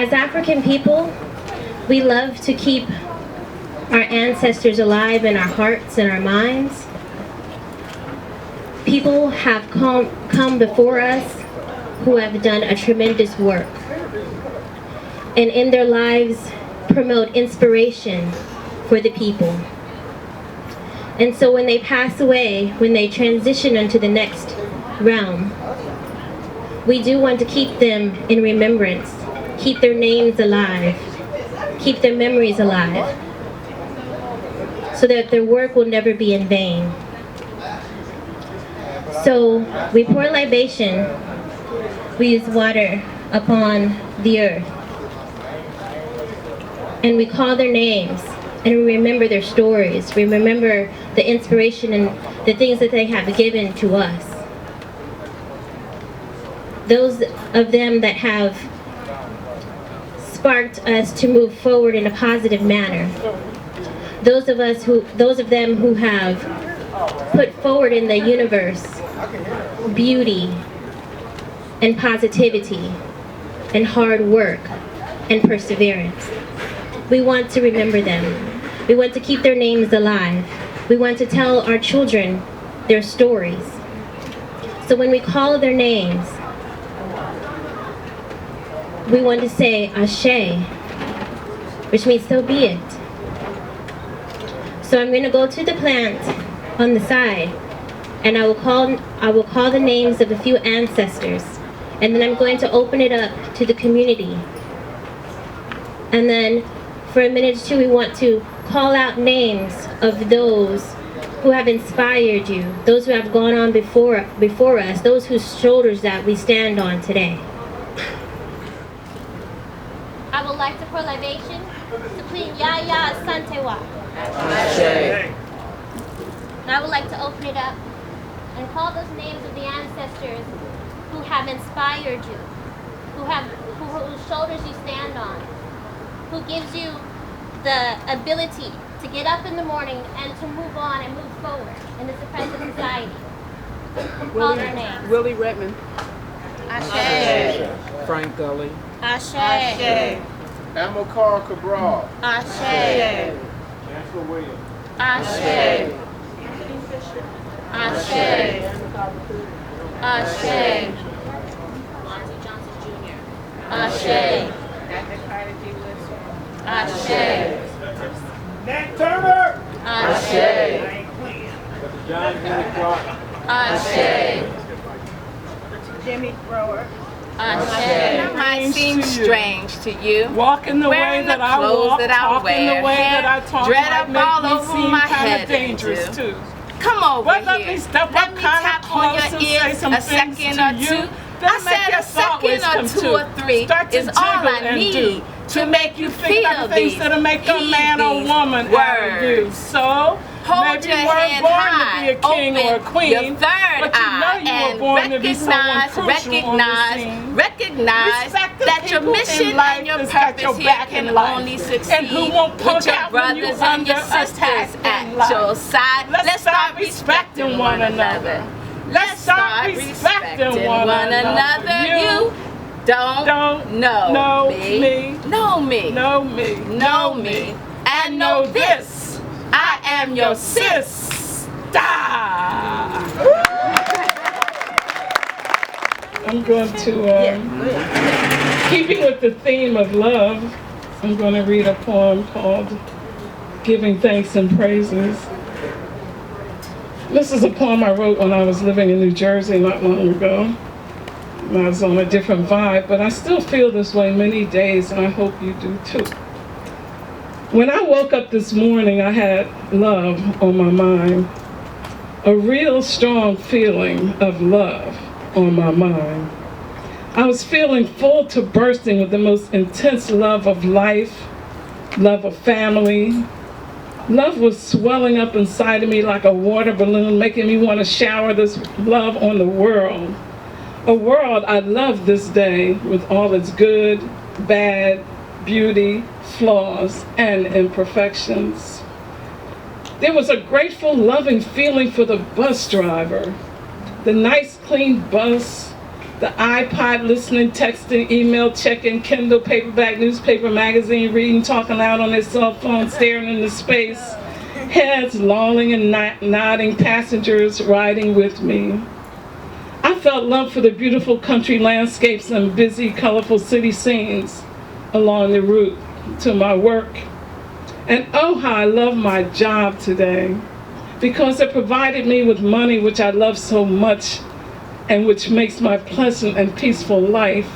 As African people, we love to keep our ancestors alive in our hearts and our minds. People have come before us who have done a tremendous work, and in their lives promote inspiration for the people. And so when they pass away, when they transition into the next realm, we do want to keep them in remembrance, keep their names alive, keep their memories alive, so that their work will never be in vain. So we pour libation, we use water upon the earth, and we call their names, and we remember their stories. We remember the inspiration and the things that they have given to us. Those of them that have sparked us to move forward in a positive manner. Those of them who have put forward in the universe beauty and positivity and hard work and perseverance. We want to remember them. We want to keep their names alive. We want to tell our children their stories. So when we call their names, we want to say Ashe, which means so be it. So I'm going to go to the plant on the side, and I will call the names of a few ancestors, and then I'm going to open it up to the community. And then for a minute or two, we want to call out names of those who have inspired you, those who have gone on before us, those whose shoulders that we stand on today. I would like to pour libation to Queen Yaya Santewa. And I would like to open it up and call those names of the ancestors who have inspired you, whose shoulders you stand on, who gives you the ability to get up in the morning and to move on and move forward in this oppressive society. Call their names. Willie Redmond. Ashe. Frank Gully. Ashe. Ashe. Amilcar Cabral. Ashe. Chancellor Williams. Ashe. Ashe. Ashe. Monty Johnson Jr. Ashe. Ashe. Nat Turner. Ashe. John Henry Clark. Ashe. Jimmy Thrower. Ashe. That might seem strange to you. Walking the way Wearing that the I clothes walk, that I talking wear, the way that I talk dread might up make all me over seem my kind head of dangerous and too. Come over But here. let me step Let up me kind tap of on close your and say ears some a things second to or you. two. That I make said your a thought second wisdom or two too. or three Start to is all jiggle I and need do to make you think feel of things these, that'll make a man or these woman out of you. words. So Hold maybe your you weren't hand born high, to be a king or a open queen, your third but you know eye, you were and born to be someone crucial on the scene. recognize Respect the that your people mission in life and your that's got purpose your here back can in life, only succeed and who won't with punk your out when you brothers and your under sisters attack at in life. your side. Let's start respecting one another. Let's start respecting one another. You don't know me. Know me. Know me. Know me. And know this. I am your sister. I'm going to, keeping with the theme of love, I'm going to read a poem called Giving Thanks and Praises. This is a poem I wrote when I was living in New Jersey not long ago. I was on a different vibe, but I still feel this way many days, and I hope you do too. When I woke up this morning, I had love on my mind, a real strong feeling of love on my mind. I was feeling full to bursting with the most intense love of life, love of family. Love was swelling up inside of me like a water balloon, making me want to shower this love on the world. A world I love this day with all its good, bad, beauty, flaws, and imperfections. There was a grateful, loving feeling for the bus driver, the nice, clean bus, the iPod, listening, texting, email, checking, Kindle, paperback, newspaper, magazine, reading, talking loud on their cell phone, staring into space, heads lolling and nodding, passengers riding with me. I felt love for the beautiful country landscapes and busy, colorful city scenes along the route to my work. And oh, how I love my job today, because it provided me with money, which I love so much, and which makes my pleasant and peaceful life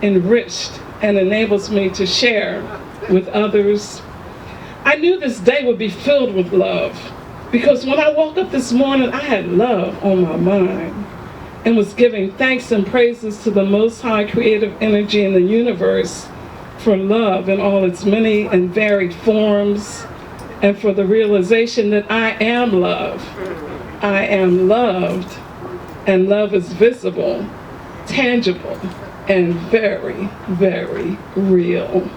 enriched and enables me to share with others. I knew this day would be filled with love, because when I woke up this morning, I had love on my mind and was giving thanks and praises to the Most High creative energy in the universe for love in all its many and varied forms, and for the realization that I am love. I am loved, and love is visible, tangible, and very, very real.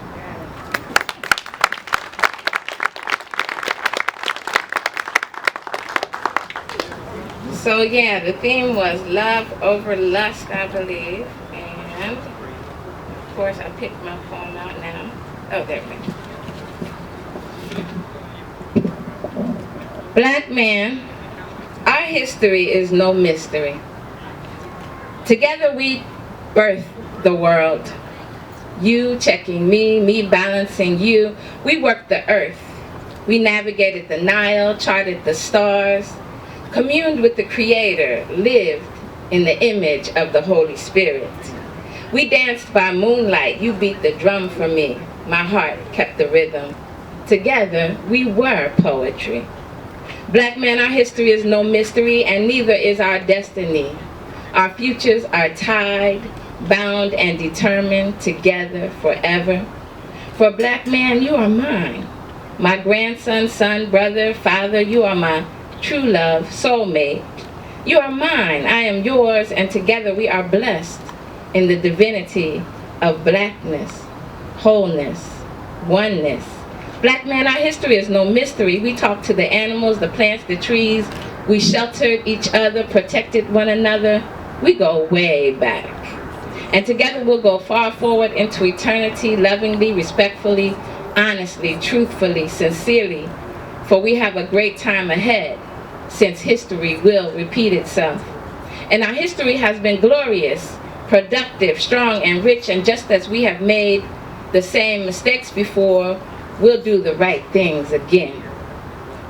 So yeah, the theme was love over lust, I believe. And of course I picked my phone out now. Oh, there we go. Black man, our history is no mystery. Together we birthed the world. You checking me, me balancing you. We worked the earth. We navigated the Nile, charted the stars, communed with the Creator, lived in the image of the Holy Spirit. We danced by moonlight, you beat the drum for me. My heart kept the rhythm. Together, we were poetry. Black men, our history is no mystery, and neither is our destiny. Our futures are tied, bound, and determined together forever. For black man, you are mine. My grandson, son, brother, father, you are my true love, soulmate. You are mine, I am yours, and together we are blessed in the divinity of blackness, wholeness, oneness. Black man, our history is no mystery. We talked to the animals, the plants, the trees. We sheltered each other, protected one another. We go way back. And together we'll go far forward into eternity, lovingly, respectfully, honestly, truthfully, sincerely. For we have a great time ahead, since history will repeat itself. And our history has been glorious, productive, strong, and rich, and just as we have made the same mistakes before, we'll do the right things again.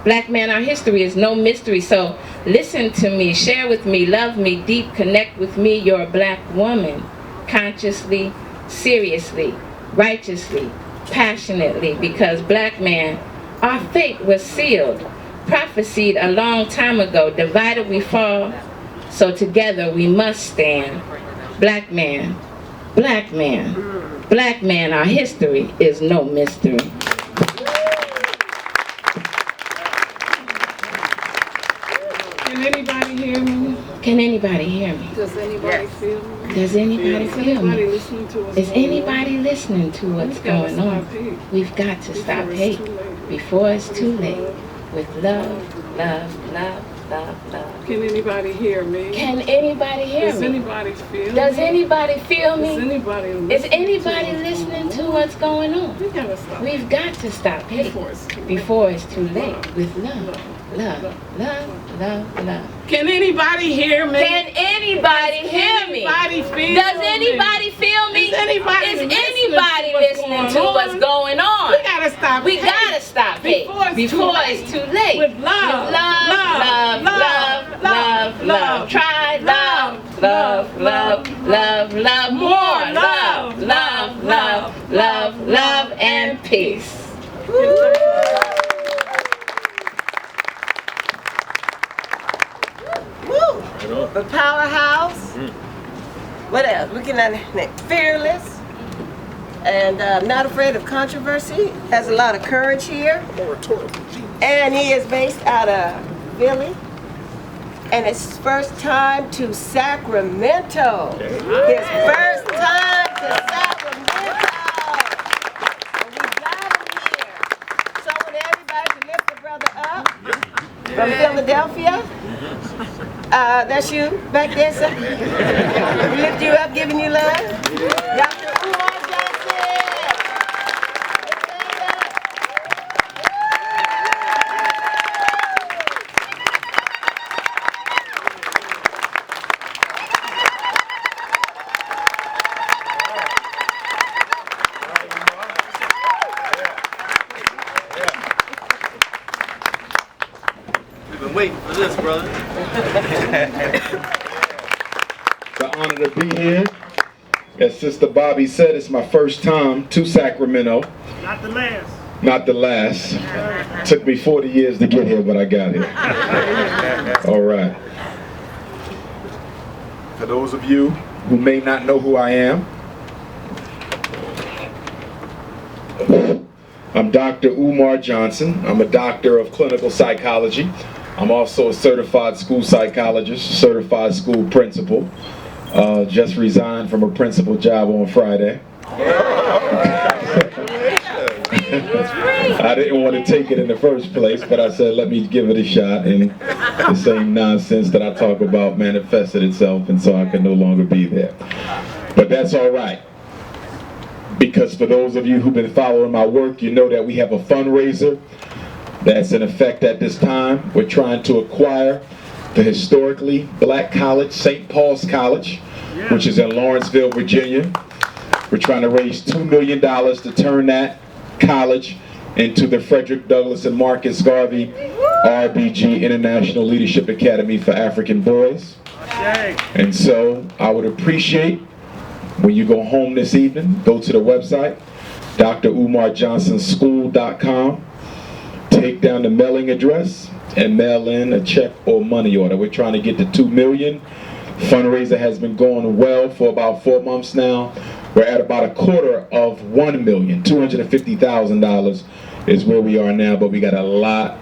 Black man, our history is no mystery, so listen to me, share with me, love me deep, connect with me, you're a black woman, consciously, seriously, righteously, passionately, because black man, our fate was sealed, prophesied a long time ago, divided we fall, so together we must stand. Black man, black man, black man, our history is no mystery. Can anybody hear me? Can anybody hear me? Does anybody feel me? Does anybody Is feel anybody me? listening to us? Is anybody listening to what's going on? We've got to stop hate before it's too late. With love, love, love, love, love. Can anybody hear me? Can anybody hear Does me? anybody feel Does me? anybody feel Is me? anybody Is anybody listening to what's going on? We gotta stop. We've got to stop hate before it's too late. With love, love, love, love, love. Can anybody hear me? Can anybody hear me? Anybody feel Does me? anybody feel me? Is anybody listening to what's going on? We gotta stop. We gotta stop hate before it's too late. With love, With love, love, love, love, love. Try love, love, love, love, love. More love, love, love, love, love, and peace. Woo! The powerhouse. What else? Looking at it, fearless. And not afraid of controversy. Has a lot of courage here. And he is based out of Philly. And it's his first time to Sacramento. His first time to Sacramento. And we got him here. So I want everybody to lift the brother up from Philadelphia. That's you back there, sir. We lift you up, giving you love. Dr. Umar Johnson. We've been waiting for this, brother. It's an honor to be here. As Sister Bobby said, it's my first time to Sacramento. Not the last. Not the last. Took me 40 years to get here, but I got here. All right. For those of you who may not know who I am, I'm Dr. Umar Johnson. I'm a doctor of clinical psychology. I'm also a certified school psychologist, certified school principal. Just resigned from a principal job on Friday. I didn't want to take it in the first place, but I said, let me give it a shot. And the same nonsense that I talk about manifested itself, and so I could no longer be there. But that's all right. Because for those of you who've been following my work, you know that we have a fundraiser that's in effect at this time. We're trying to acquire the historically black college, St. Paul's College, which is in Lawrenceville, Virginia. We're trying to raise $2 million to turn that college into the Frederick Douglass and Marcus Garvey AABH International Leadership Academy for African Boys. And so I would appreciate when you go home this evening, go to the website, drumarjohnsonschool.com, take down the mailing address, and mail in a check or money order. We're trying to get to $2 million. Fundraiser has been going well for about 4 months now. We're at about a quarter of $1 million. $250,000 is where we are now, but we got a lot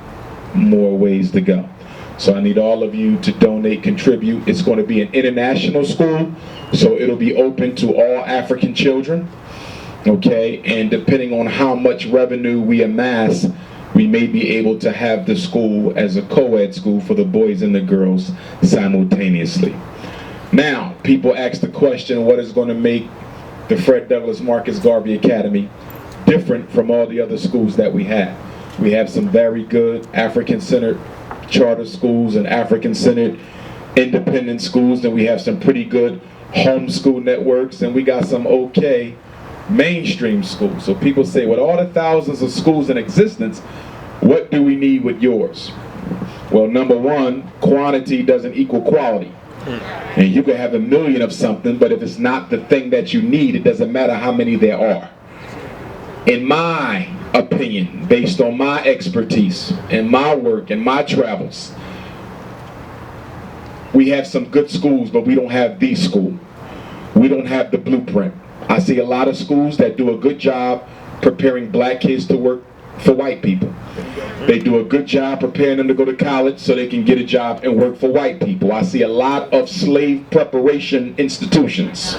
more ways to go. So I need all of you to donate, contribute. It's going to be an international school, so it'll be open to all African children, okay? And depending on how much revenue we amass, we may be able to have the school as a co-ed school for the boys and the girls simultaneously. Now, people ask the question, what is going to make the Fred Douglass Marcus Garvey Academy different from all the other schools that we have? We have some very good African-centered charter schools and African-centered independent schools, and we have some pretty good homeschool networks, and we got some okay mainstream schools. So people say, with all the thousands of schools in existence, what do we need with yours? Well, number one, quantity doesn't equal quality. And you can have 1 million of something, but if it's not the thing that you need, it doesn't matter how many there are. In my opinion, based on my expertise and my work and my travels, we have some good schools, but we don't have the school. We don't have the blueprint. I see a lot of schools that do a good job preparing black kids to work for white people. They do a good job preparing them to go to college so they can get a job and work for white people. I see a lot of slave preparation institutions,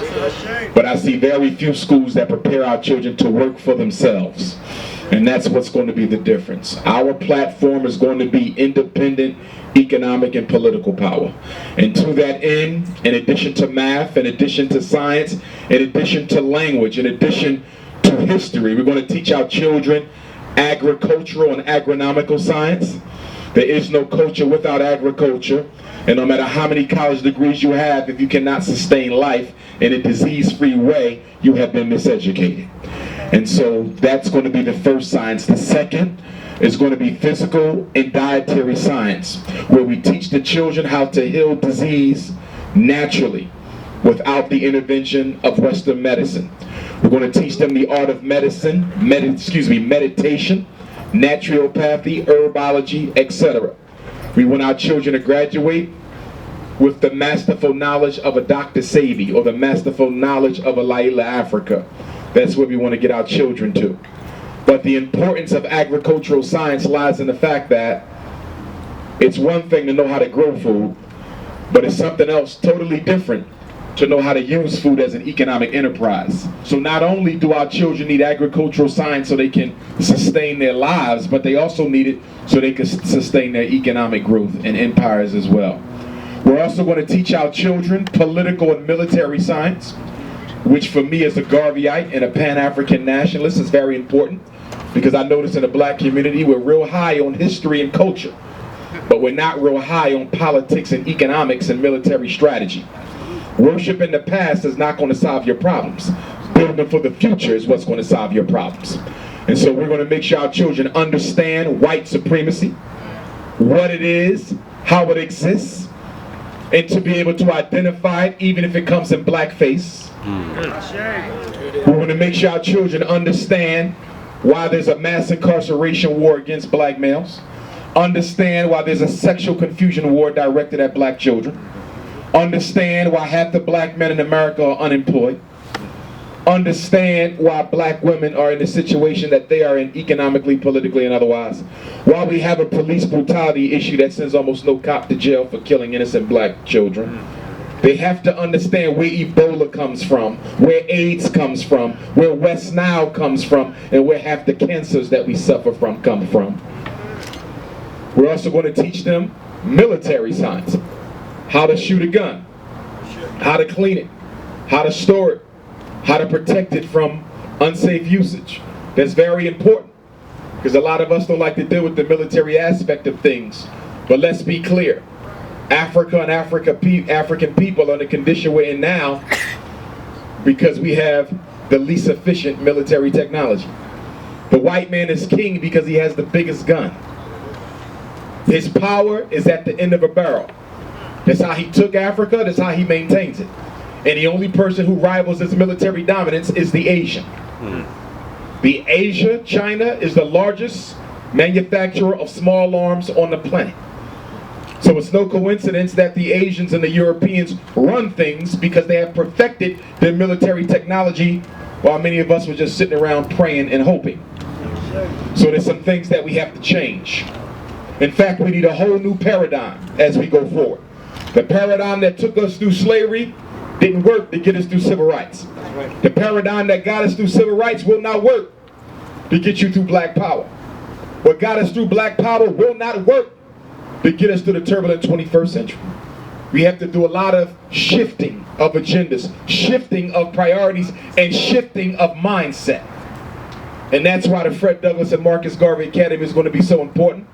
but I see very few schools that prepare our children to work for themselves. And that's what's going to be the difference. Our platform is going to be independent economic and political power. And to that end, in addition to math, in addition to science, in addition to language, in addition to history, we're going to teach our children agricultural and agronomical science. There is no culture without agriculture. And no matter how many college degrees you have, if you cannot sustain life in a disease-free way, you have been miseducated. And so that's going to be the first science. The second is going to be physical and dietary science, where we teach the children how to heal disease naturally without the intervention of Western medicine. We're going to teach them the art of medicine, meditation, naturopathy, herbology, etc. We want our children to graduate with the masterful knowledge of a Dr. Sebi or the masterful knowledge of a Laila Africa. That's where we want to get our children to. But the importance of agricultural science lies in the fact that it's one thing to know how to grow food, but it's something else totally different to know how to use food as an economic enterprise. So not only do our children need agricultural science so they can sustain their lives, but they also need it so they can sustain their economic growth and empires as well. We're also going to teach our children political and military science, which for me as a Garveyite and a Pan-African nationalist is very important, because I notice in the black community we're real high on history and culture, but we're not real high on politics and economics and military strategy. Worship in the past is not going to solve your problems. Building for the future is what's going to solve your problems. And so we're going to make sure our children understand white supremacy, what it is, how it exists, and to be able to identify it even if it comes in blackface. We want to make sure our children understand why there's a mass incarceration war against black males, understand why there's a sexual confusion war directed at black children, understand why half the black men in America are unemployed, understand why black women are in the situation that they are in economically, politically, and otherwise, why we have a police brutality issue that sends almost no cop to jail for killing innocent black children. They have to understand where Ebola comes from, where AIDS comes from, where West Nile comes from, and where half the cancers that we suffer from come from. We're also going to teach them military science, how to shoot a gun, how to clean it, how to store it, how to protect it from unsafe usage. That's very important, because a lot of us don't like to deal with the military aspect of things. But let's be clear, Africa and African people are in the condition we're in now because we have the least efficient military technology. The white man is king because he has the biggest gun. His power is at the end of a barrel. That's how he took Africa, that's how he maintains it. And the only person who rivals his military dominance is the Asian. The Asia, China, is the largest manufacturer of small arms on the planet. So it's no coincidence that the Asians and the Europeans run things, because they have perfected their military technology while many of us were just sitting around praying and hoping. So there's some things that we have to change. In fact, we need a whole new paradigm as we go forward. The paradigm that took us through slavery didn't work to get us through civil rights. The paradigm that got us through civil rights will not work to get you through black power. What got us through black power will not work to get us through the turbulent 21st century. We have to do a lot of shifting of agendas, shifting of priorities, and shifting of mindset. And that's why the Fred Douglass and Marcus Garvey Academy is going to be so important.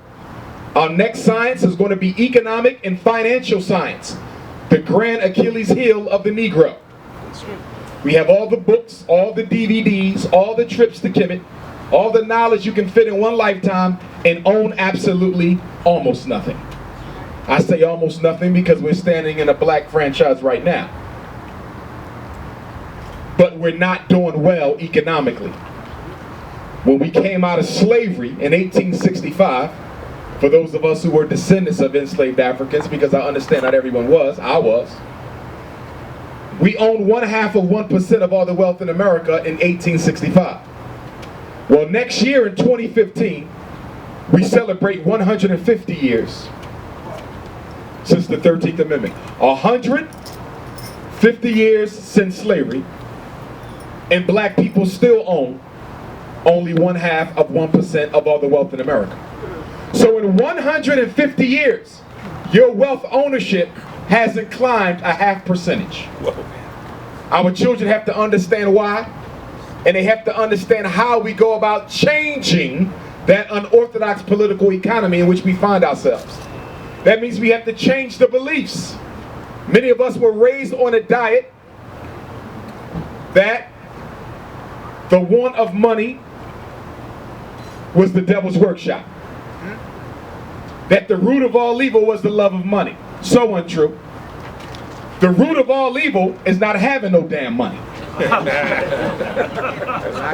Our next science is going to be economic and financial science, the grand Achilles heel of the Negro. We have all the books, all the DVDs, all the trips to Kemet, all the knowledge you can fit in one lifetime and own absolutely almost nothing. I say almost nothing because we're standing in a black franchise right now. But we're not doing well economically. When we came out of slavery in 1865, for those of us who were descendants of enslaved Africans, because I understand not everyone was, I was, we owned 1/2% of all the wealth in America in 1865. Well, next year in 2015, we celebrate 150 years since the 13th Amendment. 150 years since slavery, and black people still own only 1/2% of all the wealth in America. So in 150 years, your wealth ownership hasn't climbed a 0.5%. Our children have to understand why, and they have to understand how we go about changing that unorthodox political economy in which we find ourselves. That means we have to change the beliefs. Many of us were raised on a diet that the want of money was the devil's workshop. That the root of all evil was the love of money. So untrue. The root of all evil is not having no damn money.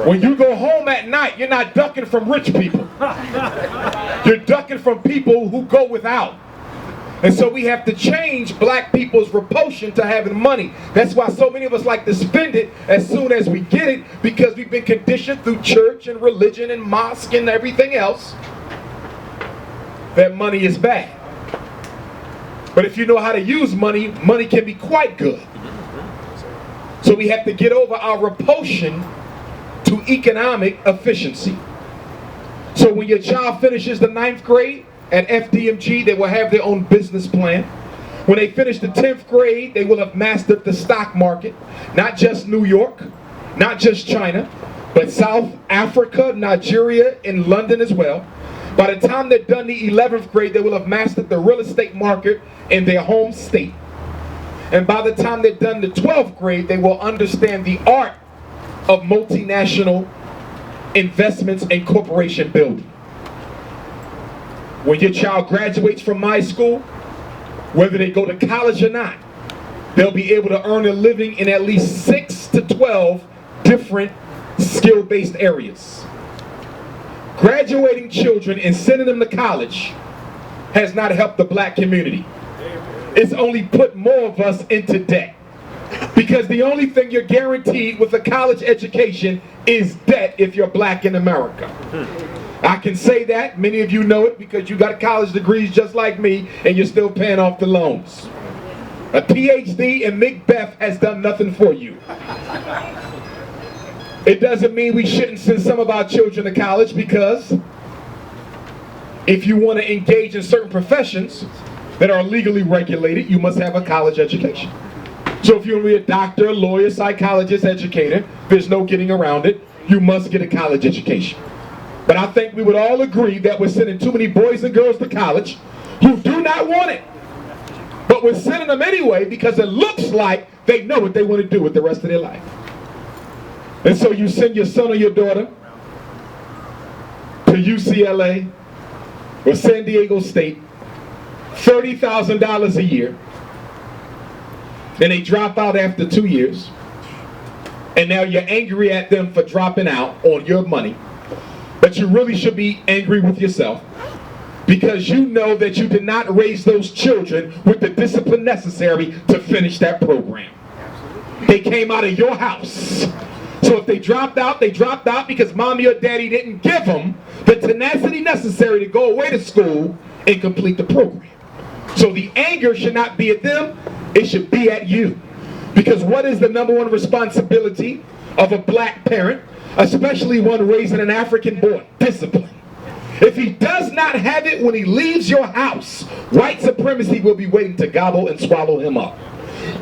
When you go home at night, you're not ducking from rich people. You're ducking from people who go without. And so we have to change black people's repulsion to having money. That's why so many of us like to spend it as soon as we get it, because we've been conditioned through church and religion and mosque and everything else that money is bad. But if you know how to use money, money can be quite good. So we have to get over our repulsion to economic efficiency. So when your child finishes the 9th grade at FDMG, they will have their own business plan. When they finish the 10th grade, they will have mastered the stock market, not just New York, not just China, but South Africa, Nigeria, and London as well. By the time they're done the 11th grade, they will have mastered the real estate market in their home state. And by the time they're done the 12th grade, they will understand the art of multinational investments and corporation building. When your child graduates from my school, whether they go to college or not, they'll be able to earn a living in at least 6 to 12 different skill-based areas. Graduating children and sending them to college has not helped the black community. It's only put more of us into debt. Because the only thing you're guaranteed with a college education is debt if you're black in America. I can say that, many of you know it because you got college degrees just like me and you're still paying off the loans. A PhD in Macbeth has done nothing for you. It doesn't mean we shouldn't send some of our children to college, because if you want to engage in certain professions that are legally regulated, you must have a college education. So if you want to be a doctor, lawyer, psychologist, educator, there's no getting around it. You must get a college education. But I think we would all agree that we're sending too many boys and girls to college who do not want it. But we're sending them anyway because it looks like they know what they want to do with the rest of their life. And so you send your son or your daughter to UCLA or San Diego State, $30,000 a year, and they drop out after 2 years, and now you're angry at them for dropping out on your money. But you really should be angry with yourself, because you know that you did not raise those children with the discipline necessary to finish that program. They came out of your house. So if they dropped out because mommy or daddy didn't give them the tenacity necessary to go away to school and complete the program. So the anger should not be at them, it should be at you. Because what is the number one responsibility of a black parent, especially one raising an African boy? Discipline. If he does not have it when he leaves your house, white supremacy will be waiting to gobble and swallow him up.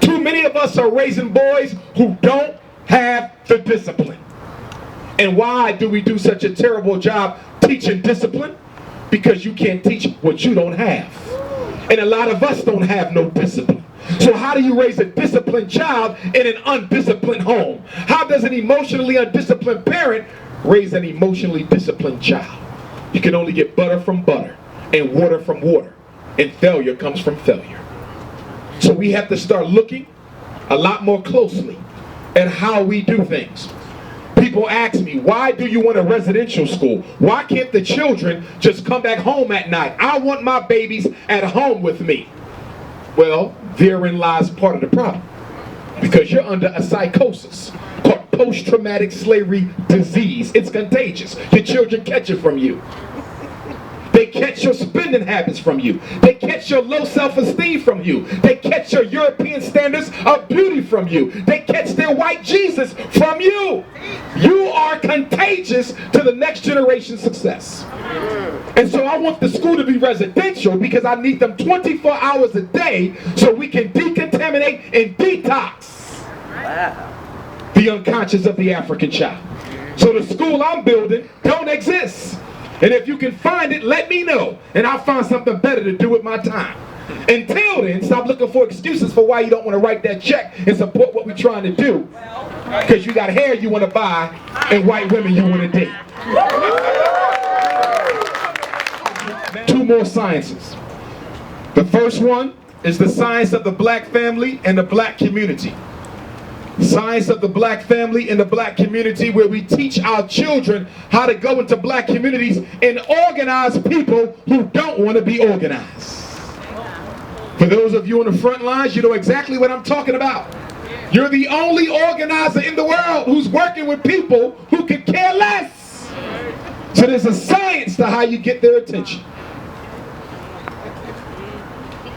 Too many of us are raising boys who don't have the discipline. And why do we do such a terrible job teaching discipline? Because you can't teach what you don't have. And a lot of us don't have no discipline. So how do you raise a disciplined child in an undisciplined home? How does an emotionally undisciplined parent raise an emotionally disciplined child? You can only get butter from butter and water from water. And failure comes from failure. So we have to start looking a lot more closely at how we do things. People ask me, why do you want a residential school? Why can't the children just come back home at night? I want my babies at home with me. Well, therein lies part of the problem. Because you're under a psychosis called post-traumatic slavery disease. It's contagious. Your children catch it from you. They catch your spending habits from you. They catch your low self-esteem from you. They catch your European standards of beauty from you. They catch their white Jesus from you. You are contagious to the next generation's success. And so I want the school to be residential because I need them 24 hours a day so we can decontaminate and detox the unconscious of the African child. So the school I'm building don't exist. And if you can find it, let me know. And I'll find something better to do with my time. Until then, stop looking for excuses for why you don't want to write that check and support what we're trying to do. Because you got hair you want to buy and white women you want to date. 2 more sciences. The first one is the science of the black family and the black community. Science of the black family and the black community, where we teach our children how to go into black communities and organize people who don't want to be organized. For those of you on the front lines, you know exactly what I'm talking about. You're the only organizer in the world who's working with people who could care less. So there's a science to how you get their attention.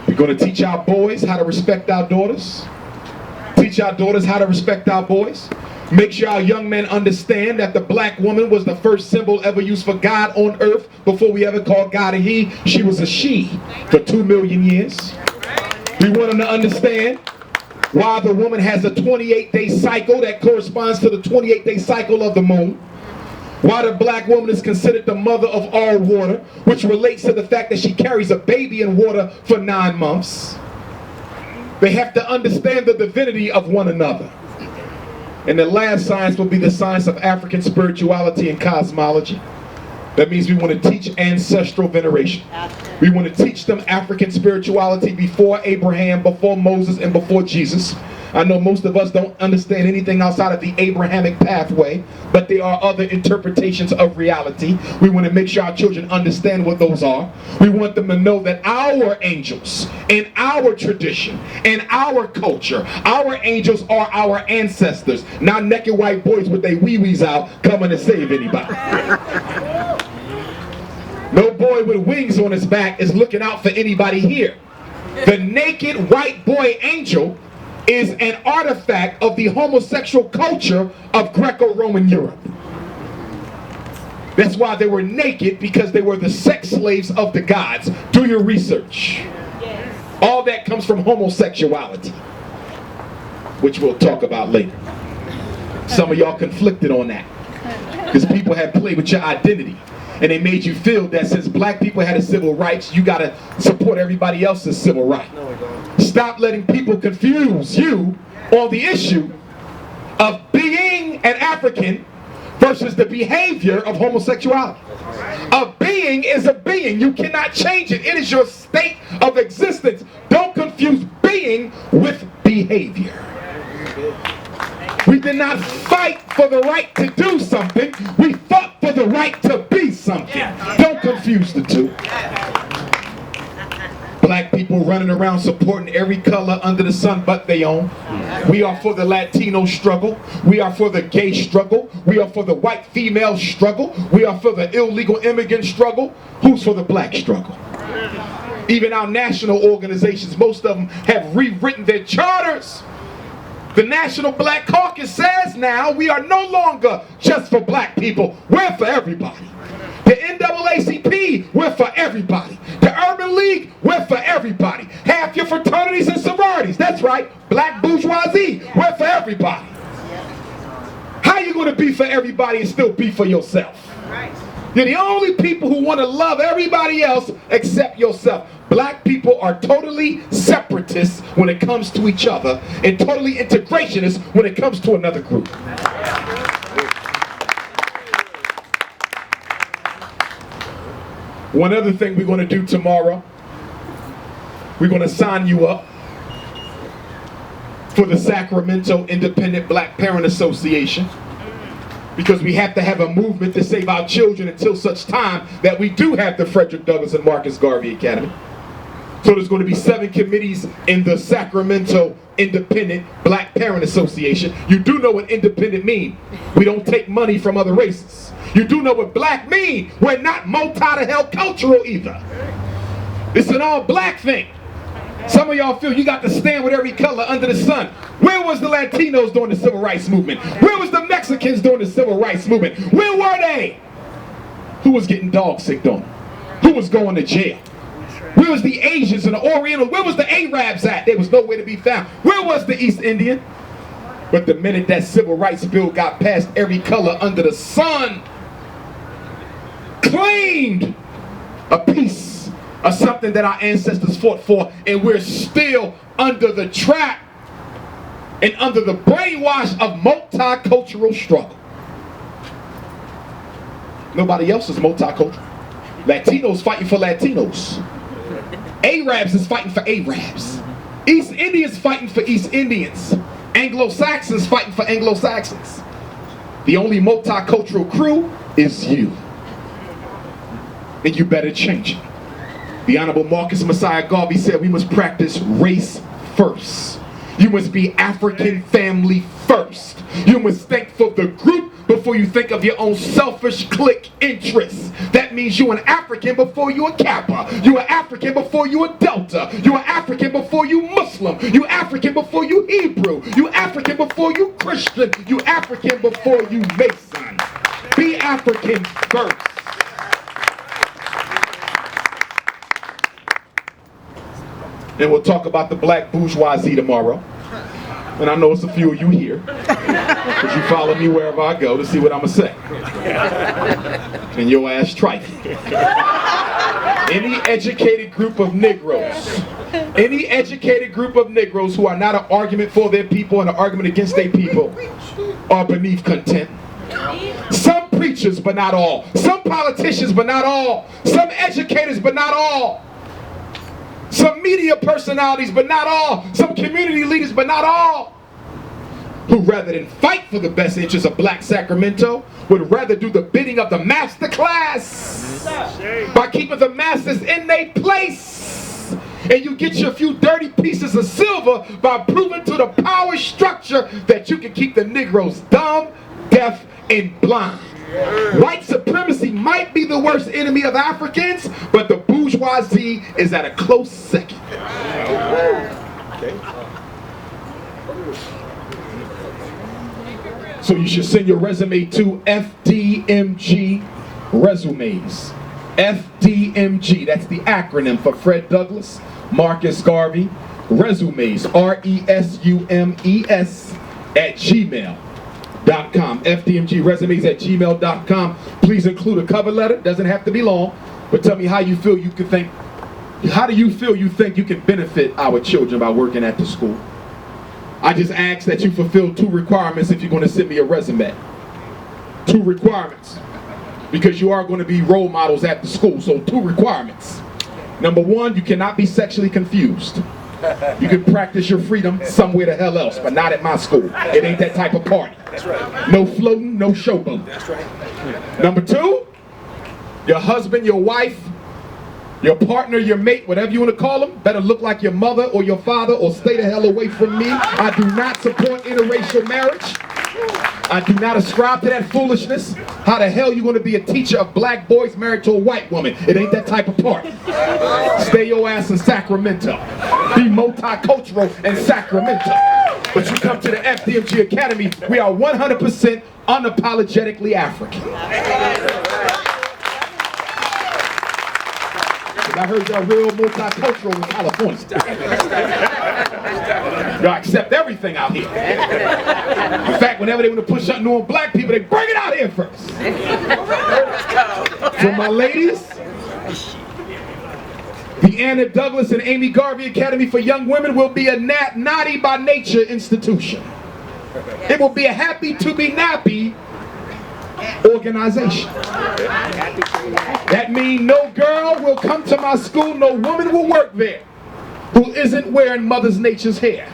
We're going to teach our boys how to respect our daughters. Teach our daughters how to respect our boys. Make sure our young men understand that the black woman was the first symbol ever used for God on earth before we ever called God a he. She was a she for 2 million years. We want them to understand why the woman has a 28-day cycle that corresponds to the 28-day cycle of the moon. Why the black woman is considered the mother of all water, which relates to the fact that she carries a baby in water for 9 months. They have to understand the divinity of one another. And the last science will be the science of African spirituality and cosmology. That means we want to teach ancestral veneration. We want to teach them African spirituality before Abraham, before Moses, and before Jesus. I know most of us don't understand anything outside of the Abrahamic pathway, but there are other interpretations of reality. We want to make sure our children understand what those are. We want them to know that our angels, in our tradition, in our culture, our angels are our ancestors, not naked white boys with their wee-wees out coming to save anybody. No boy with wings on his back is looking out for anybody here. The naked white boy angel is an artifact of the homosexual culture of Greco-Roman Europe. That's why they were naked, because they were the sex slaves of the gods. Do your research. All that comes from homosexuality, which we'll talk about later. Some of y'all conflicted on that because people have played with your identity. And they made you feel that since black people had a civil rights, you gotta support everybody else's civil right. Stop letting people confuse you on the issue of being an African versus the behavior of homosexuality. A being is a being. You cannot change it. It is your state of existence. Don't confuse being with behavior. We did not fight for the right to do something. We fought for the right to be something. Don't confuse the two. Black people running around supporting every color under the sun but their own. We are for the Latino struggle. We are for the gay struggle. We are for the white female struggle. We are for the illegal immigrant struggle. Who's for the black struggle? Even our national organizations, most of them have rewritten their charters. The National Black Caucus says now we are no longer just for black people. We're for everybody. The NAACP, we're for everybody. The Urban League, we're for everybody. Half your fraternities and sororities, that's right. Black bourgeoisie, we're for everybody. How are you going to be for everybody and still be for yourself? You're the only people who want to love everybody else except yourself. Black people are totally separatists when it comes to each other and totally integrationists when it comes to another group. One other thing we're going to do tomorrow, we're going to sign you up for the Sacramento Independent Black Parent Association, because we have to have a movement to save our children until such time that we do have the Frederick Douglass and Marcus Garvey Academy. So there's going to be 7 committees in the Sacramento Independent Black Parent Association. You do know what independent mean. We don't take money from other races. You do know what black mean. We're not multi-to-hell cultural either. It's an all black thing. Some of y'all feel you got to stand with every color under the sun. Where was the Latinos during the Civil Rights Movement? Where was the Mexicans during the Civil Rights Movement? Where were they? Who was getting dog sick on? Who was going to jail? Where was the Asians and the Orientals? Where was the Arabs at? There was nowhere to be found. Where was the East Indian? But the minute that Civil Rights Bill got passed, every color under the sun claimed a piece of something that our ancestors fought for, and we're still under the trap and under the brainwash of multicultural struggle. Nobody else is multicultural. Latinos fighting for Latinos. Arabs is fighting for Arabs. East Indians fighting for East Indians. Anglo-Saxons fighting for Anglo-Saxons. The only multicultural crew is you. And you better change it. The Honorable Marcus Messiah Garvey said we must practice race first. You must be African family first. You must think for the group before you think of your own selfish clique interests. That means you're an African before you're a Kappa. You're an African before you're a Delta. You're an African before you Muslim. You're African before you Hebrew. You're African before you Christian. You're African before you Mason. Be African first. And we'll talk about the black bourgeoisie tomorrow. And I know it's a few of you here, because you follow me wherever I go to see what I'm going to say. And your ass trifling. Any educated group of Negroes, who are not an argument for their people and an argument against their people, are beneath contempt. Some preachers, but not all. Some politicians, but not all. Some educators, but not all. Some media personalities, but not all. Some community leaders, but not all. Who rather than fight for the best interests of black Sacramento, would rather do the bidding of the master class by keeping the masters in their place. And you get your few dirty pieces of silver by proving to the power structure that you can keep the Negroes dumb, deaf, and blind. White supremacy might be the worst enemy of Africans, but the bourgeoisie is at a close second. Okay. So you should send your resume to FDMG resumes. FDMG, that's the acronym for Fred Douglass, Marcus Garvey, resumes, RESUMES @gmail.com. FDMG resumes @gmail.com. Please include a cover letter. Doesn't have to be long, but tell me how you feel you can think. How do you feel you think you can benefit our children by working at the school? I just ask that you fulfill 2 requirements if you're going to send me a resume. 2 requirements. Because you are going to be role models at the school, so 2 requirements. Number 1, you cannot be sexually confused. You can practice your freedom somewhere the hell else, but not at my school. It ain't that type of party. That's right. No floating, no showboat. That's right. Number 2, your husband, your wife, your partner, your mate, whatever you want to call them, better look like your mother or your father or stay the hell away from me. I do not support interracial marriage. I do not ascribe to that foolishness. How the hell you going to be a teacher of black boys married to a white woman? It ain't that type of party. Stay your ass in Sacramento. Be multicultural in Sacramento. But you come to the FDMG Academy, we are 100% unapologetically African. I heard y'all real multicultural in California. Y'all accept everything out here. In fact, whenever they want to push something new on black people, they bring it out here first. For my ladies, the Anna Douglas and Amy Garvey Academy for Young Women will be a naughty by nature institution. It will be a happy to be nappy organization. That means no girl will come to my school, no woman will work there who isn't wearing Mother Nature's hair.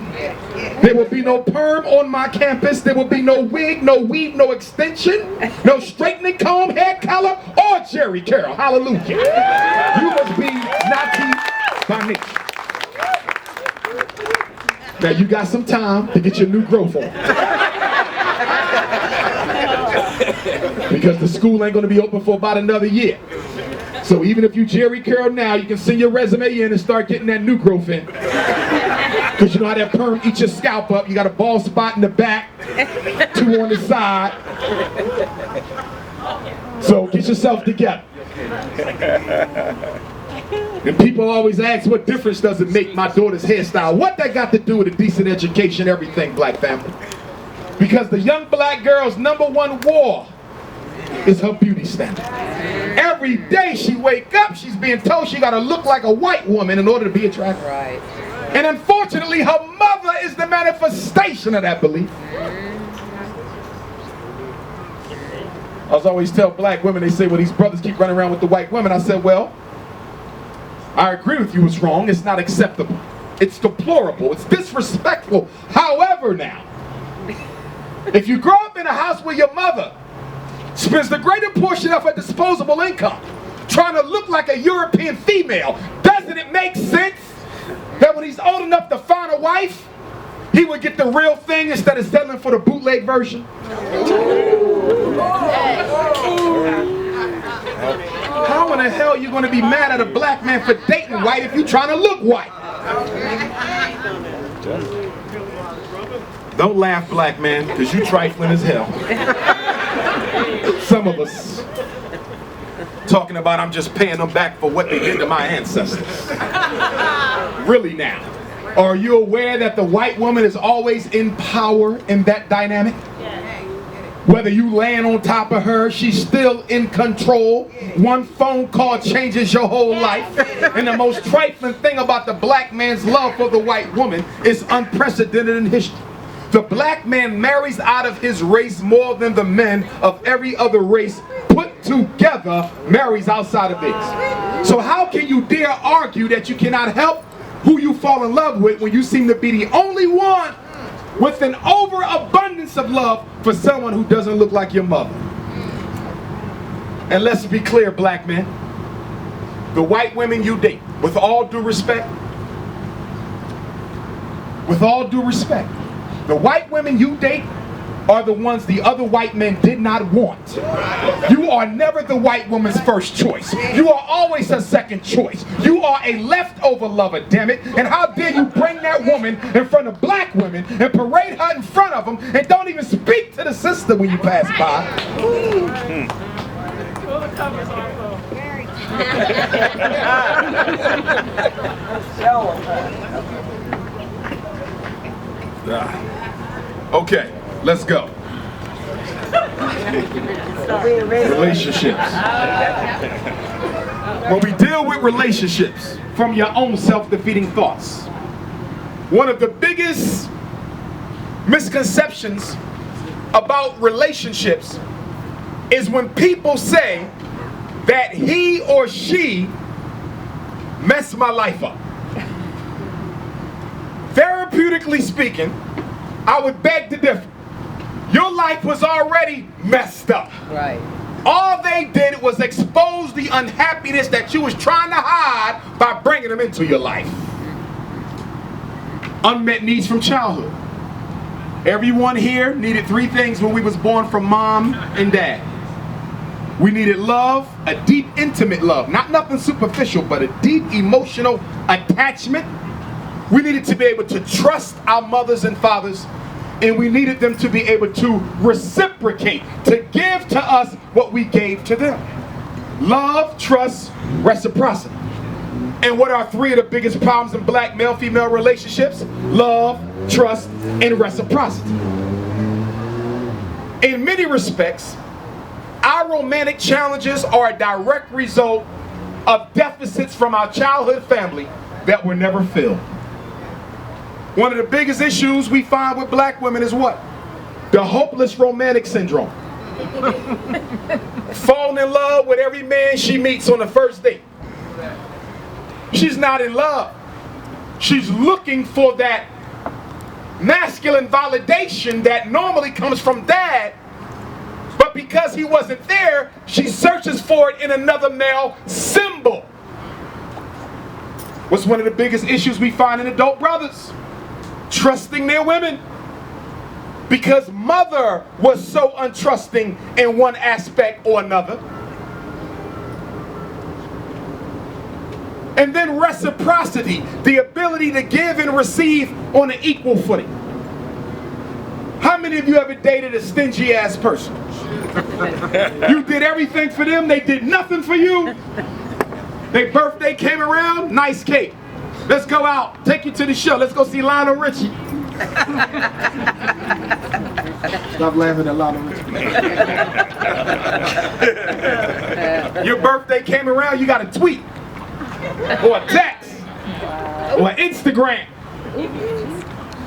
There will be no perm on my campus. There will be no wig, no weave, no extension, no straightening comb, hair color, or Jerry Curl. Hallelujah. You must be Nazi by nature. Now you got some time to get your new growth on. Because the school ain't going to be open for about another year. So even if you Jerry Curl now, you can send your resume in and start getting that new growth in. Because you know how that perm eats your scalp up. You got a bald spot in the back, 2 on the side. So get yourself together. And people always ask, what difference does it make my daughter's hairstyle? What that got to do with a decent education, everything, black family? Because the young black girl's #1 war is her beauty standard. Every day she wake up, she's being told she gotta look like a white woman in order to be attractive. Right. And unfortunately, her mother is the manifestation of that belief. I always tell black women, they say, well, these brothers keep running around with the white women. I said, well, I agree with you, it's wrong, it's not acceptable. It's deplorable, it's disrespectful. However now, if you grow up in a house where your mother spends the greater portion of her disposable income trying to look like a European female, doesn't it make sense that when he's old enough to find a wife, he would get the real thing instead of settling for the bootleg version? How in the hell are you going to be mad at a black man for dating white if you're trying to look white? Don't laugh, black man, because you trifling as hell. Some of us talking about I'm just paying them back for what they did to my ancestors. Really now. Are you aware that the white woman is always in power in that dynamic? Whether you land on top of her, she's still in control. One phone call changes your whole life. And the most trifling thing about the black man's love for the white woman is unprecedented in history. The black man marries out of his race more than the men of every other race put together marries outside of theirs. So how can you dare argue that you cannot help who you fall in love with when you seem to be the only one with an overabundance of love for someone who doesn't look like your mother? And let's be clear, black men, the white women you date, with all due respect, the white women you date are the ones the other white men did not want. You are never the white woman's first choice. You are always her second choice. You are a leftover lover, damn it. And how dare you bring that woman in front of black women and parade her in front of them and don't even speak to the sister when you pass by. Okay, let's go. Relationships. When we deal with relationships from your own self-defeating thoughts, one of the biggest misconceptions about relationships is when people say that he or she messed my life up. Therapeutically speaking, I would beg to differ. Your life was already messed up. Right. All they did was expose the unhappiness that you was trying to hide by bringing them into your life. Unmet needs from childhood. Everyone here needed three things when we was born from mom and dad. We needed love, a deep, intimate love. Not nothing superficial, but a deep emotional attachment. We needed to be able to trust our mothers and fathers, and we needed them to be able to reciprocate, to give to us what we gave to them. Love, trust, reciprocity. And what are three of the biggest problems in black male-female relationships? Love, trust, and reciprocity. In many respects, our romantic challenges are a direct result of deficits from our childhood family that were never filled. One of the biggest issues we find with black women is what? The hopeless romantic syndrome. Falling in love with every man she meets on the first date. She's not in love. She's looking for that masculine validation that normally comes from dad, but because he wasn't there, she searches for it in another male symbol. What's one of the biggest issues we find in adult brothers? Trusting their women. Because mother was so untrusting in one aspect or another. And then reciprocity, the ability to give and receive on an equal footing. How many of you ever dated a stingy ass person? You did everything for them, they did nothing for you. Their birthday came around, nice cake. Let's go out, take you to the show, let's go see Lionel Richie. Stop laughing at Lionel Richie. Your birthday came around, you got a tweet, or a text, or an Instagram.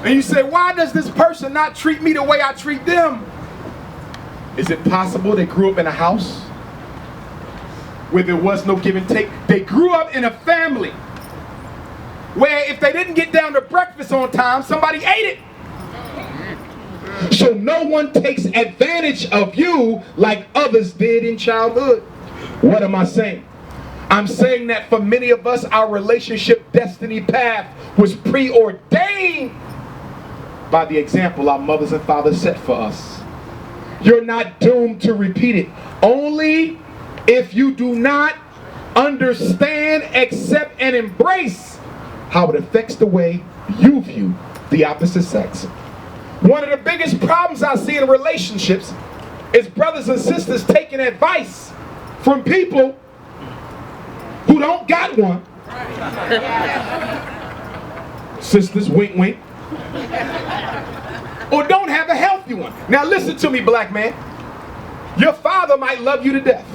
And you say, why does this person not treat me the way I treat them? Is it possible they grew up in a house where there was no give and take? They grew up in a family where if they didn't get down to breakfast on time, somebody ate it. So no one takes advantage of you like others did in childhood. What am I saying? I'm saying that for many of us, our relationship destiny path was preordained by the example our mothers and fathers set for us. You're not doomed to repeat it. Only if you do not understand, accept, and embrace how it affects the way you view the opposite sex. One of the biggest problems I see in relationships is brothers and sisters taking advice from people who don't got one Sisters, wink, wink. Or don't have a healthy one. Now listen to me, black man. Your father might love you to death.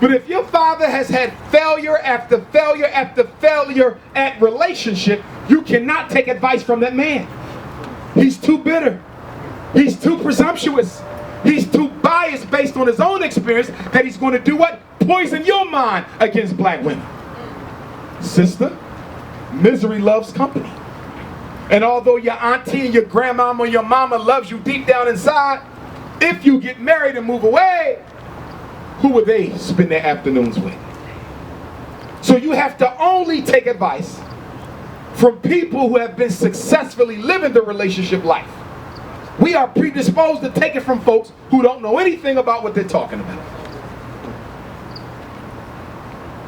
But if your father has had failure after failure after failure at relationship, you cannot take advice from that man. He's too bitter. He's too presumptuous. He's too biased based on his own experience that he's going to do what? Poison your mind against black women. Sister, misery loves company. And although your auntie and your grandmama and your mama loves you deep down inside, if you get married and move away, who would they spend their afternoons with? So you have to only take advice from people who have been successfully living the relationship life. We are predisposed to take it from folks who don't know anything about what they're talking about.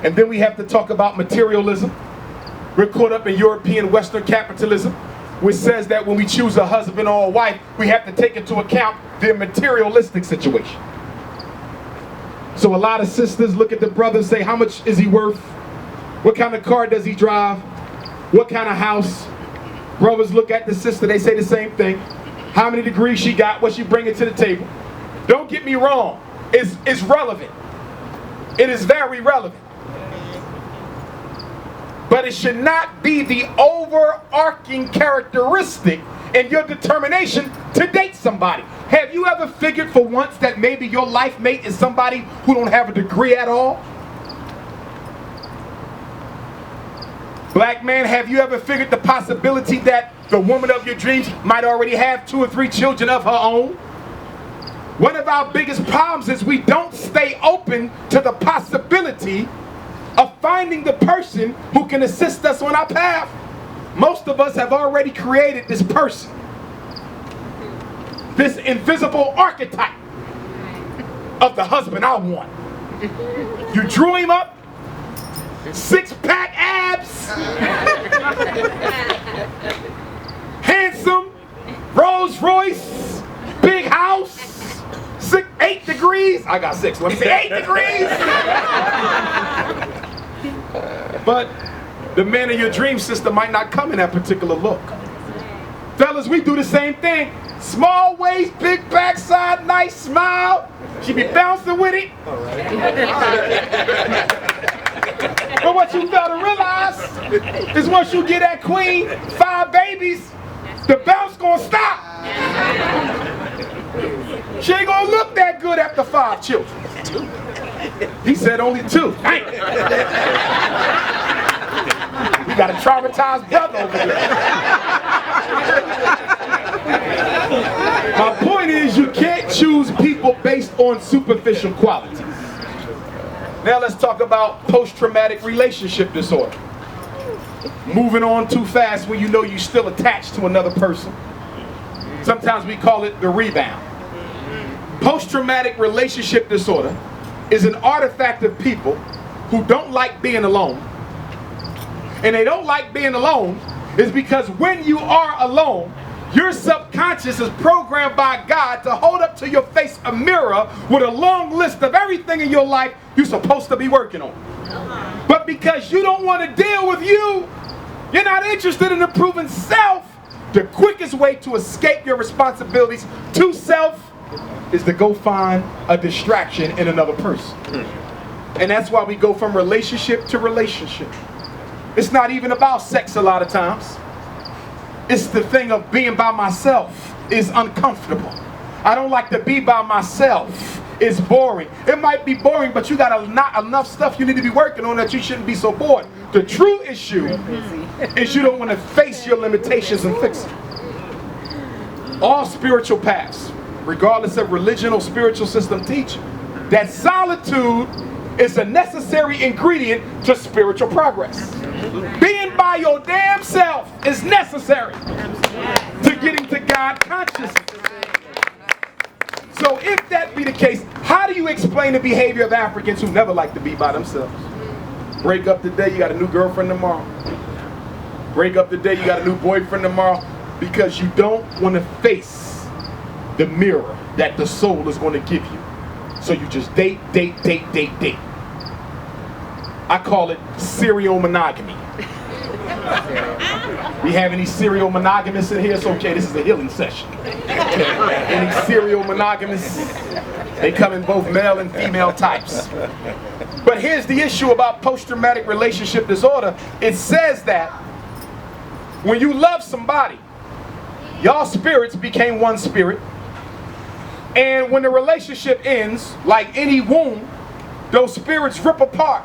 And then we have to talk about materialism. We're caught up in European Western capitalism, which says that when we choose a husband or a wife, we have to take into account their materialistic situation. So a lot of sisters look at the brother and say, how much is he worth? What kind of car does he drive? What kind of house? Brothers look at the sister, they say the same thing. How many degrees she got, what she bringing to the table. Don't get me wrong, it's relevant. It is very relevant. But it should not be the overarching characteristic in your determination to date somebody. Have you ever figured for once that maybe your life mate is somebody who don't have a degree at all? Black man, have you ever figured the possibility that the woman of your dreams might already have 2 or 3 children of her own? One of our biggest problems is we don't stay open to the possibility of finding the person who can assist us on our path. Most of us have already created this person, this invisible archetype of the husband I want. You drew him up, 6-pack abs, handsome, Rolls Royce, big house, 8 degrees. I got 6, let me say 8 degrees. But the man of your dream sister might not come in that particular look. Fellas, we do the same thing. Small waist, big backside, nice smile. She be bouncing with it. But what you fail to realize is once you get that queen, 5 babies, the bounce gonna stop. She ain't gonna look that good after 5 children. He said only 2. We got a traumatized brother over here. My point is, you can't choose people based on superficial qualities. Now let's talk about post-traumatic relationship disorder. Moving on too fast when you know you're still attached to another person. Sometimes we call it the rebound. Post-traumatic relationship disorder is an artifact of people who don't like being alone. And they don't like being alone is because when you are alone, your subconscious is programmed by God to hold up to your face a mirror with a long list of everything in your life you're supposed to be working on. But because you don't want to deal with you, you're not interested in improving self, the quickest way to escape your responsibilities to self is to go find a distraction in another person. And that's why we go from relationship to relationship. It's not even about sex a lot of times. It's the thing of being by myself is uncomfortable. I don't like to be by myself. It's boring. It might be boring, but you got not enough stuff you need to be working on that you shouldn't be so bored. The true issue is you don't want to face your limitations and fix it. All spiritual paths, regardless of religion or spiritual system, teach that solitude is a necessary ingredient to spiritual progress. Being by your damn self is necessary to getting to God consciousness. So if that be the case, how do you explain the behavior of Africans who never like to be by themselves? Break up today, you got a new girlfriend tomorrow. Break up today, you got a new boyfriend tomorrow, because you don't want to face the mirror that the soul is going to give you. So you just date. I call it serial monogamy. We have any serial monogamists in here? It's okay, this is a healing session. Any serial monogamists? They come in both male and female types. But here's the issue about post-traumatic relationship disorder. It says that when you love somebody, y'all spirits became one spirit. And when the relationship ends, like any wound, those spirits rip apart.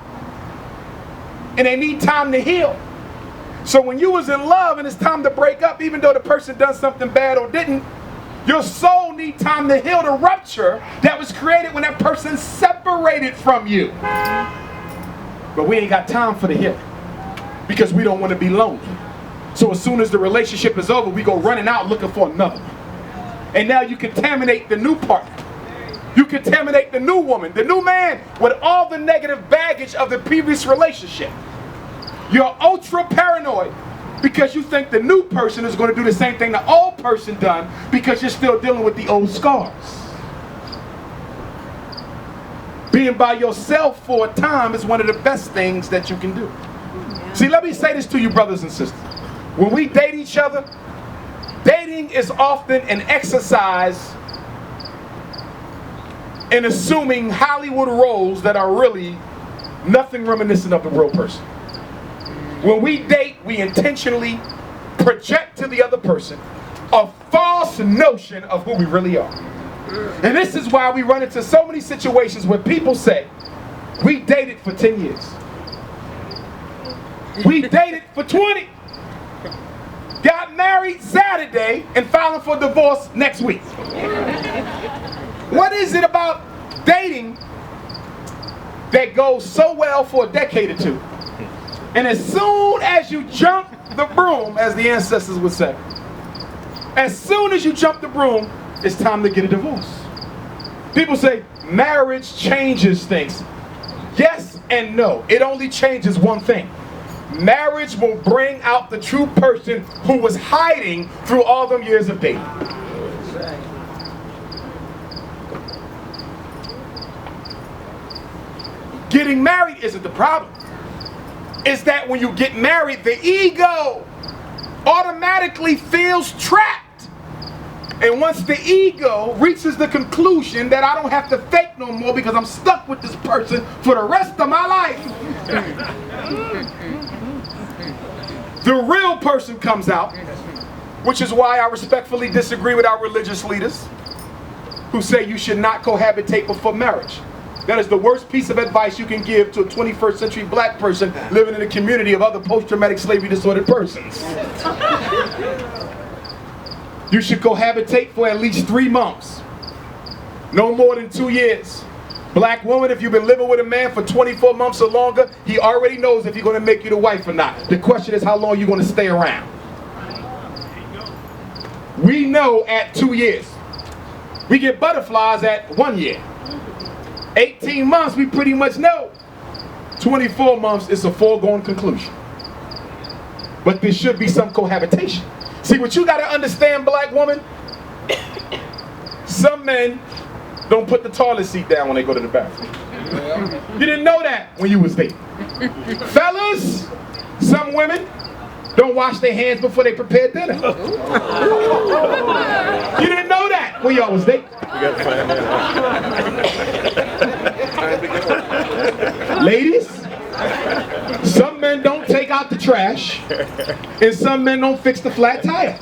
And they need time to heal. So when you was in love and it's time to break up, even though the person done something bad or didn't, your soul need time to heal the rupture that was created when that person separated from you. But we ain't got time for the healing because we don't want to be lonely. So as soon as the relationship is over, we go running out looking for another one. And now you contaminate the new partner. You contaminate the new woman, the new man, with all the negative baggage of the previous relationship. You're ultra paranoid because you think the new person is going to do the same thing the old person done because you're still dealing with the old scars. Being by yourself for a time is one of the best things that you can do. See, let me say this to you, brothers and sisters. When we date each other, dating is often an exercise in assuming Hollywood roles that are really nothing reminiscent of the real person. When we date, we intentionally project to the other person a false notion of who we really are. And this is why we run into so many situations where people say, we dated for 10 years. We dated for 20. Got married Saturday and filing for divorce next week. What is it about dating that goes so well for a decade or two? And as soon as you jump the broom, as the ancestors would say, as soon as you jump the broom, it's time to get a divorce. People say marriage changes things. Yes and no. It only changes one thing. Marriage will bring out the true person who was hiding through all them years of dating. Getting married isn't the problem. It's that when you get married, the ego automatically feels trapped. And once the ego reaches the conclusion that I don't have to fake no more because I'm stuck with this person for the rest of my life, the real person comes out, which is why I respectfully disagree with our religious leaders who say you should not cohabitate before marriage. That is the worst piece of advice you can give to a 21st century black person living in a community of other post-traumatic slavery disordered persons. You should cohabitate for at least 3 months. No more than 2 years. Black woman, if you've been living with a man for 24 months or longer, he already knows if he's going to make you the wife or not. The question is how long you're going to stay around. We know at 2 years. We get butterflies at 1 year. 18 months, we pretty much know. 24 months is a foregone conclusion. But there should be some cohabitation. See, what you got to understand, black woman, some men don't put the toilet seat down when they go to the bathroom. You didn't know that when you was dating. Fellas, some women don't wash their hands before they prepare dinner. You didn't know that when y'all was dating. Ladies, some men don't take out the trash, and some men don't fix the flat tire.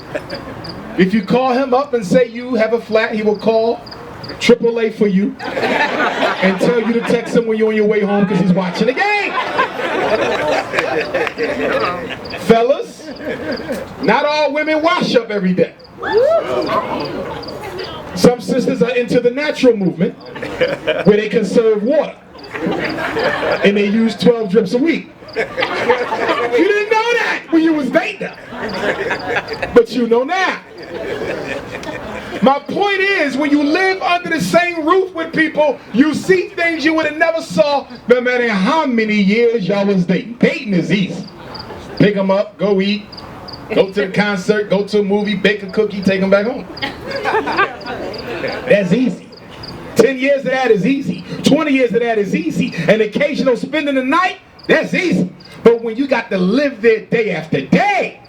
If you call him up and say you have a flat, he will call AAA for you and tell you to text him when you're on your way home because he's watching the game. Fellas, not all women wash up every day. Some sisters are into the natural movement where they conserve water and they use 12 drips a week. You didn't know that when you was dating, but you know now. My point is, when you live under the same roof with people, you see things you would have never saw no matter how many years y'all was dating. Dating is easy. Pick them up, go eat, go to the concert, go to a movie, bake a cookie, take them back home. That's easy. 10 years of that is easy. 20 years of that is easy. An occasional spending the night, that's easy. But when you got to live there day after day,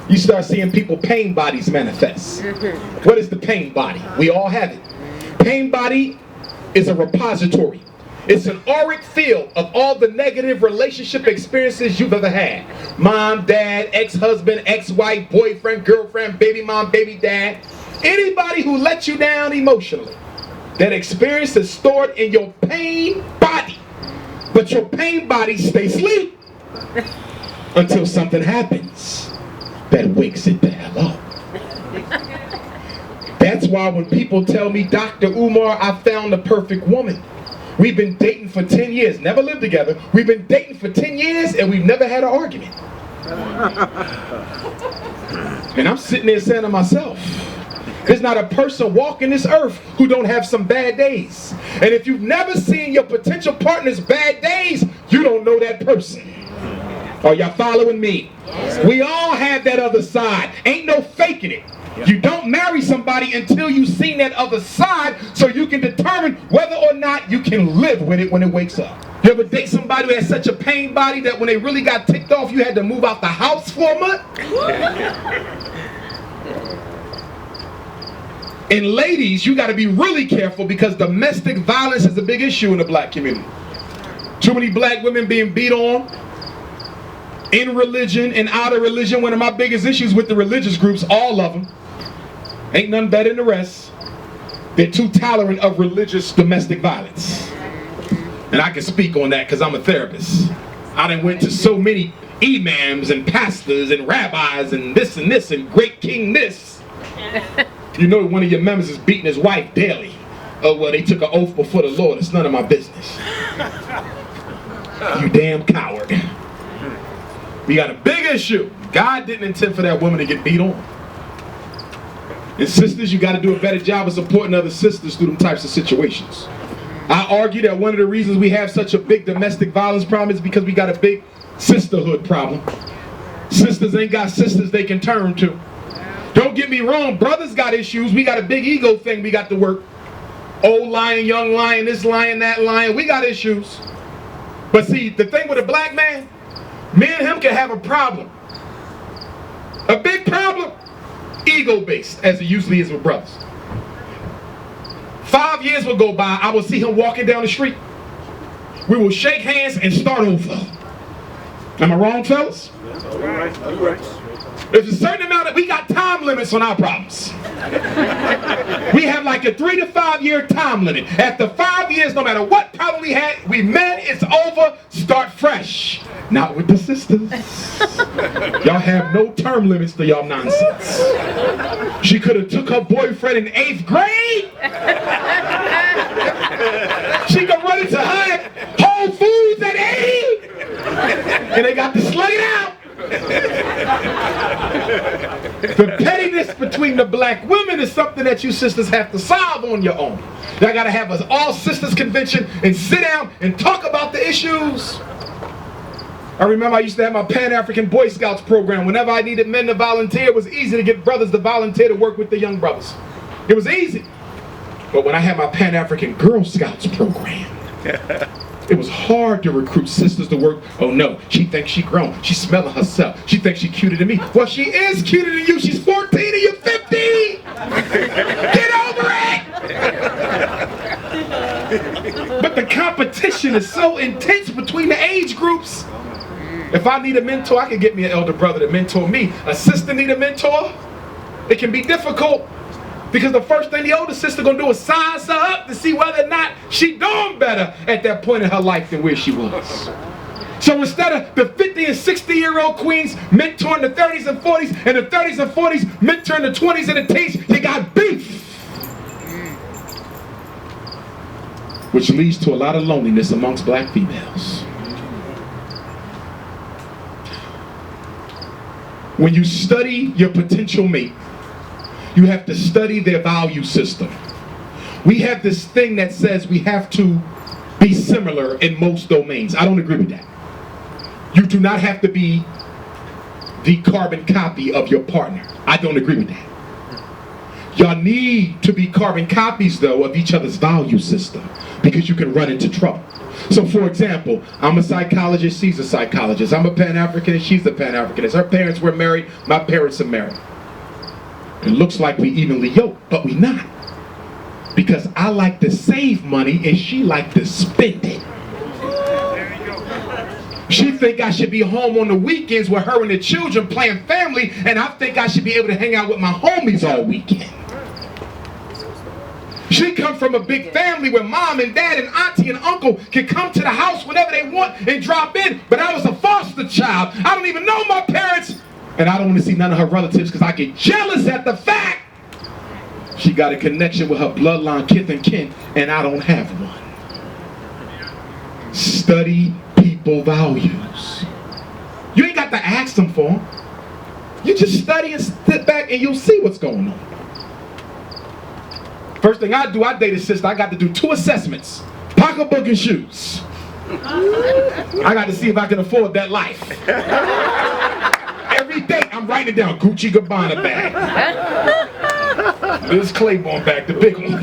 you start seeing people pain bodies manifest. What is the pain body? We all have it. Pain body is a repository. It's an auric field of all the negative relationship experiences you've ever had. Mom, dad, ex-husband, ex-wife, boyfriend, girlfriend, baby mom, baby dad. Anybody who let you down emotionally. That experience is stored in your pain body. But your pain body stays asleep until something happens that wakes it the hell up. That's why when people tell me, Dr. Umar, I found the perfect woman. We've been dating for 10 years, never lived together. We've been dating for 10 years and we've never had an argument. And I'm sitting there saying to myself, there's not a person walking this earth who don't have some bad days. And if you've never seen your potential partner's bad days, you don't know that person. Are y'all following me? We all have that other side. Ain't no faking it. You don't marry somebody until you've seen that other side so you can determine whether or not you can live with it when it wakes up. You ever date somebody who had such a pain body that when they really got ticked off, you had to move out the house for a month? And ladies, you got to be really careful because domestic violence is a big issue in the black community. Too many black women being beat on in religion and out of religion. One of my biggest issues with the religious groups, all of them, ain't none better than the rest. They're too tolerant of religious domestic violence. And I can speak on that because I'm a therapist. I done went to so many imams and pastors and rabbis and this and great king this. You know one of your members is beating his wife daily. Oh, well, they took an oath before the Lord. It's none of my business. You damn coward. We got a big issue. God didn't intend for that woman to get beat on. And sisters, you got to do a better job of supporting other sisters through them types of situations. I argue that one of the reasons we have such a big domestic violence problem is because we got a big sisterhood problem. Sisters ain't got sisters they can turn to. Don't get me wrong, brothers got issues. We got a big ego thing we got to work. Old lion, young lion, this lion, that lion. We got issues. But see, the thing with a black man, me and him can have a problem. A big problem. Ego-based, as it usually is with brothers. 5 years will go by, I will see him walking down the street. We will shake hands and start over. Am I wrong, fellas? That's all right. That's right. There's a certain amount of, we got time limits on our problems. We have like a 3 to 5 year time limit. After 5 years, no matter what problem we had, we met, it's over, start fresh. Not with the sisters. Y'all have no term limits to y'all nonsense. She could have took her boyfriend in 8th grade. She could run into her at Whole Foods at 8. And they got to slug it out. The pettiness between the black women is something that you sisters have to solve on your own. Y'all gotta have an all sisters convention and sit down and talk about the issues. I remember I used to have my Pan-African Boy Scouts program. Whenever I needed men to volunteer, it was easy to get brothers to volunteer to work with the young brothers. It was easy. But when I had my Pan-African Girl Scouts program, it was hard to recruit sisters to work. Oh no, she thinks she grown. She's smelling herself. She thinks she's cuter than me. Well, she is cuter than you. She's 14 and you're 50. Get over it. But the competition is so intense between the age groups. If I need a mentor, I can get me an elder brother to mentor me. A sister need a mentor. It can be difficult. Because the first thing the older sister gonna do is size her up to see whether or not she doing better at that point in her life than where she was. So instead of the 50 and 60-year-old queens mentoring the 30s and 40s, and the 30s and 40s mentoring the 20s and the teens, they got beef. Which leads to a lot of loneliness amongst black females. When you study your potential mate, you have to study their value system. We have this thing that says we have to be similar in most domains. I don't agree with that. You do not have to be the carbon copy of your partner. I don't agree with that. Y'all need to be carbon copies, though, of each other's value system because you can run into trouble. So for example, I'm a psychologist, she's a psychologist. I'm a Pan-Africanist, she's a Pan-Africanist. Her parents were married, my parents are married. It looks like we evenly yoked, but we not. Because I like to save money and she like to spend it. She think I should be home on the weekends with her and the children playing family, and I think I should be able to hang out with my homies all weekend. She come from a big family where mom and dad and auntie and uncle can come to the house whenever they want and drop in, but I was a foster child. I don't even know my parents, and I don't want to see none of her relatives because I get jealous at the fact she got a connection with her bloodline, kith and kin, and I don't have one. Study people values. You ain't got to ask them for them. You just study and sit back and you'll see what's going on. First thing I do, I date a sister, I got to do 2 assessments. Pocketbook and shoes. I got to see if I can afford that life. Every day I'm writing it down, Gucci Gabbana bag. This Claiborne bag, the big one.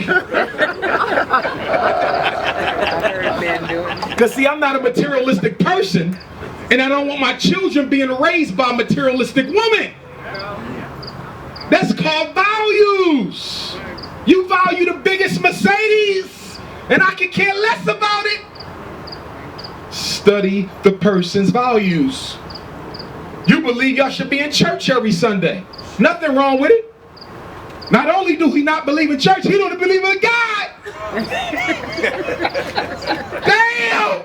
Because see, I'm not a materialistic person, and I don't want my children being raised by a materialistic woman. That's called values. You value the biggest Mercedes, and I can care less about it. Study the person's values. You believe y'all should be in church every Sunday. Nothing wrong with it. Not only do he not believe in church, he don't believe in God. Damn!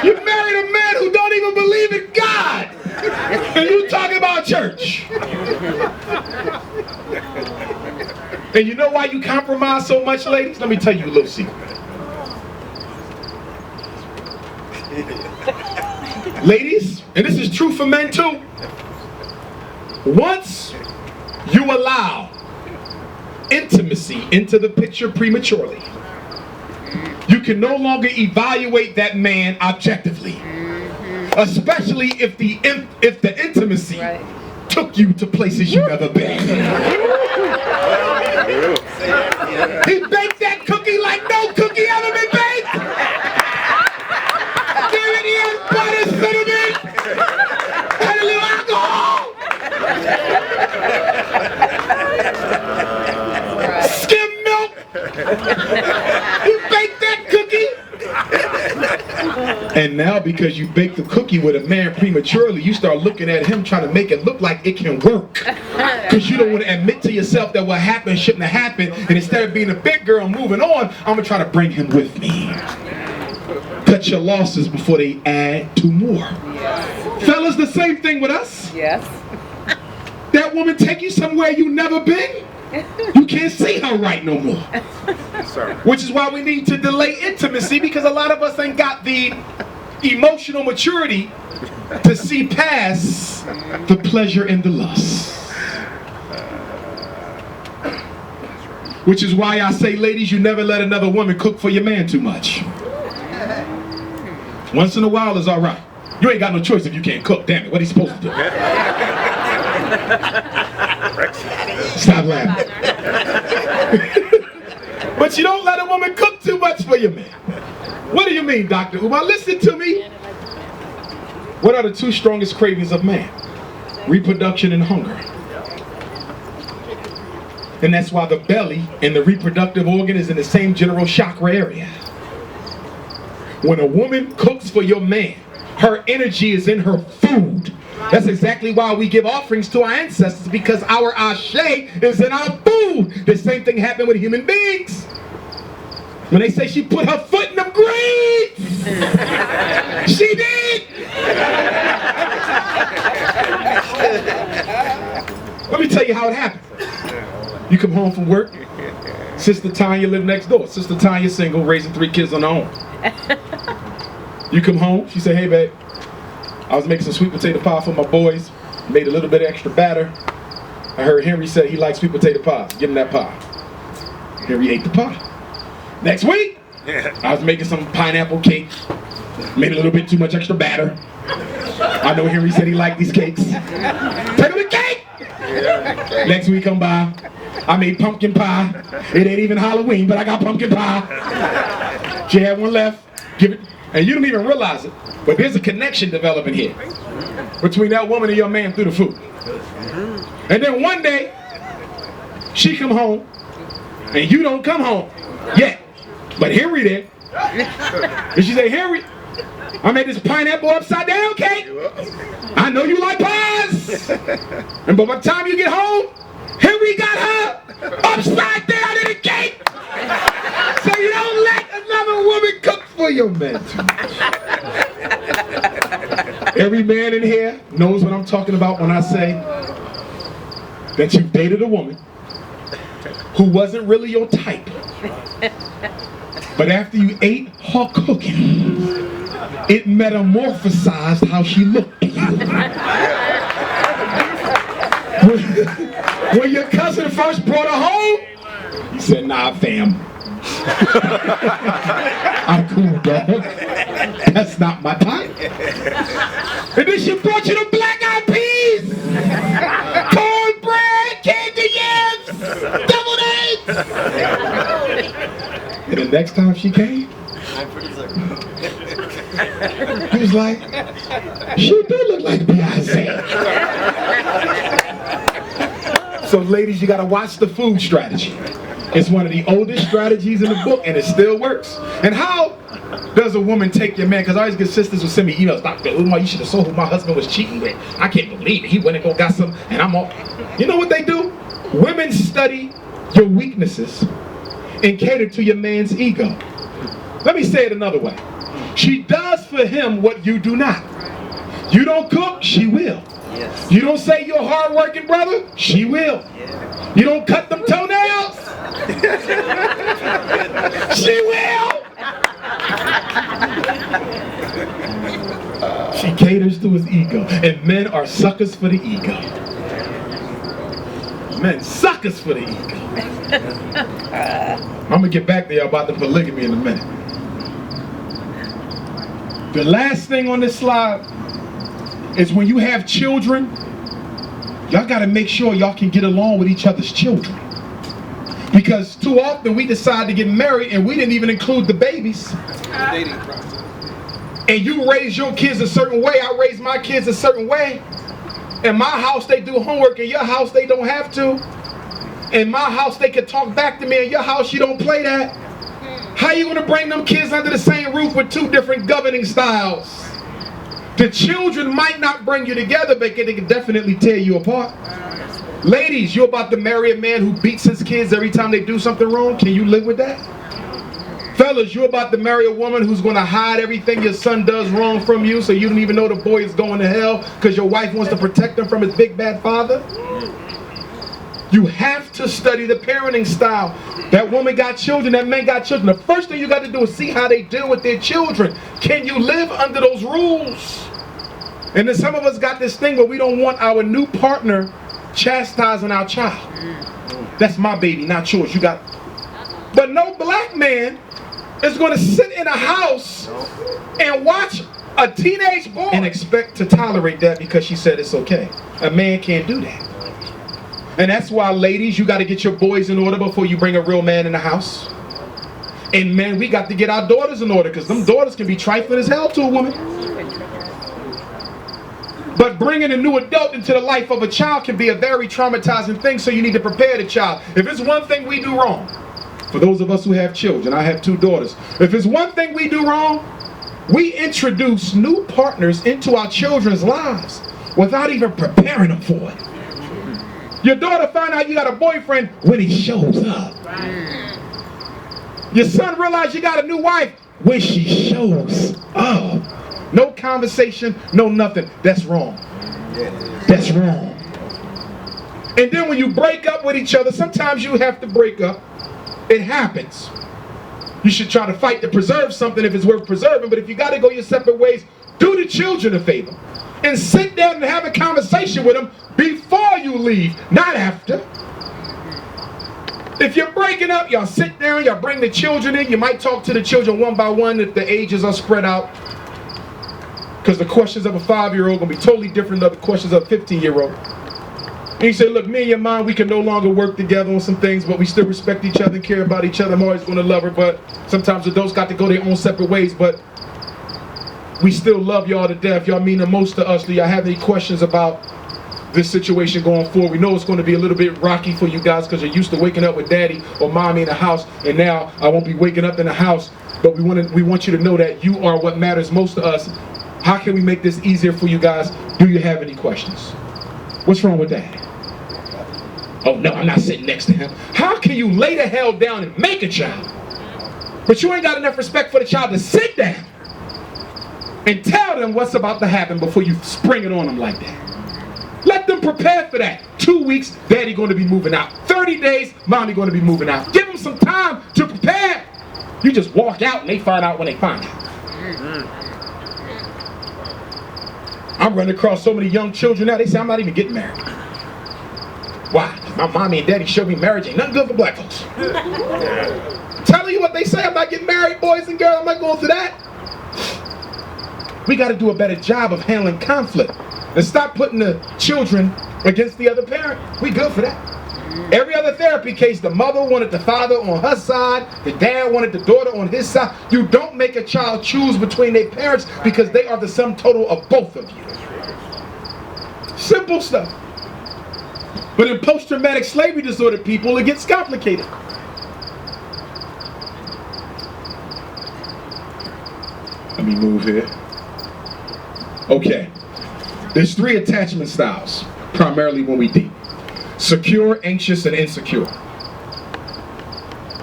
You married a man who don't even believe in God, and you talking about church. And you know why you compromise so much, ladies? Let me tell you a little secret. Ladies, and this is true for men too, once you allow intimacy into the picture prematurely, you can no longer evaluate that man objectively, especially if the intimacy took you to places you've never been. He baked that cookie like no cookie ever been baked. There it is, butter, cinnamon, and a little alcohol. Skim milk. You baked that cookie. And now because you baked the cookie with a man prematurely, you start looking at him trying to make it look like it can work. Because you don't want to admit to yourself that what happened shouldn't have happened. And instead of being a big girl and moving on, I'm going to try to bring him with me. Cut your losses before they add 2 more. Yes. Fellas, the same thing with us. Yes. That woman take you somewhere you never been. You can't see her right no more. Sorry. Which is why we need to delay intimacy, because a lot of us ain't got the emotional maturity to see past the pleasure and the lust. Which is why I say, ladies, you never let another woman cook for your man too much. Once in a while is all right. You ain't got no choice if you can't cook. Damn it, what are you supposed to do? Stop laughing. But you don't let a woman cook too much for your man. What do you mean, Dr. Umar? Listen to me. What are the 2 strongest cravings of man? Reproduction and hunger. And that's why the belly and the reproductive organ is in the same general chakra area. When a woman cooks for your man, her energy is in her food. That's exactly why we give offerings to our ancestors, because our ashe is in our food. The same thing happened with human beings. When they say she put her foot in them greens, she did. Let me tell you how it happened. You come home from work, Sister Tanya live next door. Sister Tanya single, raising 3 kids on her own. You come home, she said, hey babe, I was making some sweet potato pie for my boys, made a little bit of extra batter. I heard Henry say he likes sweet potato pie. Give him that pie. Henry ate the pie. Next week, I was making some pineapple cake, made a little bit too much extra batter. I know Henry said he liked these cakes. Take him the cake! Next week come by, I made pumpkin pie. It ain't even Halloween, but I got pumpkin pie. She had one left. Give it, and you don't even realize it, but there's a connection developing here between that woman and your man through the food. And then one day, she come home, and you don't come home yet. But Henry did. And she say, Henry, I made this pineapple upside down cake. I know you like pies. And by the time you get home, Henry got her upside down in a cake. So you don't let another woman cook for your man. Every man in here knows what I'm talking about when I say that you've dated a woman who wasn't really your type. But after you ate her cooking, it metamorphosized how she looked to you. When your cousin first brought her home, you said, nah, fam. I'm cool, dog. That's not my type. And then she brought you the black-eyed peas, cornbread, candy yams, deviled eggs. And the next time she came, he was like, she do look like Beyonce. So ladies, you gotta watch the food strategy. It's one of the oldest strategies in the book, and it still works. And how does a woman take your man? Because I always get sisters who send me emails, Dr. Umar, you should have saw who my husband was cheating with. I can't believe it. He went and go got some, and I'm all. You know what they do? Women study your weaknesses and cater to your man's ego. Let me say it another way. She does for him what you do not. You don't cook, she will. Yes. You don't say you're a hard-working brother, she will. Yeah. You don't cut them toenails, she will. She caters to his ego, and men are suckers for the ego. Men suckers for the ego. I'm gonna get back to y'all about the polygamy in a minute. The last thing on this slide is when you have children, y'all gotta make sure y'all can get along with each other's children. Because too often we decide to get married and we didn't even include the babies. Dating process. And you raise your kids a certain way, I raise my kids a certain way. In my house they do homework, in your house they don't have to. In my house they can talk back to me, in your house you don't play that. How you gonna bring them kids under the same roof with two different governing styles? The children might not bring you together, but they can definitely tear you apart. Ladies, you're about to marry a man who beats his kids every time they do something wrong. Can you live with that? Fellas, you're about to marry a woman who's going to hide everything your son does wrong from you, so you don't even know the boy is going to hell because your wife wants to protect him from his big bad father. You have to study the parenting style. That woman got children, that man got children. The first thing you got to do is see how they deal with their children. Can you live under those rules? And then some of us got this thing where we don't want our new partner chastising our child. That's my baby, not yours. You got. But no black man is going to sit in a house and watch a teenage boy and expect to tolerate that because she said it's okay. A man can't do that. And that's why, ladies, you got to get your boys in order before you bring a real man in the house. And men, we got to get our daughters in order because them daughters can be trifling as hell to a woman. But bringing a new adult into the life of a child can be a very traumatizing thing, so you need to prepare the child. If it's one thing we do wrong, for those of us who have children, I have 2 daughters. If it's one thing we do wrong, we introduce new partners into our children's lives without even preparing them for it. Your daughter find out you got a boyfriend when he shows up. Your son realize you got a new wife when she shows up. No conversation, no nothing. That's wrong. That's wrong. And then when you break up with each other, sometimes you have to break up. It happens. You should try to fight to preserve something if it's worth preserving, but if you got to go your separate ways, do the children a favor. And sit down and have a conversation with them before you leave, not after. If you're breaking up, y'all sit down, y'all bring the children in. You might talk to the children one by one if the ages are spread out. Because the questions of a 5-year-old are going to be totally different than the questions of a 15-year-old. And you say, look, me and your mom, we can no longer work together on some things, but we still respect each other, care about each other. I'm always going to love her, but sometimes adults got to go their own separate ways, but we still love y'all to death. Y'all mean the most to us. Do y'all have any questions about this situation going forward? We know it's going to be a little bit rocky for you guys because you're used to waking up with daddy or mommy in the house, and now I won't be waking up in the house, but we want you to know that you are what matters most to us. How can we make this easier for you guys? Do you have any questions? What's wrong with that? Oh no, I'm not sitting next to him. How can you lay the hell down and make a child, but you ain't got enough respect for the child to sit down and tell them what's about to happen before you spring it on them like that? Let them prepare for that. 2 weeks, daddy going to be moving out. 30 days, mommy going to be moving out. Give them some time to prepare. You just walk out and they find out when they find out. I'm running across so many young children now, they say I'm not even getting married. Why? My mommy and daddy showed me marriage ain't nothing good for black folks. Telling you what they say, I'm not getting married, boys and girls, I'm not going through that. We got to do a better job of handling conflict and stop putting the children against the other parent. We good for that. Every other therapy case, the mother wanted the father on her side, the dad wanted the daughter on his side. You don't make a child choose between their parents because they are the sum total of both of you. Simple stuff. But in post-traumatic slavery disorder people, it gets complicated. Let me move here. Okay. There's 3 attachment styles, primarily when we date. Secure, anxious, and insecure.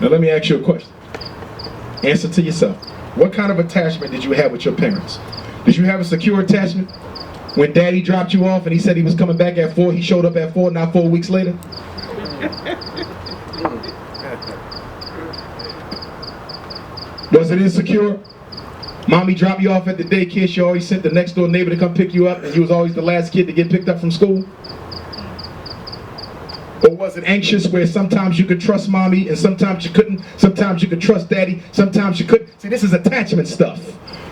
Now let me ask you a question. Answer to yourself. What kind of attachment did you have with your parents? Did you have a secure attachment? When daddy dropped you off and he said he was coming back at 4, he showed up at 4, not 4 weeks later? Was it insecure? Mommy dropped you off at the daycare, she always sent the next door neighbor to come pick you up and you was always the last kid to get picked up from school? Or was it anxious where sometimes you could trust mommy and sometimes you couldn't, sometimes you could trust daddy, sometimes you couldn't? See, this is attachment stuff.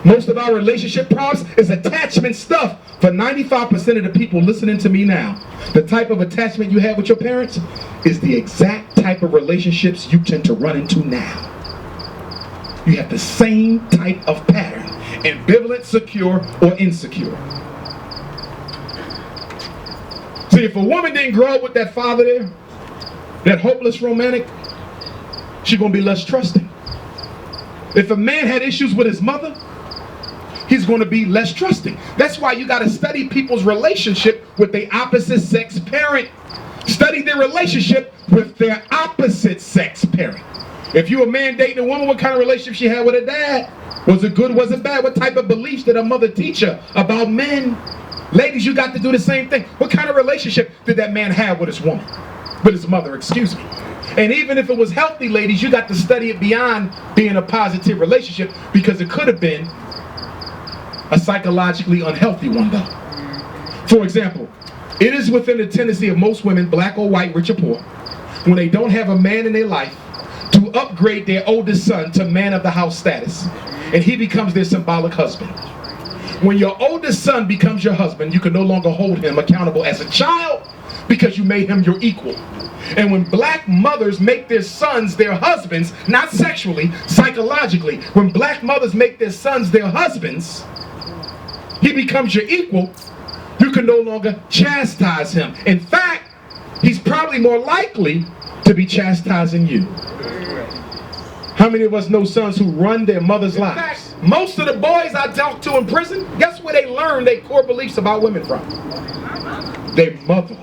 Most of our relationship problems is attachment stuff. For 95% of the people listening to me now, the type of attachment you have with your parents is the exact type of relationships you tend to run into now. You have the same type of pattern, ambivalent, secure, or insecure. See, if a woman didn't grow up with that father there, that hopeless romantic, she's going to be less trusting. If a man had issues with his mother, he's going to be less trusting. That's why you got to study people's relationship with their opposite sex parent. Study their relationship with their opposite sex parent. If you a man dating a woman, what kind of relationship she had with her dad? Was it good? Was it bad? What type of beliefs did her mother teach her about men? Ladies, you got to do the same thing. What kind of relationship did that man have with his woman? With his mother, excuse me. And even if it was healthy, ladies, you got to study it beyond being a positive relationship because it could have been a psychologically unhealthy one though. For example, it is within the tendency of most women, black or white, rich or poor, when they don't have a man in their life, to upgrade their oldest son to man of the house status, and he becomes their symbolic husband. When your oldest son becomes your husband, you can no longer hold him accountable as a child because you made him your equal. And when black mothers make their sons their husbands, not sexually, psychologically, when black mothers make their sons their husbands, he becomes your equal. You can no longer chastise him. In fact, he's probably more likely to be chastising you. How many of us know sons who run their mother's lives? Most of the boys I talk to in prison, guess where they learn their core beliefs about women from? Their mother.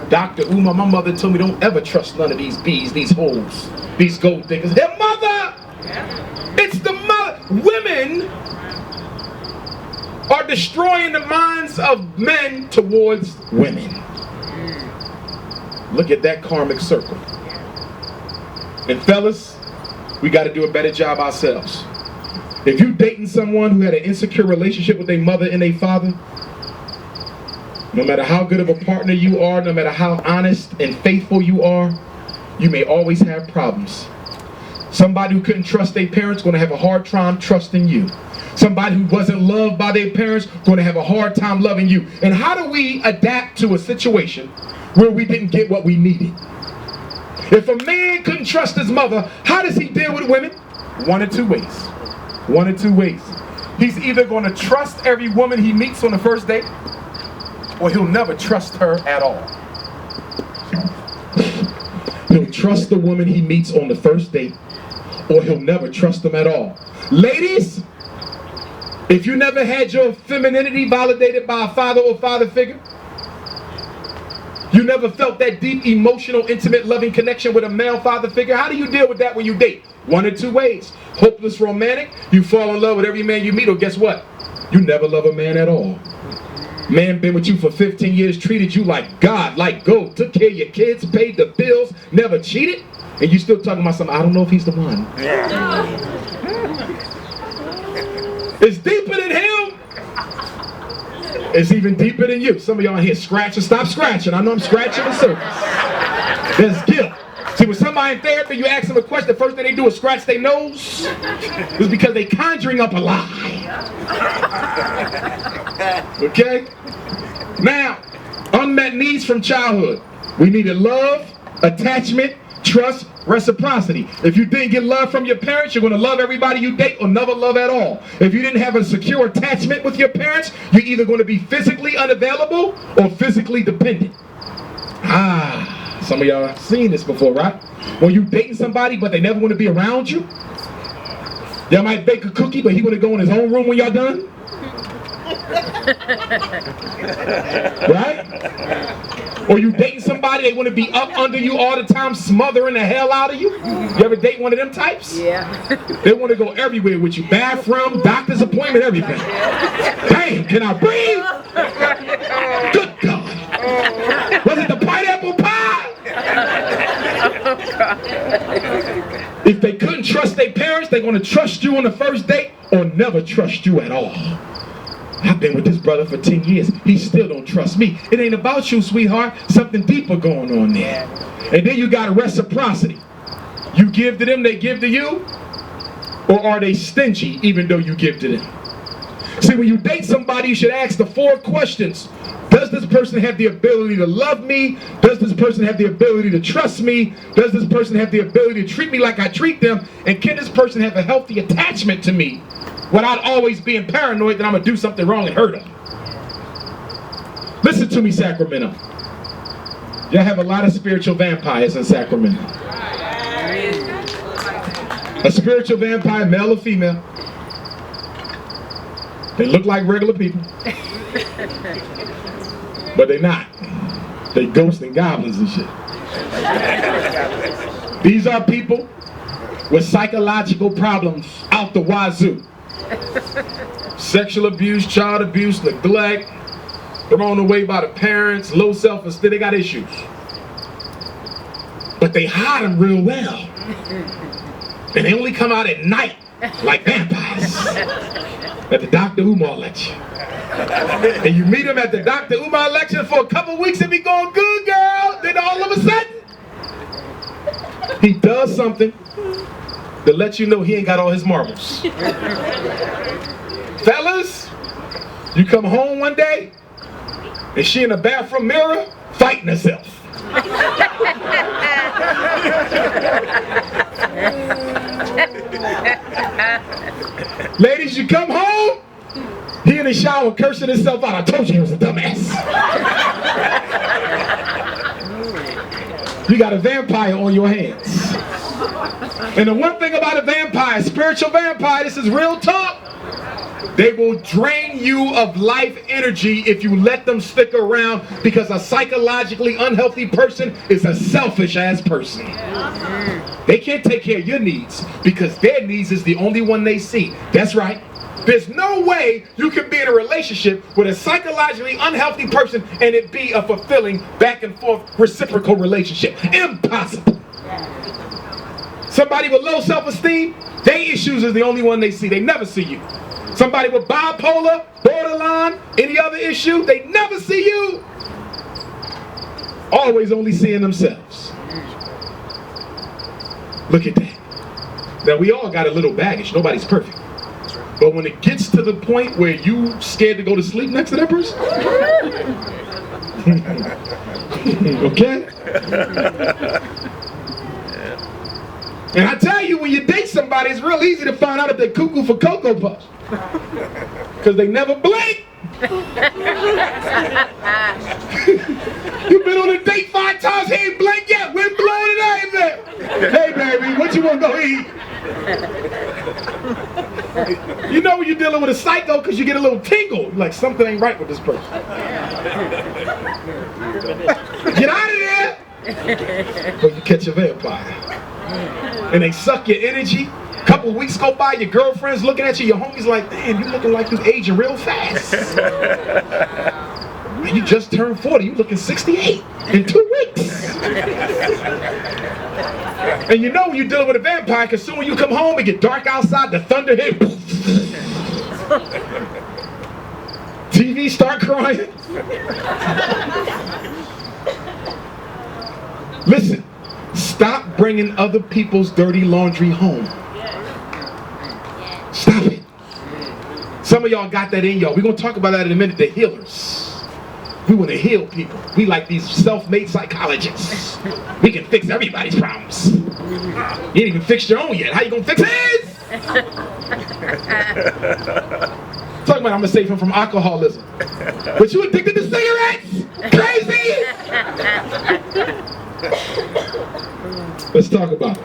Dr. Umar, my mother told me don't ever trust none of these bees, these hoes, these gold diggers. Their mother! It's the mother. Women are destroying the minds of men towards women. Look at that karmic circle. And fellas, we got to do a better job ourselves. If you dating someone who had an insecure relationship with their mother and their father, no matter how good of a partner you are, no matter how honest and faithful you are, you may always have problems. Somebody who couldn't trust their parents going to have a hard time trusting you. Somebody who wasn't loved by their parents going to have a hard time loving you. And how do we adapt to a situation where we didn't get what we needed. If a man couldn't trust his mother, how does he deal with women? One of two ways. One of two ways. He's either going to trust every woman he meets on the first date, or he'll never trust her at all. He'll trust the woman he meets on the first date, or he'll never trust them at all. Ladies, if you never had your femininity validated by a father or father figure, you never felt that deep, emotional, intimate, loving connection with a male father figure, how do you deal with that when you date? One of two ways. Hopeless romantic, you fall in love with every man you meet, or guess what? You never love a man at all. Man been with you for 15 years, treated you like God, like gold, took care of your kids, paid the bills, never cheated, and you still talking about something, I don't know if he's the one. It's deeper than him. It's even deeper than you. Some of y'all here scratching, stop scratching. I know I'm scratching the surface. There's guilt. See, when somebody in therapy, you ask them a question, the first thing they do is scratch their nose. It's because they conjuring up a lie. Okay? Now, unmet needs from childhood. We needed love, attachment, trust, reciprocity. If you didn't get love from your parents, you're going to love everybody you date or never love at all. If you didn't have a secure attachment with your parents, you're either going to be physically unavailable or physically dependent. Some of y'all have seen this before, right? When you dating somebody but they never want to be around you. Y'all might bake a cookie but he want to go in his own room when y'all done. Right? Or you dating somebody, they want to be up under you all the time, smothering the hell out of you. You ever date one of them types? Yeah. They want to go everywhere with you. Bathroom, doctor's appointment, everything. Damn, can I breathe? Good God. Was it the pineapple pie? If they couldn't trust their parents, they're going to trust you on the first date or never trust you at all. I've been with this brother for 10 years. He still don't trust me. It ain't about you, sweetheart. Something deeper going on there. And then you got reciprocity. You give to them, they give to you? Or are they stingy even though you give to them? See, when you date somebody, you should ask the 4 questions. Does this person have the ability to love me? Does this person have the ability to trust me? Does this person have the ability to treat me like I treat them? And can this person have a healthy attachment to me without always being paranoid that I'm going to do something wrong and hurt them? Listen to me, Sacramento. Y'all have a lot of spiritual vampires in Sacramento. A spiritual vampire, male or female. They look like regular people. But they're not. They ghosts and goblins and shit. These are people with psychological problems out the wazoo. Sexual abuse, child abuse, neglect, thrown away by the parents, low self-esteem, they got issues. But they hide them real well. And they only come out at night like vampires. At the Dr. Umar lecture. And you meet them at the Dr. Umar lecture for a couple weeks and be going, good girl. Then all of a sudden, he does something to let you know he ain't got all his marbles. Fellas, you come home one day and she in the bathroom mirror fighting herself. Ladies, you come home, he in the shower cursing himself out. I told you he was a dumbass. You got a vampire on your hands. And the one thing about a vampire, spiritual vampire, this is real talk. They will drain you of life energy if you let them stick around, because a psychologically unhealthy person is a selfish ass person. They can't take care of your needs because their needs is the only one they see. That's right. There's no way you can be in a relationship with a psychologically unhealthy person and it be a fulfilling back and forth reciprocal relationship. Impossible. Somebody with low self-esteem, their issues is the only one they see. They never see you. Somebody with bipolar, borderline, any other issue, they never see you. Always only seeing themselves. Look at that. Now we all got a little baggage. Nobody's perfect. But when it gets to the point where you scared to go to sleep next to that person, Okay? And I tell you, when you date somebody, it's real easy to find out if they're cuckoo for Cocoa Puffs. Because they never blink. You've been on a date 5 times, he ain't blinked yet. Wind blowing and everything. Hey, baby, what you want to go eat? You know when you're dealing with a psycho because you get a little tingle. Like something ain't right with this person. Get out of there! Or you catch a vampire. And they suck your energy. A couple of weeks go by, your girlfriend's looking at you, your homie's like, damn, you looking like you aging real fast. You just turned 40, you looking 68 in 2 weeks. And you know when you're dealing with a vampire, because soon when you come home, it get dark outside, the thunder hit. TV start crying. Listen, stop bringing other people's dirty laundry home. Stop it. Some of y'all got that in y'all. We're going to talk about that in a minute, the healers. We want to heal people. We like these self-made psychologists. We can fix everybody's problems. You ain't even fixed your own yet. How you going to fix his? Talking about I'm going to save him from alcoholism. But you addicted to cigarettes? Crazy! Let's talk about it.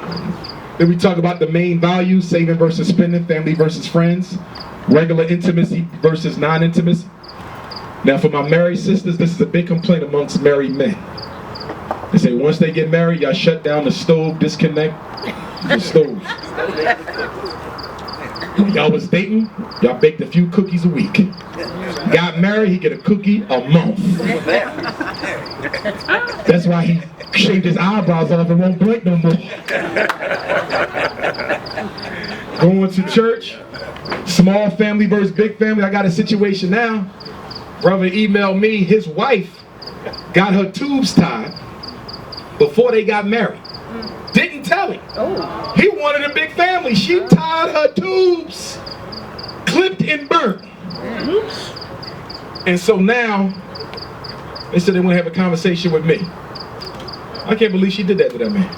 Then we talk about the main values, saving versus spending, family versus friends, regular intimacy versus non-intimacy. Now for my married sisters, this is a big complaint amongst married men. They say once they get married, y'all shut down the stove, disconnect the stove. When y'all was dating, y'all baked a few cookies a week. Got married, he get a cookie a month. That's why he shaved his eyebrows off and won't blink no more. Going to church, small family versus big family. I got a situation now. Brother emailed me, his wife got her tubes tied before they got married. Didn't tell him. He wanted a big family. She tied her tubes, clipped and burnt. And so now, they said they want to have a conversation with me. I can't believe she did that to that man.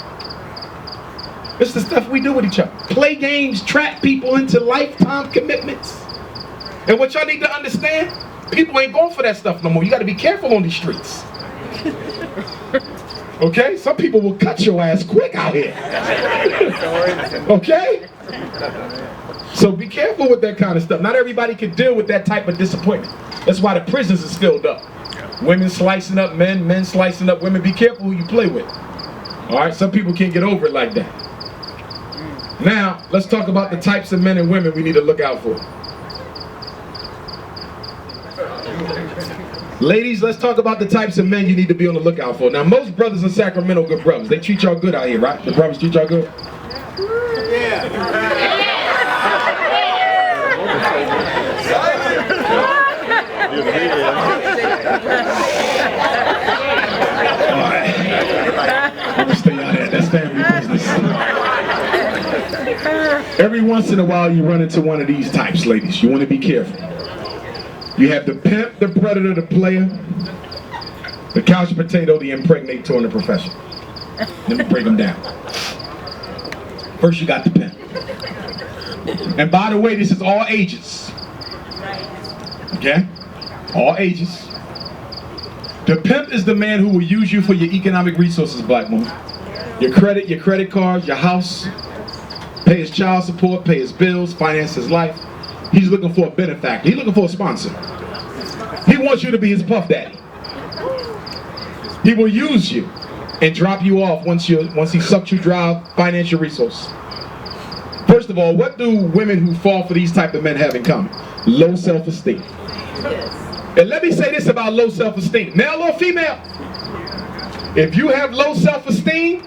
It's the stuff we do with each other. Play games, trap people into lifetime commitments. And what y'all need to understand, people ain't going for that stuff no more. You got to be careful on these streets. Okay? Some people will cut your ass quick out here. Okay? So be careful with that kind of stuff. Not everybody can deal with that type of disappointment. That's why the prisons is filled up. Women slicing up men, men slicing up women. Be careful who you play with. All right? Some people can't get over it like that. Now, let's talk about the types of men and women we need to look out for. Ladies, let's talk about the types of men you need to be on the lookout for. Now, most brothers in Sacramento are good brothers. They treat y'all good out here, right? The brothers treat y'all good? Yeah. All right. I'm gonna stay out of that. That's family business. Every once in a while, you run into one of these types, ladies. You want to be careful. You have the pimp, the predator, the player, the couch potato, the impregnator, and the professional. Let me break them down. First, you got the pimp. And by the way, this is all ages. Okay? All ages. The pimp is the man who will use you for your economic resources, black woman. Your credit cards, your house, pay his child support, pay his bills, finance his life. He's looking for a benefactor. He's looking for a sponsor. He wants you to be his puff daddy. He will use you and drop you off once he sucks you dry of financial resources. First of all, what do women who fall for these type of men have in common? Low self-esteem. And let me say this about low self-esteem, male or female. If you have low self-esteem,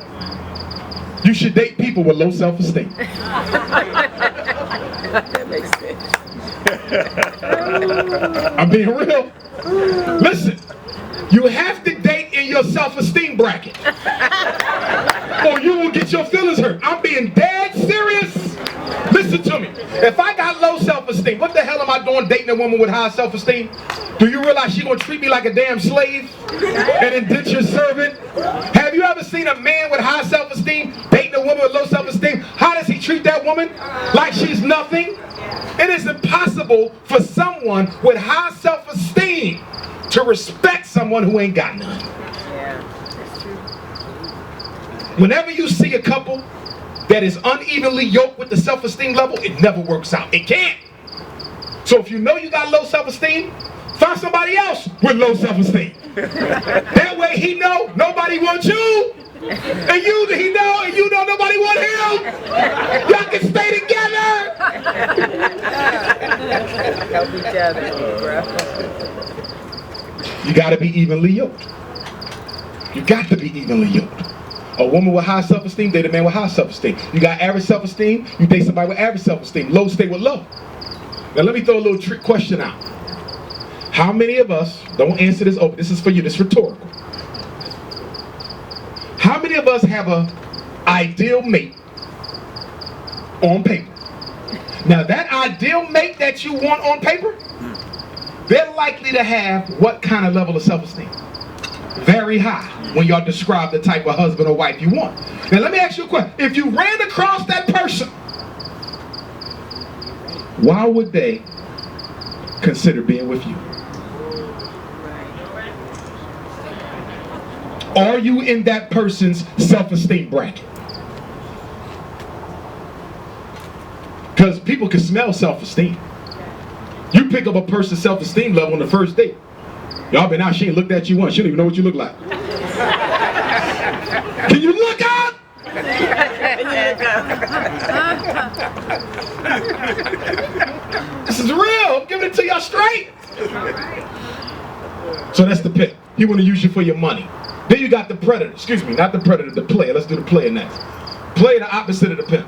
you should date people with low self-esteem. That makes sense. I'm being real. Listen, you have to date in your self-esteem bracket, or you will get your feelings hurt. I'm being dead serious. Listen to me. If I got low self-esteem. What the hell am I doing dating a woman with high self-esteem? Do you realize she's gonna treat me like a damn slave? An indentured servant? Have you ever seen a man with high self-esteem dating a woman with low self-esteem? How does he treat that woman? Like she's nothing? It is impossible for someone with high self-esteem to respect someone who ain't got none. Whenever you see a couple that is unevenly yoked with the self-esteem level, it never works out. It can't. So if you know you got low self-esteem, find somebody else with low self-esteem. That way he know nobody wants you, and he know, and you know nobody want him. Y'all can stay together. Help each other, bro. You gotta be evenly yoked. You got to be evenly yoked. A woman with high self-esteem, date a man with high self-esteem. You got average self-esteem, you date somebody with average self-esteem. Low, stay with low. Now let me throw a little trick question out. How many of us, don't answer this open, this is for you, this is rhetorical. How many of us have an ideal mate on paper? Now that ideal mate that you want on paper, they're likely to have what kind of level of self-esteem? Very high when y'all describe the type of husband or wife you want. Now let me ask you a question. If you ran across that person, why would they consider being with you? Are you in that person's self-esteem bracket? Because people can smell self-esteem. You pick up a person's self-esteem level on the first date. Y'all been out, she ain't looked at you once. She don't even know what you look like. Can you look up? This is real. I'm giving it to y'all straight. So that's the pick. He want to use you for your money. Then you got the predator. Excuse me, not the predator, the player. Let's do the player next. Player the opposite of the pimp.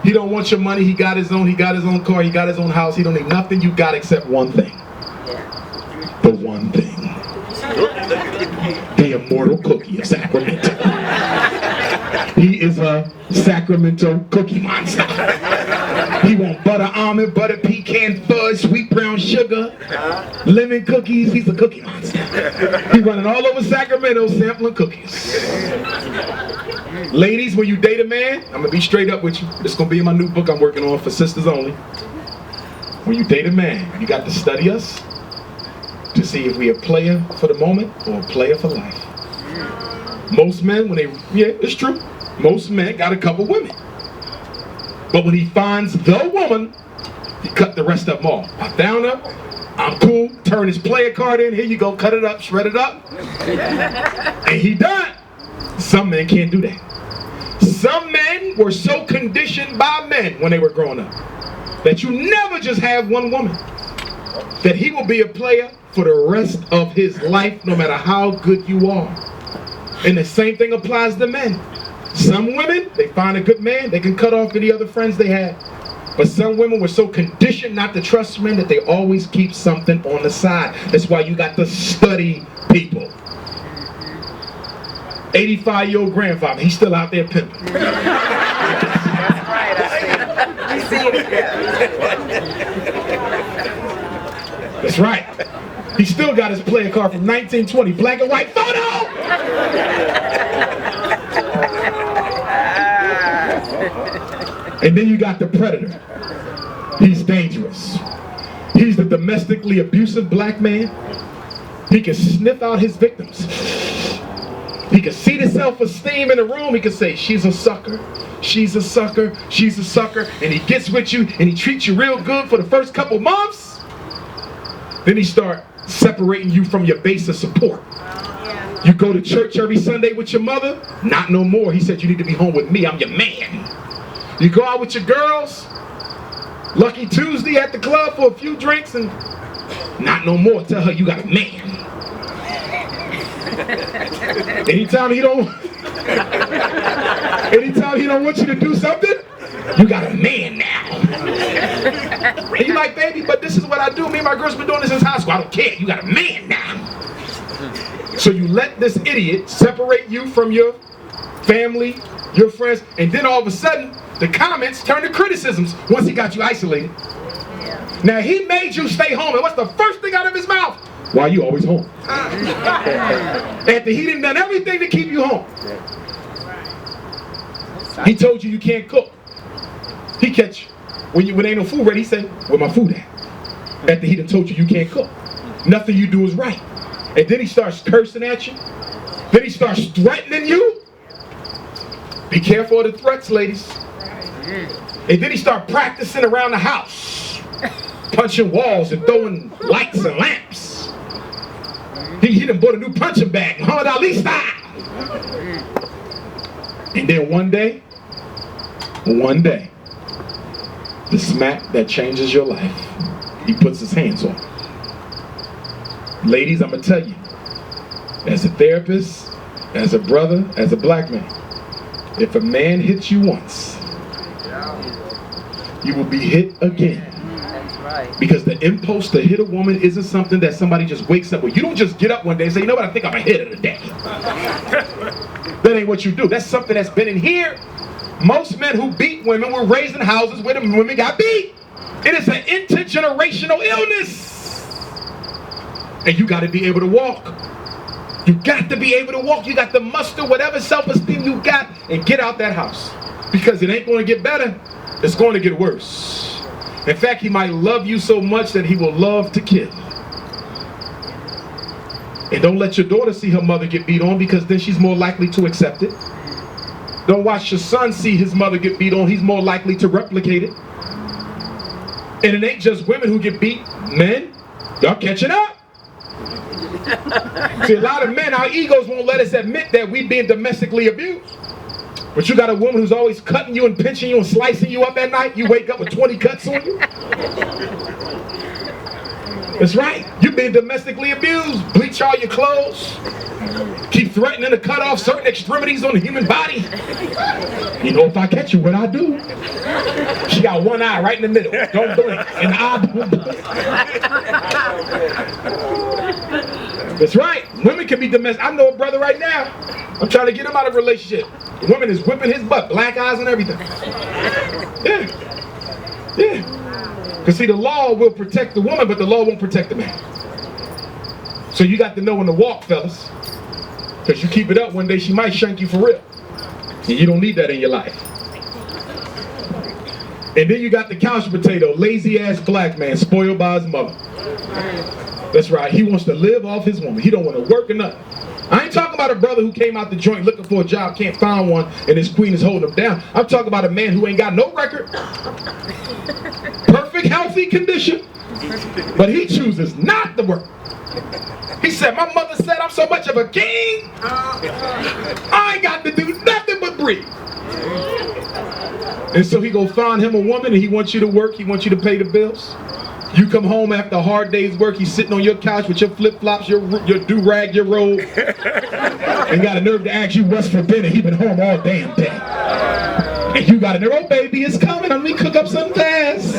He don't want your money. He got his own car. He got his own house. He don't need nothing you got except one thing. The one thing. The immortal cookie of Sacramento. He is a Sacramento cookie monster. He want butter almond, butter pecan fudge, sweet brown sugar, lemon cookies. He's a cookie monster. He running all over Sacramento sampling cookies. Ladies, when you date a man, I'm gonna be straight up with you. This is gonna be in my new book I'm working on for sisters only. When you date a man, you got to study us to see if we a player for the moment or a player for life. Most men, it's true. Most men got a couple women. But when he finds the woman, he cut the rest of them off. I found her, I'm cool, turn his player card in, here you go, cut it up, shred it up. And he done. Some men can't do that. Some men were so conditioned by men when they were growing up that you never just have one woman. That he will be a player for the rest of his life, no matter how good you are. And the same thing applies to men. Some women, they find a good man, they can cut off any other friends they had. But some women were so conditioned not to trust men that they always keep something on the side. That's why you got to study people. 85-year-old grandfather, he's still out there pimping. That's right, I see it. That's right. He still got his player card from 1920, black and white photo! And then you got the predator. He's dangerous. He's the domestically abusive black man. He can sniff out his victims. He can see the self-esteem in the room. He can say, she's a sucker. She's a sucker. She's a sucker. And he gets with you and he treats you real good for the first couple months. Then he start separating you from your base of support. You go to church every Sunday with your mother? Not no more. He said, you need to be home with me. I'm your man. You go out with your girls? Lucky Tuesday at the club for a few drinks and not no more. Tell her you got a man. Anytime he don't want you to do something, you got a man now. And you like, baby, but this is what I do. Me and my girls been doing this since high school. I don't care. You got a man now. So you let this idiot separate you from your family, your friends, and then all of a sudden, the comments turn to criticisms once he got you isolated. Now he made you stay home, and what's the first thing out of his mouth? Why you always home? After he done everything to keep you home. He told you can't cook. He catch you. When ain't no food ready, he say, where my food at? After he done told you can't cook. Nothing you do is right. And then he starts cursing at you. Then he starts threatening you. Be careful of the threats, ladies. And then he starts practicing around the house. Punching walls and throwing lights and lamps. He done bought a new punching bag, Muhammad Ali style. And then one day, the smack that changes your life, he puts his hands on. Ladies, I'm gonna tell you, as a therapist, as a brother, as a black man, if a man hits you once, you will be hit again. That's right. Because the impulse to hit a woman isn't something that somebody just wakes up with. You don't just get up one day and say, you know what, I think I'm gonna hit her today. That ain't what you do. That's something that's been in here. Most men who beat women were raised in houses where the women got beat. It is an intergenerational illness. And you got to be able to walk. You got to be able to walk. You got to muster whatever self-esteem you got and get out that house. Because it ain't going to get better. It's going to get worse. In fact, he might love you so much that he will love to kill. And don't let your daughter see her mother get beat on, because then she's more likely to accept it. Don't watch your son see his mother get beat on. He's more likely to replicate it. And it ain't just women who get beat. Men, y'all catching up. See, a lot of men, our egos won't let us admit that we being domestically abused. But you got a woman who's always cutting you and pinching you and slicing you up at night. You wake up with 20 cuts on you. That's right. You've been domestically abused. Bleach all your clothes. Keep threatening to cut off certain extremities on the human body. You know, if I catch you, what I do? She got one eye right in the middle. Don't blink. And the eye don't blink. That's right. Women can be domestic. I know a brother right now. I'm trying to get him out of a relationship. The woman is whipping his butt. Black eyes and everything. Yeah. Yeah. Because see, the law will protect the woman, but the law won't protect the man. So you got to know when to walk, fellas. Because you keep it up, one day she might shank you for real. And you don't need that in your life. And then you got the couch potato, lazy ass black man, spoiled by his mother. That's right, he wants to live off his woman. He don't want to work or nothing. I ain't talking about a brother who came out the joint looking for a job, can't find one, and his queen is holding him down. I'm talking about a man who ain't got no record. Perfect, healthy condition. But he chooses not to work. He said, my mother said I'm so much of a king, I ain't got to do nothing but breathe. And so he go find him a woman, and he wants you to work, he wants you to pay the bills. You come home after a hard day's work, he's sitting on your couch with your flip-flops, your do-rag, your robe, and got a nerve to ask you what's for dinner. He been home all damn day. And you got a nerve, oh baby, it's coming, let me cook up something fast.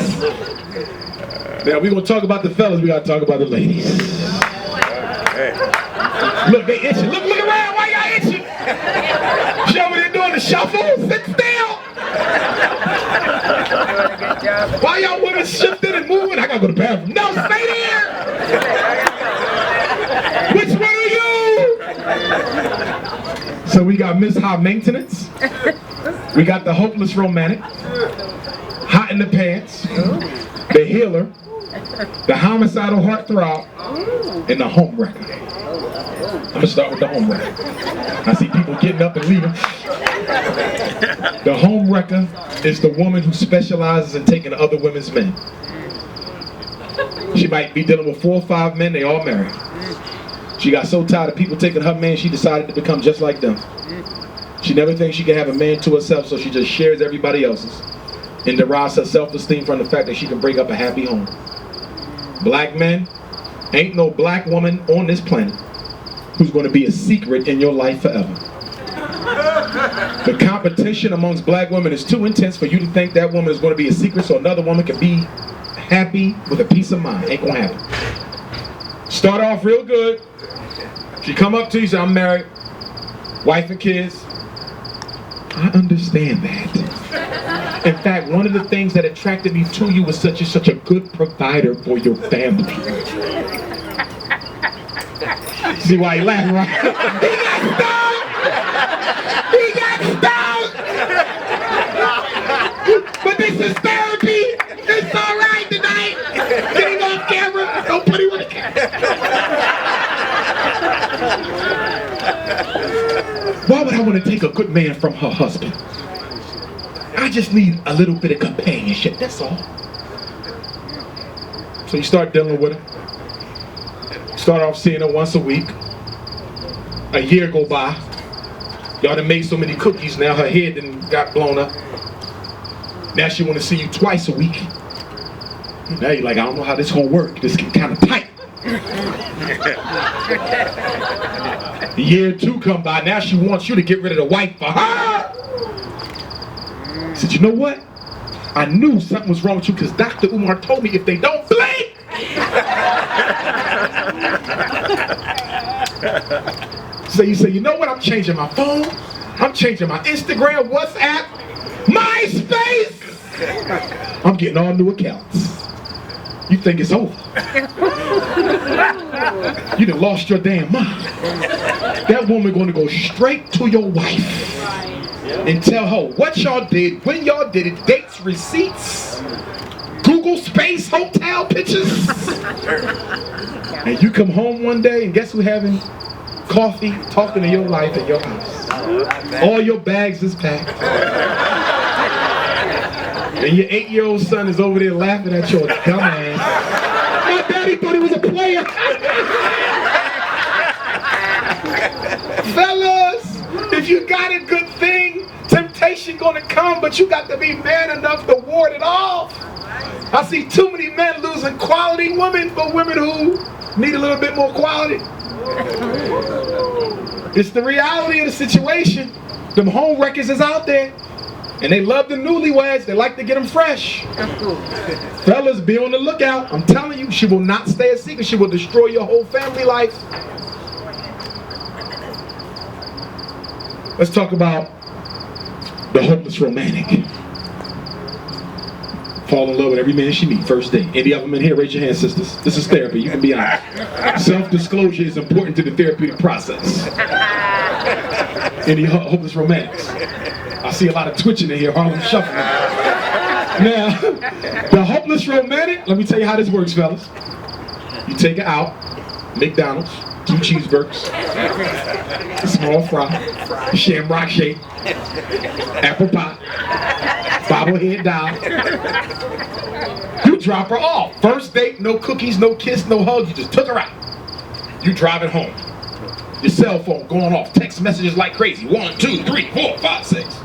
Now we're going to talk about the fellas, we got to talk about the ladies. Look, they itching. Look around, why y'all itching? Show me they're doing the shuffle, sit still. Why y'all women shifting and moving? I gotta go to the bathroom. No, stay there! Which one are you? So we got Miss High Maintenance. We got the Hopeless Romantic. Hot in the Pants. The Healer. The Homicidal Heartthrob. And the Home Wrecker. I'm gonna start with the Home Wrecker. I see people getting up and leaving. The Home Wrecker is the woman who specializes in taking other women's men. She might be dealing with 4 or 5 men, they all married. She got so tired of people taking her man, she decided to become just like them. She never thinks she can have a man to herself, so she just shares everybody else's and derives her self-esteem from the fact that she can break up a happy home. Black men, ain't no black woman on this planet who's going to be a secret in your life forever. The competition amongst black women is too intense for you to think that woman is going to be a secret so another woman can be happy with a peace of mind. Ain't going to happen. Start off real good. She come up to you, say, I'm married, wife and kids. I understand that. In fact, one of the things that attracted me to you was such a good provider for your family. See why you laughing, right? He got stoned! But this is therapy! It's alright tonight! Getting off camera! Don't put him on the camera! Why would I want to take a good man from her husband? I just need a little bit of companionship, that's all. So you start dealing with her. Start off seeing her once a week. A year go by. Y'all done made so many cookies now, her head done got blown up. Now she want to see you twice a week. Now you're like, I don't know how this gonna work. This get kind of tight. Year 2 come by. Now she wants you to get rid of the wife for her. I said, you know what? I knew something was wrong with you because Dr. Umar told me if they don't blink. So you say, you know what? I'm changing my phone. I'm changing my Instagram, WhatsApp, MySpace. I'm getting all new accounts. You think it's over. You done lost your damn mind. That woman gonna go straight to your wife and tell her what y'all did, when y'all did it, dates, receipts, Google space, hotel pictures. And you come home one day and guess who having coffee, talking to your life at your house. All your bags is packed. And your 8-year-old son is over there laughing at your dumbass. My daddy thought he was a player. Fellas, if you got a good thing, temptation gonna come, but you got to be man enough to ward it off. I see too many men losing quality women for women who need a little bit more quality. It's the reality of the situation. Them home wreckers is out there. And they love the newlyweds. They like to get them fresh. Fellas, be on the lookout. I'm telling you, she will not stay a secret. She will destroy your whole family life. Let's talk about the hopeless romantic. Fall in love with every man she meets first date. Any of them in here? Raise your hand, sisters. This is therapy. You can be honest. Self-disclosure is important to the therapeutic process. Any hopeless romantics? I see a lot of twitching in here, Harlem shuffling. Now, the hopeless romantic, let me tell you how this works, fellas. You take her out, McDonald's, 2 cheeseburgers, a small fry, shamrock shake, apple pie, bobblehead doll. You drop her off. First date, no cookies, no kiss, no hug. You just took her out. You driving home. Your cell phone going off. Text messages like crazy. 1, 2, 3, 4, 5, 6.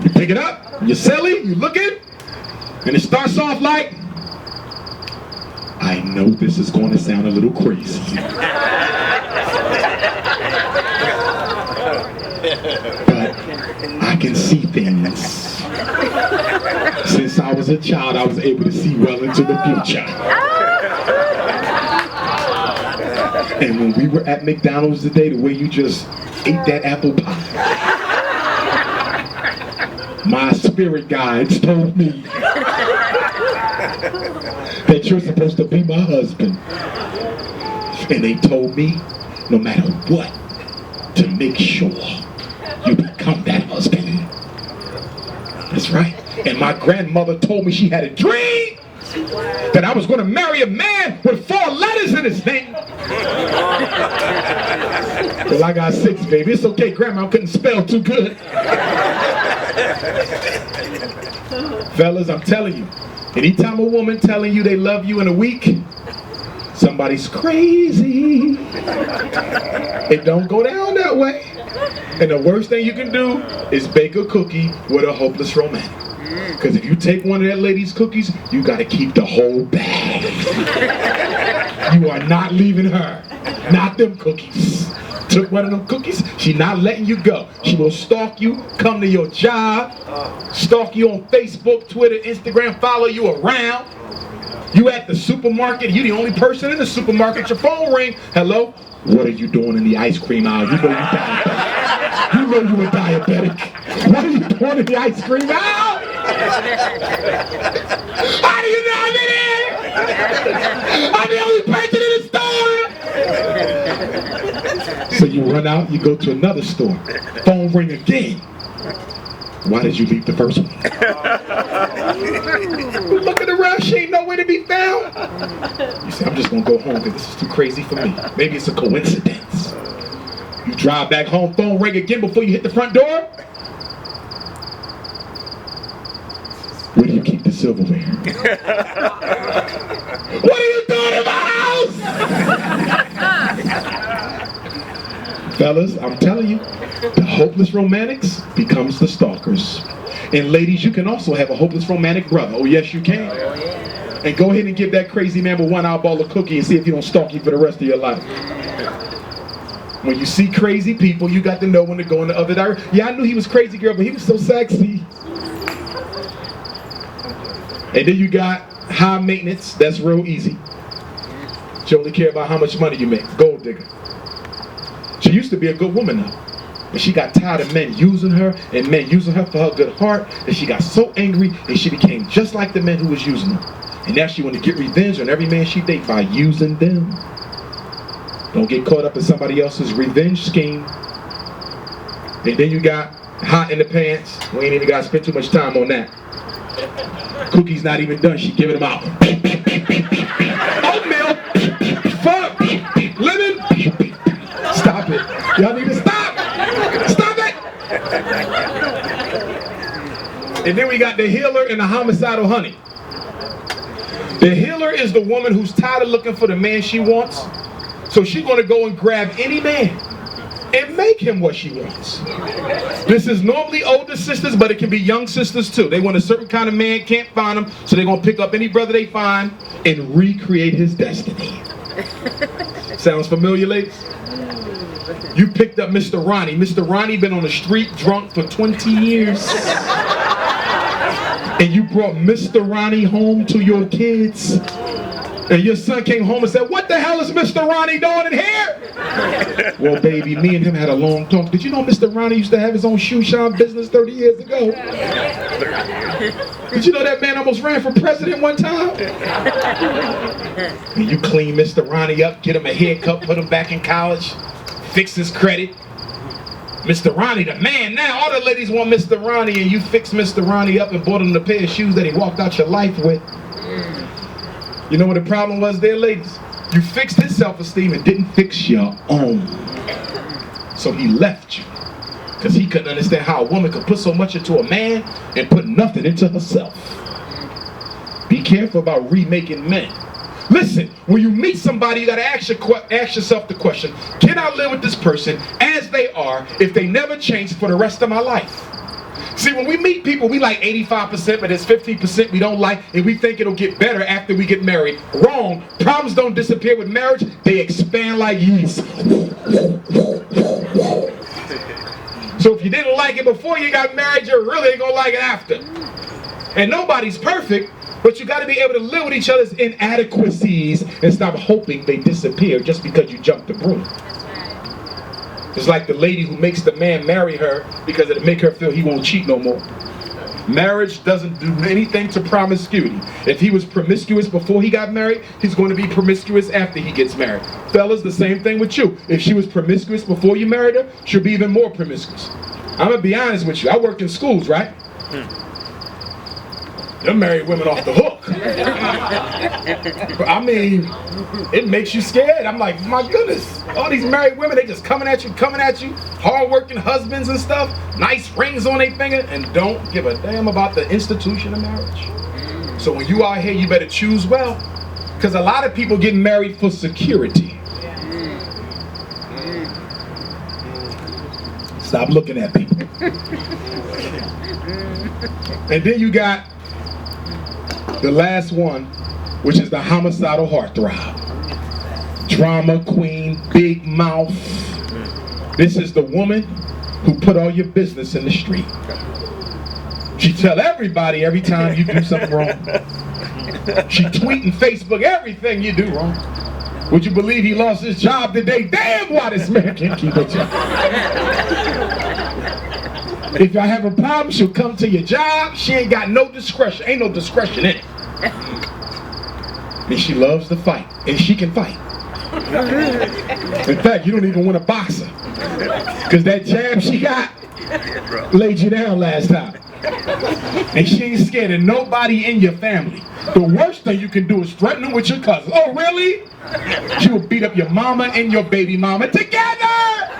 You pick it up. You're silly. You looking. And it starts off like, I know this is going to sound a little crazy. But I can see things. Since I was a child, I was able to see well into the future. And when we were at McDonald's today, the way you just ate that apple pie, my spirit guides told me that you're supposed to be my husband. And they told me, no matter what, to make sure you become that husband. That's right. And my grandmother told me she had a dream that I was going to marry a man with 4 letters in his name. Well, I got 6, baby. It's okay, Grandma couldn't spell too good. Fellas, I'm telling you, anytime a woman telling you they love you in a week, somebody's crazy. It don't go down that way. And the worst thing you can do is bake a cookie with a hopeless romantic. Because if you take one of that lady's cookies, you got to keep the whole bag. You are not leaving her. Not them cookies. Took one of them cookies, she's not letting you go. She will stalk you, come to your job, stalk you on Facebook, Twitter, Instagram, follow you around. You at the supermarket, you the only person in the supermarket, your phone ring. Hello? What are you doing in the ice cream aisle? You know you down. You know you were diabetic. Why are you pouring the ice cream out? How do you know I'm in here? I'm the only person in the store. So you run out, you go to another store. Phone ring again. Why did you leave the first one? Looking around, she ain't nowhere to be found. You say, I'm just gonna go home because this is too crazy for me. Maybe it's a coincidence. You drive back home, phone ring again before you hit the front door. Where do you keep the silverware? What are you doing in my house? Fellas, I'm telling you, the hopeless romantics becomes the stalkers. And ladies, you can also have a hopeless romantic brother. Oh yes, you can. And go ahead and give that crazy man with one eyeball a cookie and see if he don't stalk you for the rest of your life. When you see crazy people, you got to know when to go in the other direction. Yeah, I knew he was crazy, girl, but he was so sexy. And then you got high maintenance. That's real easy. She only care about how much money you make. Gold digger. She used to be a good woman now. But she got tired of men using her and men using her for her good heart. And she got so angry and she became just like the men who was using her. And now she want to get revenge on every man she dates by using them. Don't get caught up in somebody else's revenge scheme. And then you got hot in the pants. We ain't even got to spend too much time on that. Cookie's not even done. She giving them out. Oatmeal. Fuck. Lemon. Stop it. Y'all need to stop. Stop it. And then we got the healer and the homicidal honey. The healer is the woman who's tired of looking for the man she wants. So she's going to go and grab any man and make him what she wants. This is normally older sisters, but it can be young sisters too. They want a certain kind of man, can't find him, so they're going to pick up any brother they find and recreate his destiny. Sounds familiar, ladies? You picked up Mr. Ronnie. Mr. Ronnie been on the street drunk for 20 years. And you brought Mr. Ronnie home to your kids. And your son came home and said, what the hell is Mr. Ronnie doing in here? Well, baby, me and him had a long talk. Did you know Mr. Ronnie used to have his own shoe shine business 30 years ago? Did you know that man almost ran for president one time? And you clean Mr. Ronnie up, get him a haircut, put him back in college, fix his credit. Mr. Ronnie, the man now. All the ladies want Mr. Ronnie, and you fixed Mr. Ronnie up and bought him the pair of shoes that he walked out your life with. You know what the problem was there, ladies? You fixed his self-esteem and didn't fix your own. So he left you. Because he couldn't understand how a woman could put so much into a man and put nothing into herself. Be careful about remaking men. Listen, when you meet somebody, you got to ask yourself the question, can I live with this person as they are if they never change for the rest of my life? See, when we meet people, we like 85%, but there's 15% we don't like, and we think it'll get better after we get married. Wrong. Problems don't disappear with marriage. They expand like yeast. So if you didn't like it before you got married, you really ain't gonna like it after. And nobody's perfect, but you gotta be able to live with each other's inadequacies and stop hoping they disappear just because you jumped the broom. It's like the lady who makes the man marry her because it'll make her feel he won't cheat no more. Marriage doesn't do anything to promiscuity. If he was promiscuous before he got married, he's going to be promiscuous after he gets married. Fellas, the same thing with you. If she was promiscuous before you married her, she'll be even more promiscuous. I'm going to be honest with you. I worked in schools, right? Them married women off the hook. I mean, it makes you scared. I'm like, my goodness, all these married women, they just coming at you, hard-working husbands and stuff, nice rings on their finger, and don't give a damn about the institution of marriage. So when you out here, you better choose well, because a lot of people get married for security. Stop looking at people. And then you got the last one, which is the homicidal heartthrob. Drama queen, big mouth. This is the woman who put all your business in the street. She tell everybody every time you do something wrong. She tweet and Facebook everything you do wrong. Would you believe he lost his job today? Damn, why this man can't keep a job. If y'all have a problem, she'll come to your job. She ain't got no discretion. Ain't no discretion in it. And she loves to fight. And she can fight. In fact, you don't even want to box her. Because that jab she got laid you down last time. And she ain't scared of nobody in your family. The worst thing you can do is threaten her with your cousin. Oh, really? She will beat up your mama and your baby mama together!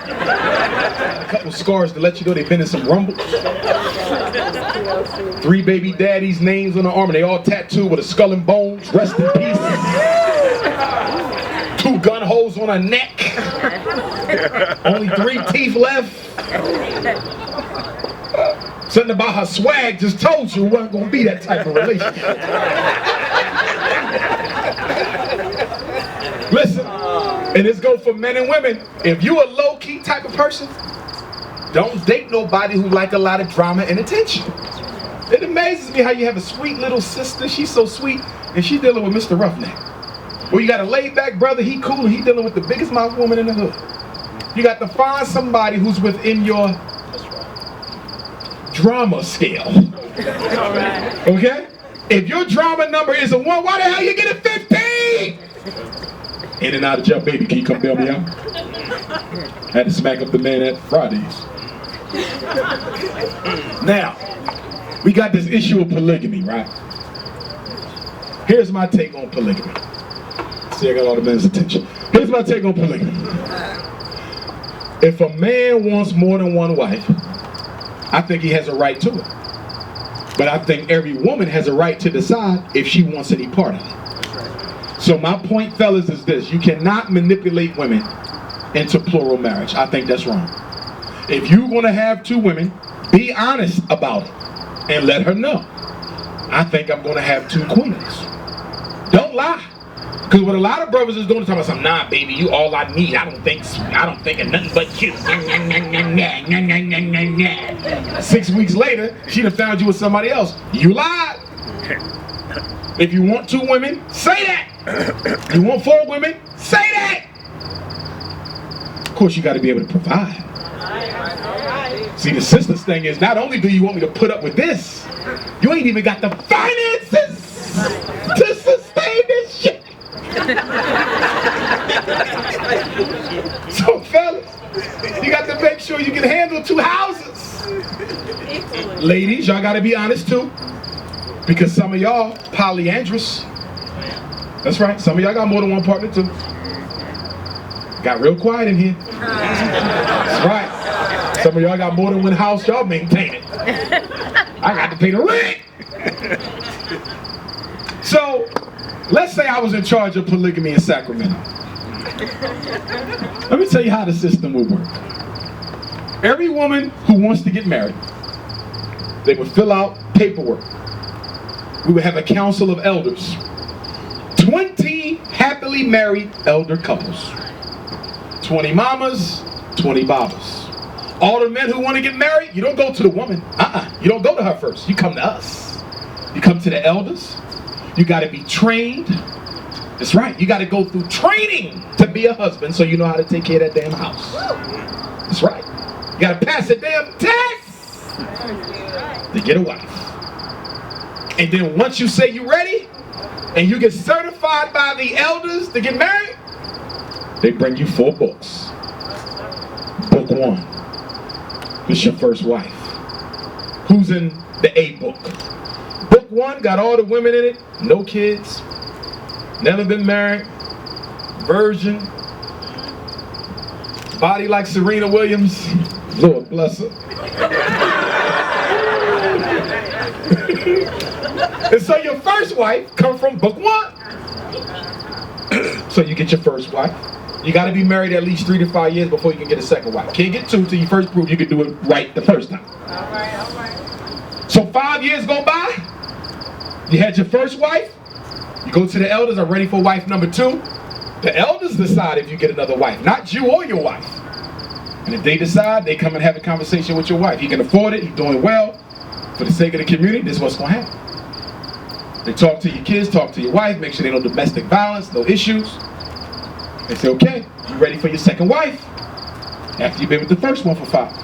A couple scars to let you know they've been in some rumbles. 3 baby daddies' names on the arm, and they all tattooed with a skull and bones. Rest in peace. 2 gun holes on her neck. Only 3 teeth left. Something about her swag just told you it wasn't going to be that type of relationship. Listen, and this goes for men and women. If you a low-key type of person, don't date nobody who like a lot of drama and attention. It amazes me how you have a sweet little sister. She's so sweet, and she's dealing with Mr. Roughneck. Well, you got a laid-back brother. He cool, and he dealing with the biggest mouth woman in the hood. You got to find somebody who's within your drama scale. Okay? If your drama number is a 1, why the hell you get a 15? In and out of jail, baby, can you come bail me out? Had to smack up the man at Fridays. Now, we got this issue of polygamy, right? Here's my take on polygamy. See, I got all the men's attention. Here's my take on polygamy. If a man wants more than one wife, I think he has a right to it. But I think every woman has a right to decide if she wants any part of it. So my point, fellas, is this. You cannot manipulate women into plural marriage. I think that's wrong. If you're going to have 2 women, be honest about it and let her know. I think I'm going to have 2 queens. Don't lie. Because what a lot of brothers is doing is talking about something, nah, baby, you all I need. I don't think of nothing but you. 6 weeks later, she done found you with somebody else. You lied. If you want 2 women, say that. You want 4 women, say that. Of course, you got to be able to provide. See, the sisters thing is, not only do you want me to put up with this, you ain't even got the finances to sustain this shit. So, fellas, you got to make sure you can handle 2 houses. Ladies, y'all got to be honest too, because some of y'all polyandrous. That's right. Some of y'all got more than one partner too. Got real quiet in here. That's right. Some of y'all got more than one house. Y'all maintain it. I got to pay the rent. So, let's say I was in charge of polygamy in Sacramento. Let me tell you how the system would work. Every woman who wants to get married, they would fill out paperwork. We would have a council of elders. 20 happily married elder couples. 20 mamas, 20 babas. All the men who want to get married, you don't go to the woman. You don't go to her first. You come to us. You come to the elders. You got to be trained. That's right. You got to go through training to be a husband so you know how to take care of that damn house. That's right. You got to pass a damn test to get a wife. And then once you say you're ready and you get certified by the elders to get married, they bring you 4 books. Book 1. It's your first wife. Who's in the A book? Book 1 got all the women in it, no kids, never been married, virgin, body like Serena Williams. Lord bless her. And so your first wife comes from book 1. So you get your first wife. You got to be married at least 3 to 5 years before you can get a second wife. Can't get 2 till you first prove you can do it right the first time. All right. So 5 years go by. You had your first wife. You go to the elders, are ready for wife number 2. The elders decide if you get another wife, not you or your wife. And if they decide, they come and have a conversation with your wife. He can afford it, he's doing well. For the sake of the community, this is what's going to happen. They talk to your kids, talk to your wife, make sure they no domestic violence, no issues. They say, okay, you ready for your second wife? After you've been with the first one for 5.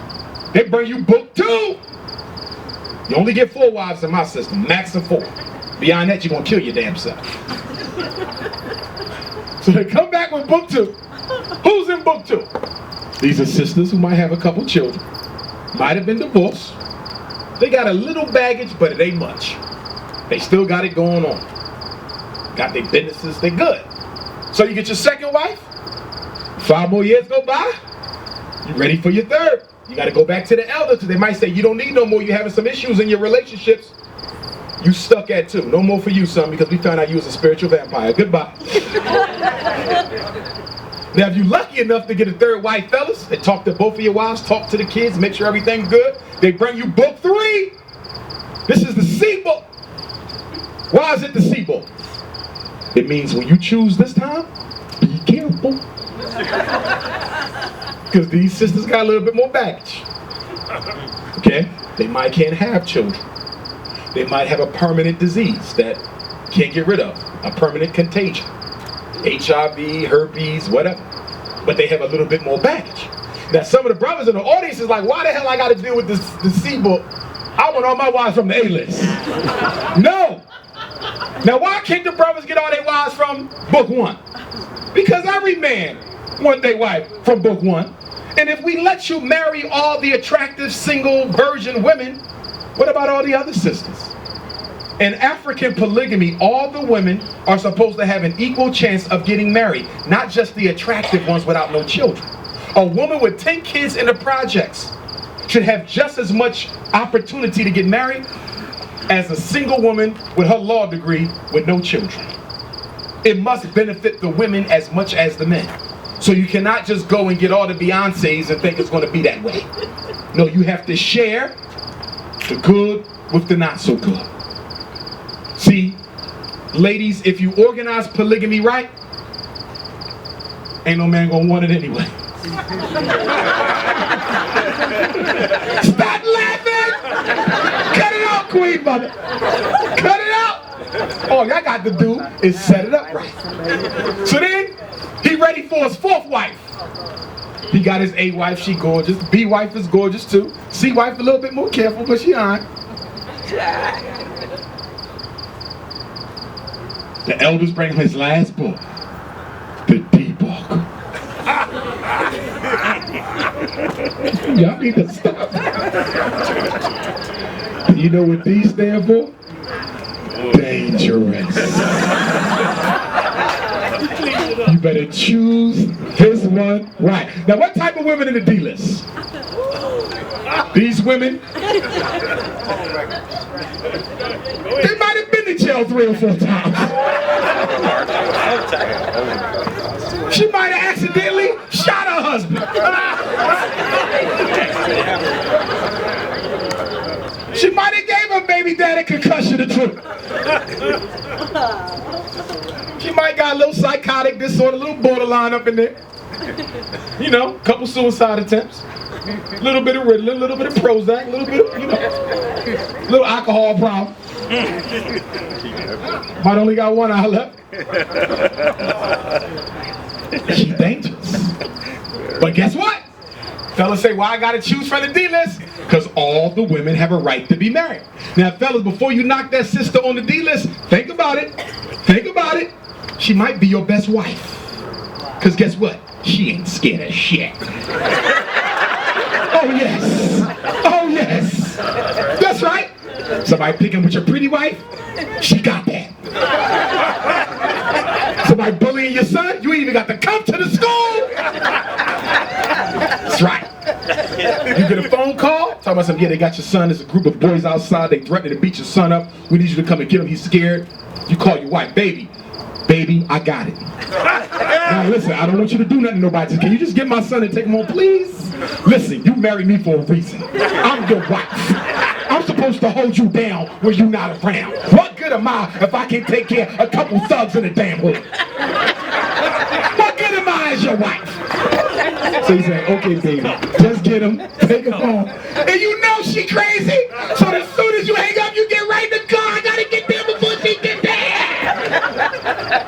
They bring you book 2. You only get 4 wives in my system, max of 4. Beyond that, you're gonna kill your damn self. So they come back with book 2. Who's in book 2? These are sisters who might have a couple children, might have been divorced. They got a little baggage, but it ain't much. They still got it going on. Got their businesses, they good. So you get your second wife, 5 more years go by, you ready for your third. You gotta go back to the elders, because they might say, you don't need no more, you're having some issues in your relationships. You stuck at 2. No more for you, son, because we found out you was a spiritual vampire. Goodbye. Now, if you're lucky enough to get a third wife, fellas, they talk to both of your wives, talk to the kids, make sure everything's good. They bring you book 3. This is the C book. Why is it the C book? It means when you choose this time, be careful. Because these sisters got a little bit more baggage. Okay? They might can't have children. They might have a permanent disease that can't get rid of, a permanent contagion. HIV, herpes, whatever. But they have a little bit more baggage. Now some of the brothers in the audience is like, why the hell I gotta deal with this C book? I want all my wives from the A list. No! Now why can't the brothers get all their wives from book 1? Because every man want their wife from book 1. And if we let you marry all the attractive single virgin women, what about all the other sisters? In African polygamy, all the women are supposed to have an equal chance of getting married, not just the attractive ones without no children. A woman with 10 kids in the projects should have just as much opportunity to get married as a single woman with her law degree with no children. It must benefit the women as much as the men. So you cannot just go and get all the Beyoncés and think it's going to be that way. No, you have to share the good with the not so good. See, ladies, if you organize polygamy right, ain't no man gonna want it anyway. Stop laughing! Cut it out, Queen Mother! Cut it out! All y'all got to do is set it up right. So then, he ready for his 4th wife. He got his A wife, she gorgeous. B wife is gorgeous too. C wife a little bit more careful, but she alright. The elders bring him his last book, the D book. Y'all need to stop. You know what D stand for? Dangerous. You better choose this one right. Now, what type of women in the D list? These women, they might have been to jail 3 or 4 times. She might have accidentally shot her husband. She might have gave her baby daddy concussion or 2. She might got a little psychotic disorder, a little borderline up in there. You know, a couple suicide attempts. A little bit of Ritalin, a little bit of Prozac, a little bit of, you know, little alcohol problem. Might only got 1 eye left. She's dangerous. But guess what? Fellas say, why I gotta choose from the D list? Because all the women have a right to be married. Now, fellas, before you knock that sister on the D list, think about it. Think about it. She might be your best wife. Because guess what? She ain't scared of shit. Oh, yes. Oh, yes. That's right. Somebody picking with your pretty wife? She got that. Somebody bullying your son? You ain't even got to come to the school. That's right. You get a phone call, talking about something, yeah, they got your son. There's a group of boys outside. They threatening to beat your son up. We need you to come and get him. He's scared. You call your wife, baby, I got it. Now listen, I don't want you to do nothing to nobody. Can you just get my son and take him home, please? Listen, you married me for a reason. I'm your wife. I'm supposed to hold you down when you're not around. What good am I if I can't take care of a couple thugs in the damn hood? What good am I as your wife? So he said, okay, baby, just get him, take him home. And you know she crazy. So as soon as you hang up, you get right in the car. I gotta get there before she gets there.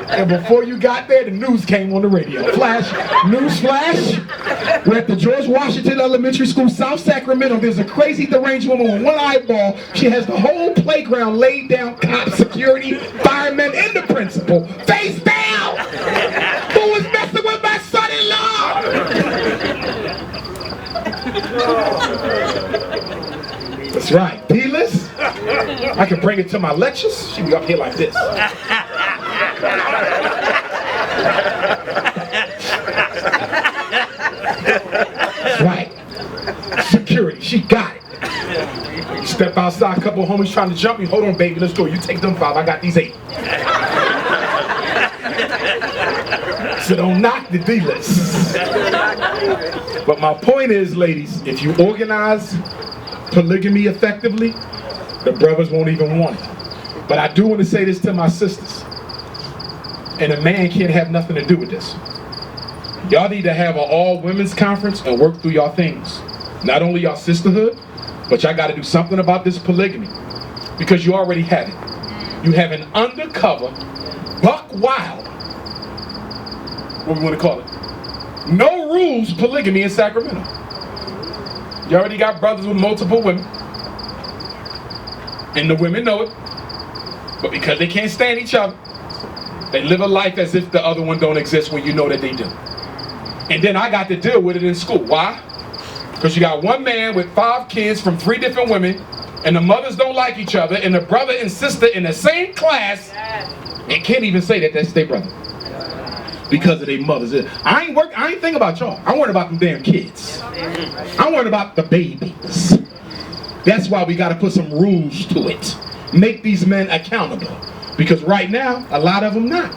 And before you got there, the news came on the radio. News flash. We're at the George Washington Elementary School, South Sacramento. There's a crazy deranged woman with one eyeball. She has the whole playground laid down, cops, security, firemen, and the principal. Face down! Who was messing with my son-in-law? That's right. P-list? I can bring it to my lectures. She be up here like this. That's right. Security, she got it. You step outside, a couple of homies trying to jump you. Hold on, baby, let's go. You take them 5, I got these 8. So don't knock the D-list. But my point is, ladies, if you organize polygamy effectively, the brothers won't even want it. But I do want to say this to my sisters. And a man can't have nothing to do with this. Y'all need to have an all-women's conference and work through y'all things. Not only y'all sisterhood, but y'all got to do something about this polygamy. Because you already have it. You have an undercover, buck wild, what we want to call it, no rules polygamy in Sacramento. You already got brothers with multiple women. And the women know it. But because they can't stand each other, they live a life as if the other one don't exist when you know that they do. And then I got to deal with it in school. Why? Because you got one man with 5 kids from 3 different women, and the mothers don't like each other, and the brother and sister in the same class, and can't even say that that's their brother. Because of their mothers. I ain't thinking about y'all. I'm worried about them damn kids. I'm worried about the babies. That's why we got to put some rules to it. Make these men accountable. Because right now, a lot of them not.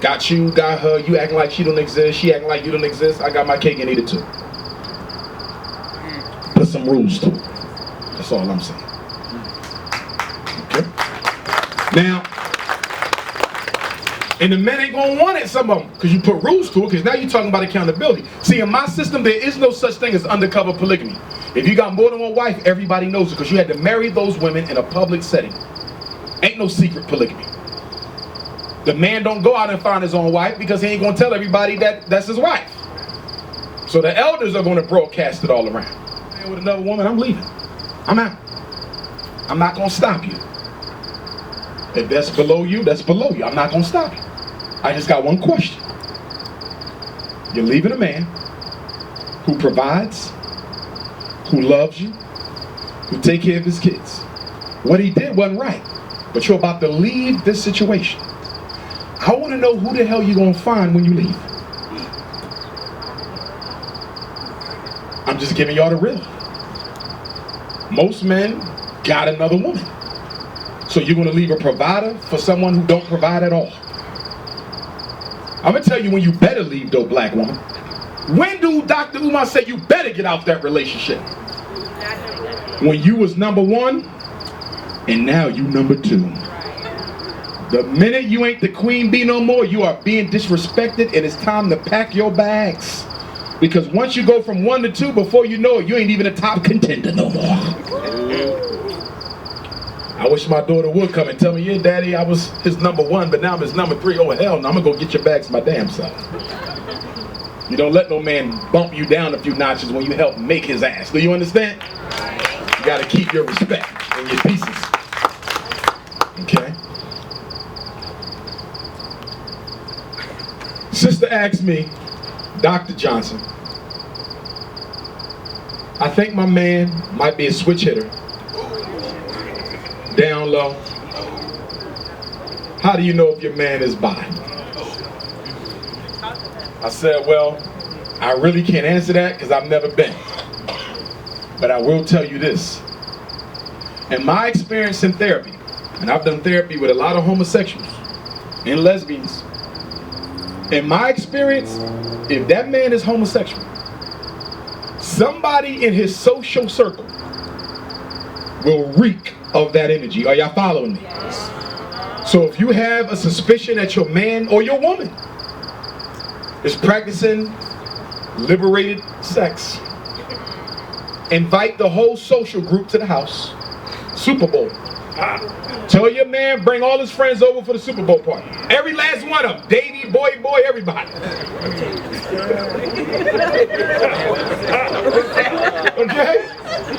Got you, got her, you acting like she don't exist, she acting like you don't exist, I got my cake and eat it too. Put some rules to it. That's all I'm saying. Okay? Now, and the men ain't gonna want it, some of them, because you put rules to it, because now you're talking about accountability. See, in my system, there is no such thing as undercover polygamy. If you got more than one wife, everybody knows it, because you had to marry those women in a public setting. Ain't no secret polygamy. The man don't go out and find his own wife, because he ain't gonna tell everybody that that's his wife. So the elders are gonna broadcast it all around. Man with another woman, I'm leaving. I'm out. I'm not gonna stop you. If that's below you, that's below you. I'm not gonna stop you. I just got one question. You're leaving a man who provides, who loves you, who take care of his kids. What he did wasn't right, but you're about to leave this situation. I want to know who the hell you're going to find when you leave. I'm just giving y'all the real. Most men got another woman. So you're going to leave a provider for someone who don't provide at all. I'm going to tell you when you better leave, though, black woman. When do Dr. Umar say you better get out that relationship? When you was number 1, and now you number 2. The minute you ain't the queen bee no more, you are being disrespected, and it's time to pack your bags. Because once you go from 1 to 2, before you know it, you ain't even a top contender no more. I wish my daughter would come and tell me, yeah, daddy, I was his number 1, but now I'm his number 3. Oh, hell no, I'm gonna go get your bags my damn self. You don't let no man bump you down a few notches when you help make his ass. Do you understand? You gotta keep your respect and your pieces. Okay? Sister asked me, Dr. Johnson, I think my man might be a switch hitter. Down low. How do you know if your man is bi? I said, well, I really can't answer that because I've never been. But I will tell you this. In my experience in therapy, and I've done therapy with a lot of homosexuals and lesbians, in my experience, if that man is homosexual, somebody in his social circle will reek of that energy. Are y'all following me? So if you have a suspicion that your man or your woman is practicing liberated sex, invite the whole social group to the house. Super Bowl. Tell your man, bring all his friends over for the Super Bowl party. Every last one of them. Davey, boy, everybody. Okay?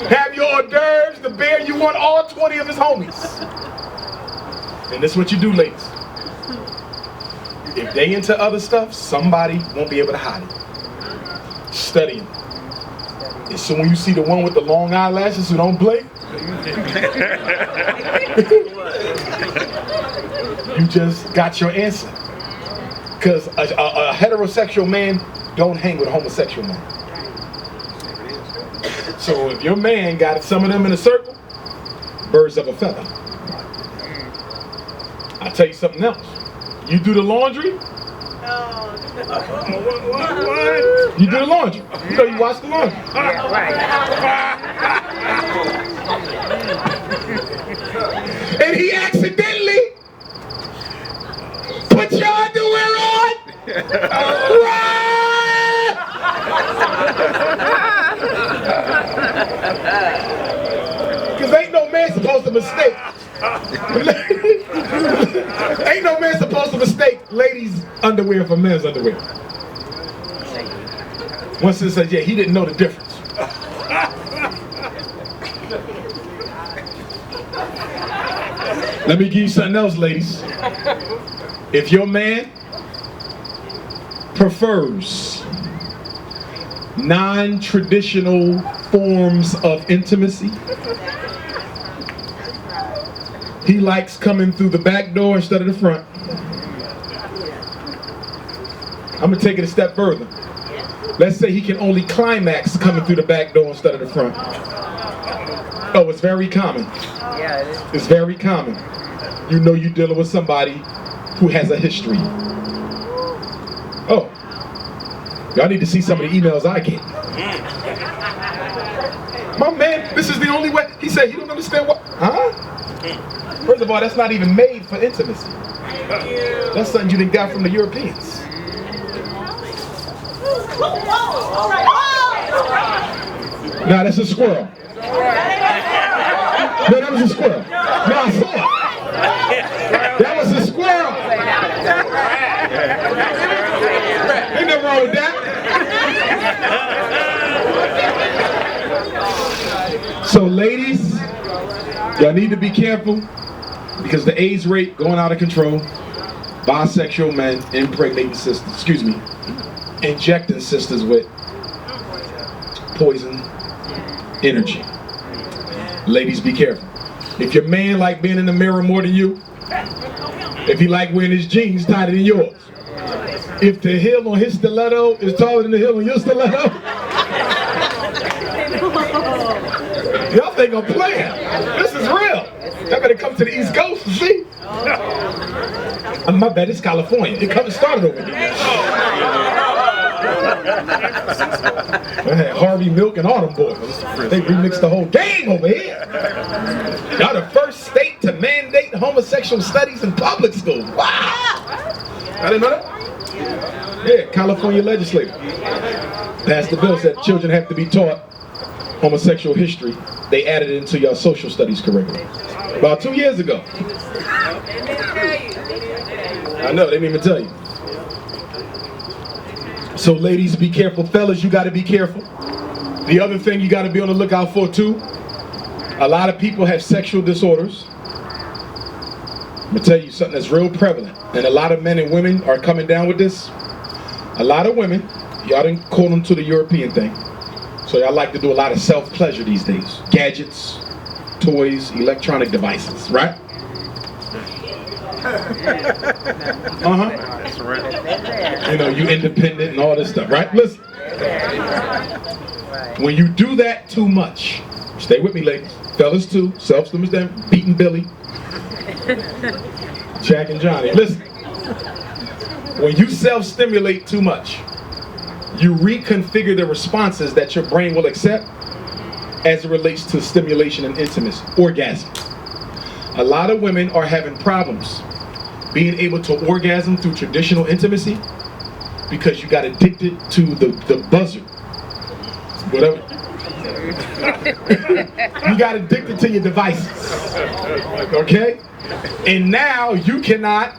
Have your hors d'oeuvres, the beer, you want all 20 of his homies. And this is what you do, ladies. If they into other stuff, somebody won't be able to hide it. Study them. And so when you see the one with the long eyelashes who don't blink, you just got your answer. Because a heterosexual man don't hang with a homosexual man. So if your man got some of them in a circle, birds of a feather. I'll tell you something else. You do the laundry. What? You do the laundry. You know you wash the laundry. Yeah, right. And he accidentally put your underwear on. Because ain't no man supposed to mistake. Ain't no man supposed to mistake ladies' underwear for men's underwear. One sister said, yeah, he didn't know the difference. Let me give you something else, ladies. If your man prefers non-traditional forms of intimacy, he likes coming through the back door instead of the front. I'm gonna take it a step further. Let's say he can only climax coming through the back door instead of the front. Oh, it's very common. Yeah, it is. It's very common. You know you're dealing with somebody who has a history. Oh, y'all need to see some of the emails I get. My man, this is the only way. He said he don't understand what, huh? First of all, that's not even made for intimacy. That's something you done got from the Europeans. Nah, that's a squirrel. No, that was a squirrel. No, I saw it. That was a squirrel. Ain't nothing wrong with that. So ladies, y'all need to be careful because the AIDS rate going out of control. Bisexual men impregnating sisters, injecting sisters with poison energy. Ladies, be careful. If your man like being in the mirror more than you, if he like wearing his jeans tighter than yours, if the heel on his stiletto is taller than the heel on your stiletto, y'all think I'm playing. This is real. Y'all better come to the East Coast and see. My bad, it's California. It started over here. I had Harvey Milk and Autumn Boys. They remixed the whole gang over here. Y'all the first state to mandate homosexual studies in public schools. Wow! I didn't know that? Yeah, California legislator passed the bill, said children have to be taught homosexual history. They added it into your social studies curriculum. About 2 years ago. I know, they didn't even tell you. So ladies, be careful. Fellas, you got to be careful. The other thing you got to be on the lookout for too, a lot of people have sexual disorders. I'm going to tell you something that's real prevalent. And a lot of men and women are coming down with this. A lot of women, y'all didn't call them to the European thing. So y'all like to do a lot of self-pleasure these days. Gadgets, toys, electronic devices, right? You know, you independent and all this stuff, right? Listen. When you do that too much, stay with me, ladies. Fellas too, self-esteem is them, beating Billy, Jack and Johnny. Listen. When you self-stimulate too much, you reconfigure the responses that your brain will accept as it relates to stimulation and intimacy, orgasm. A lot of women are having problems being able to orgasm through traditional intimacy because you got addicted to the buzzer. Whatever. You got addicted to your devices. Okay? And now you cannot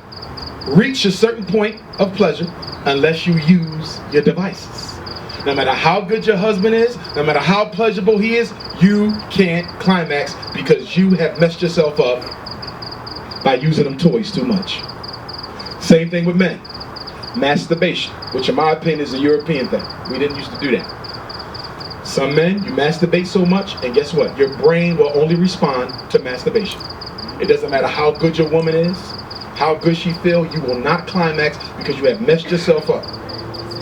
reach a certain point of pleasure unless you use your devices. No matter how good your husband is, no matter how pleasurable he is, you can't climax because you have messed yourself up by using them toys too much. Same thing with men. Masturbation, which in my opinion is a European thing. We didn't used to do that. Some men, you masturbate so much, and guess what? Your brain will only respond to masturbation. It doesn't matter how good your woman is, how good she feels, you will not climax because you have messed yourself up.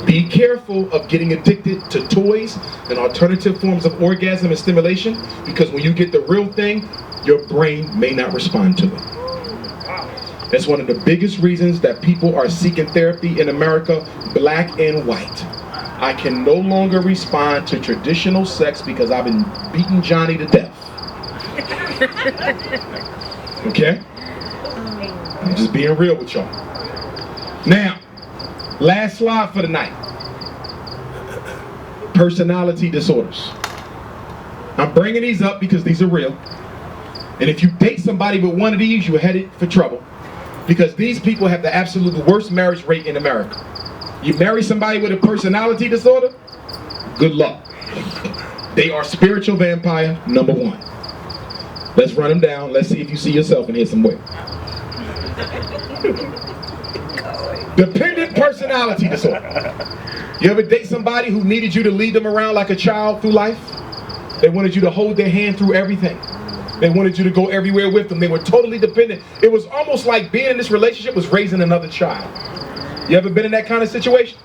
Be careful of getting addicted to toys and alternative forms of orgasm and stimulation, because when you get the real thing, your brain may not respond to it. That's one of the biggest reasons that people are seeking therapy in America, black and white. I can no longer respond to traditional sex because I've been beating Johnny to death. Okay? I'm just being real with y'all. Now, last slide for the night. Personality disorders. I'm bringing these up because these are real. And if you date somebody with one of these, you're headed for trouble. Because these people have the absolute worst marriage rate in America. You marry somebody with a personality disorder, good luck. They are spiritual vampire number one. Let's run them down. Let's see if you see yourself in here somewhere. Dependent personality disorder. You ever date somebody who needed you to lead them around like a child through life? They wanted you to hold their hand through everything. They wanted you to go everywhere with them. They were totally dependent. It was almost like being in this relationship was raising another child. You ever been in that kind of situation?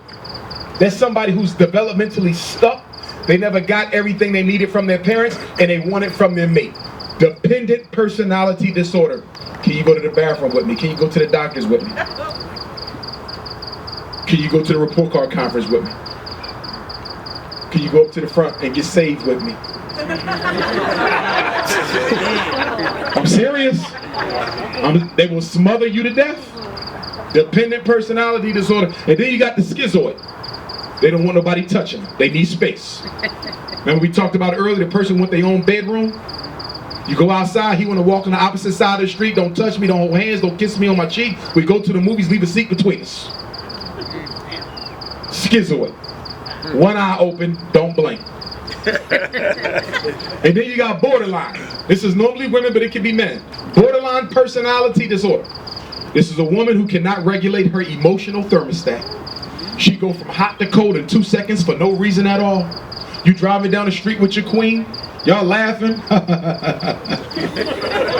There's somebody who's developmentally stuck. They never got everything they needed from their parents, and they want it from their mate. Dependent personality disorder. Can you go to the bathroom with me? Can you go to the doctors with me? Can you go to the report card conference with me? Can you go up to the front and get saved with me? I'm serious. They will smother you to death. Dependent personality disorder. And then you got the schizoid. They don't want nobody touching them. They need space. Remember we talked about earlier, the person with their own bedroom? You go outside, he want to walk on the opposite side of the street. Don't touch me, don't hold hands, don't kiss me on my cheek. We go to the movies, leave a seat between us. Schizoid. One eye open, don't blink. And then you got borderline. This is normally women, but it can be men. Borderline personality disorder. This is a woman who cannot regulate her emotional thermostat. She go from hot to cold in 2 seconds for no reason at all. You driving down the street with your queen, y'all laughing.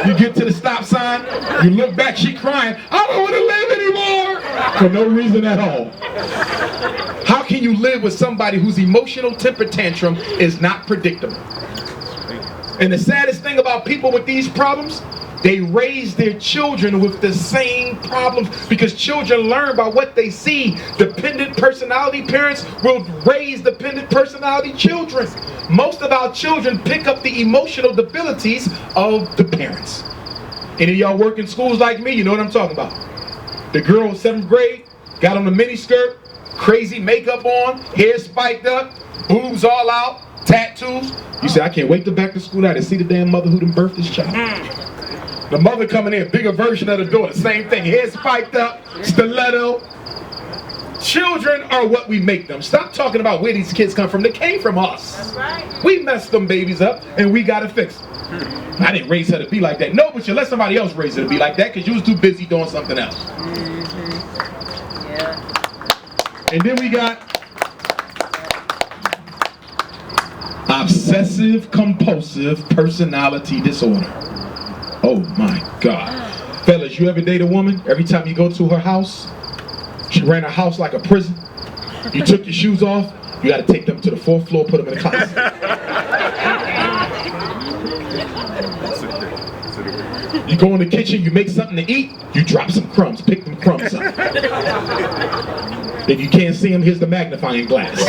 You get to the stop sign, you look back, she crying, I don't want to live anymore, for no reason at all. How can you live with somebody whose emotional temper tantrum is not predictable? And the saddest thing about people with these problems, they raise their children with the same problems because children learn by what they see. Dependent personality parents will raise dependent personality children. Most of our children pick up the emotional debilities of the parents. Any of y'all work in schools like me, you know what I'm talking about. The girl in 7th grade got on a mini skirt, crazy makeup on, hair spiked up, boobs all out, tattoos. You say, I can't wait to back to school now to see the damn mother who done birthed this child. The mother coming in, bigger version of the daughter, same thing, hair spiked up, stiletto. Children are what we make them. Stop talking about where these kids come from. They came from us. That's right. We messed them babies up, and we gotta fix them. I didn't raise her to be like that. No, but you let somebody else raise her to be like that because you was too busy doing something else. Yeah. And then we got obsessive compulsive personality disorder. Oh my God. Fellas, you ever date a woman? Every time you go to her house, she ran her house like a prison. You took your shoes off, you got to take them to the 4th floor, put them in the closet. You go in the kitchen, you make something to eat, you drop some crumbs, pick them crumbs up. If you can't see them, here's the magnifying glass.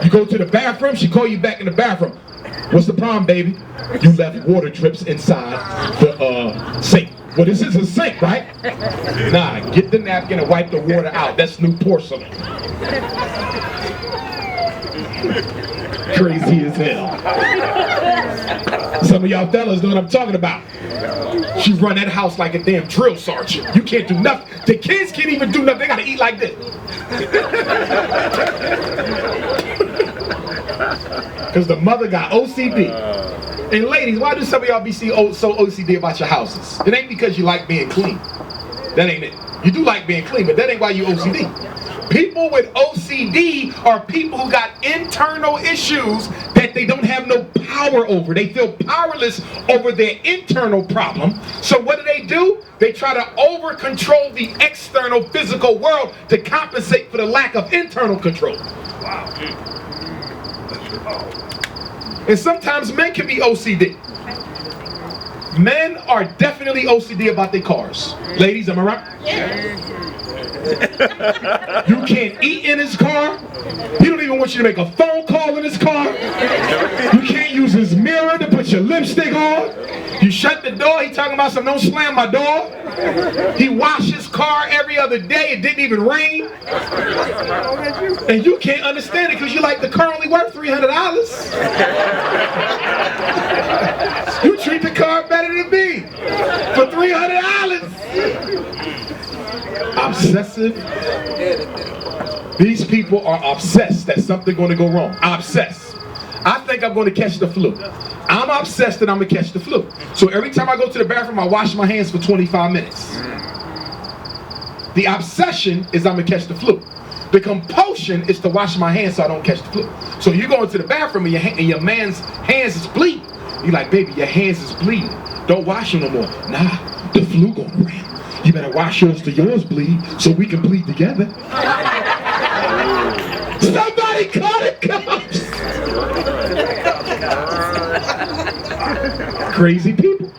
You go to the bathroom, she call you back in the bathroom. What's the problem, baby? You left water drips inside the sink. Well, this is a sink, right? Nah, get the napkin and wipe the water out. That's new porcelain. Crazy as hell. Some of y'all fellas know what I'm talking about. She run that house like a damn drill sergeant. You can't do nothing. The kids can't even do nothing. They gotta eat like this. Because the mother got OCD. And ladies, why do some of y'all be so OCD about your houses? It ain't because you like being clean. That ain't it. You do like being clean, but that ain't why you OCD. People with OCD are people who got internal issues that they don't have no power over. They feel powerless over their internal problem. So what do? They try to over-control the external physical world to compensate for the lack of internal control. Wow. And sometimes men can be OCD. Men are definitely OCD about their cars. Ladies, am I right? Yeah. You can't eat in his car. He don't even want you to make a phone call in his car. You can't use his mirror to put your lipstick on. You shut the door, he talking about don't slam my door. He washed his car every other day, it didn't even rain. And you can't understand it because you like the car only worth $300. You treat the car better than me for $300. Obsessive. These people are obsessed that something's going to go wrong. Obsessed. I think I'm going to catch the flu. I'm obsessed that I'm going to catch the flu. So every time I go to the bathroom, I wash my hands for 25 minutes. The obsession is I'm going to catch the flu. The compulsion is to wash my hands so I don't catch the flu. So you go into the bathroom and your man's hands is bleeding. You're like, baby, your hands is bleeding. Don't wash them no more. Nah, the flu going around. You better wash yours till yours bleed so we can bleed together. Somebody call the cops. Crazy people.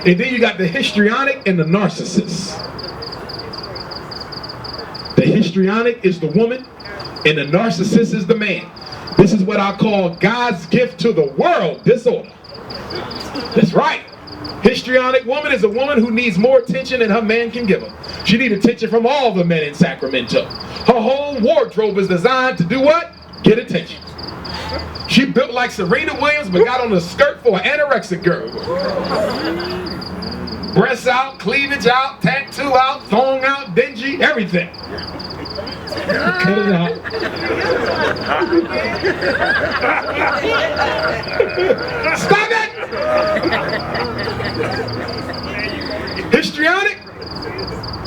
And then you got the histrionic and the narcissist. The histrionic is the woman and the narcissist is the man. This is what I call God's gift to the world disorder. That's right. Histrionic woman is a woman who needs more attention than her man can give her. She needs attention from all the men in Sacramento. Her whole wardrobe is designed to do what? Get attention. She built like Serena Williams but got on a skirt for an anorexic girl. Breasts out, cleavage out, tattoo out, thong out, dingy, everything. Cut it out. Stop it! Histrionic?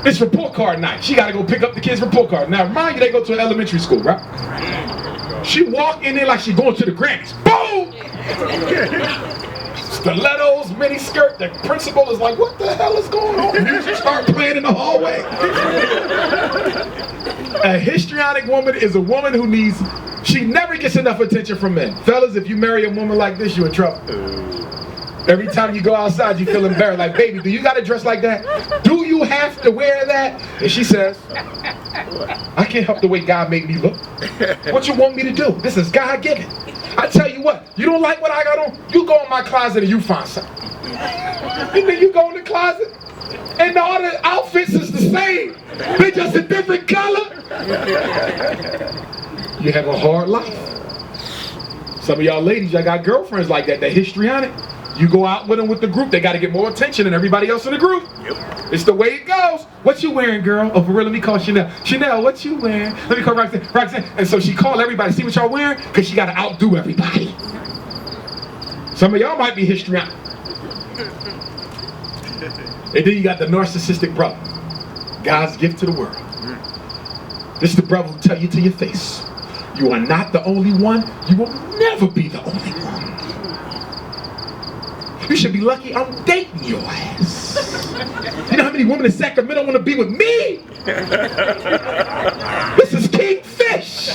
It's report card night. She gotta go pick up the kids' report card. Now remind you they go to an elementary school, right? She walk in there like she going to the Grammys. Boom! Stilettos, mini skirt. The principal is like, what the hell is going on? Music start playing in the hallway. A histrionic woman is a woman who she never gets enough attention from men. Fellas, if you marry a woman like this, you're in trouble. Every time you go outside, you feel embarrassed. Like, baby, do you got to dress like that? Do you have to wear that? And she says, I can't help the way God made me look. What you want me to do? This is God-given. I tell you what, you don't like what I got on? You go in my closet and you find something. And then you go in the closet and all the outfits is the same. They're just a different color. You have a hard life. Some of y'all ladies, y'all got girlfriends like that. They're histrionic. You go out with them with the group, they got to get more attention than everybody else in the group. Yep. It's the way it goes. What you wearing, girl? Oh, for real, let me call Chanel. Chanel, what you wearing? Let me call Roxanne. Roxanne. And so she called everybody, see what y'all wearing? Because she got to outdo everybody. Some of y'all might be histrionic. And then you got the narcissistic brother. God's gift to the world. This is the brother who tell you to your face, you are not the only one. You will never be the only one. You should be lucky I'm dating your ass. You know how many women in Sacramento want to be with me? This is King Fish.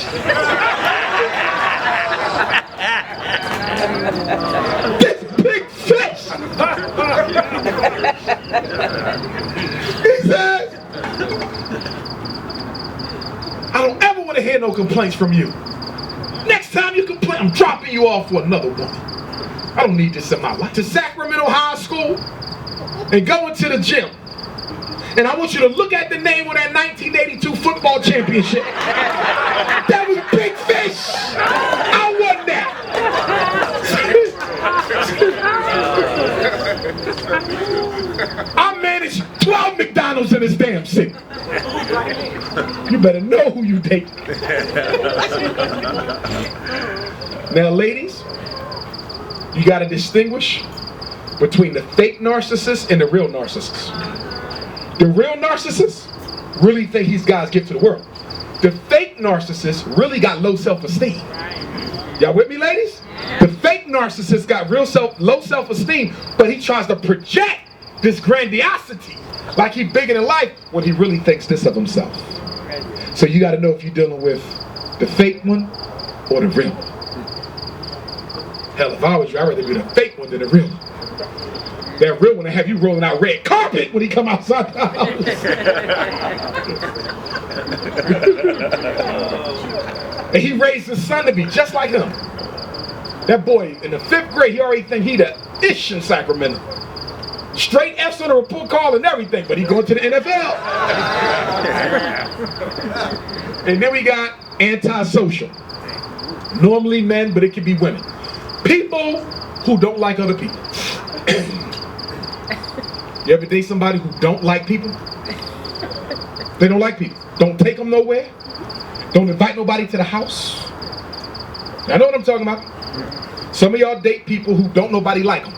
This big fish. He says, I don't ever want to hear no complaints from you. Next time you complain, I'm dropping you off for another woman. I don't need this in my life. To Sacramento High School and go into the gym. And I want you to look at the name of that 1982 football championship. That was Big Fish. I won that. in this damn city. You better know who you date. Now, ladies, you got to distinguish between the fake narcissist and the real narcissist. The real narcissist really think he's God's gift to the world. The fake narcissist really got low self-esteem. Y'all with me, ladies? The fake narcissist got low self-esteem, but he tries to project this grandiosity like he's bigger than life when he really thinks this of himself. So you got to know if you're dealing with the fake one or the real one. Hell, if I was you, I'd rather be the fake one than the real one. That real one to have you rolling out red carpet when he come outside the house. And he raised his son to be just like him. That boy in the 5th grade, he already think he the ish in Sacramento. Straight F's on the report card and everything, but he going to the NFL. And then we got antisocial. Normally men, but it could be women. People who don't like other people. You ever date somebody who don't like people? They don't like people. Don't take them nowhere. Don't invite nobody to the house. I know what I'm talking about. Some of y'all date people who don't nobody like them.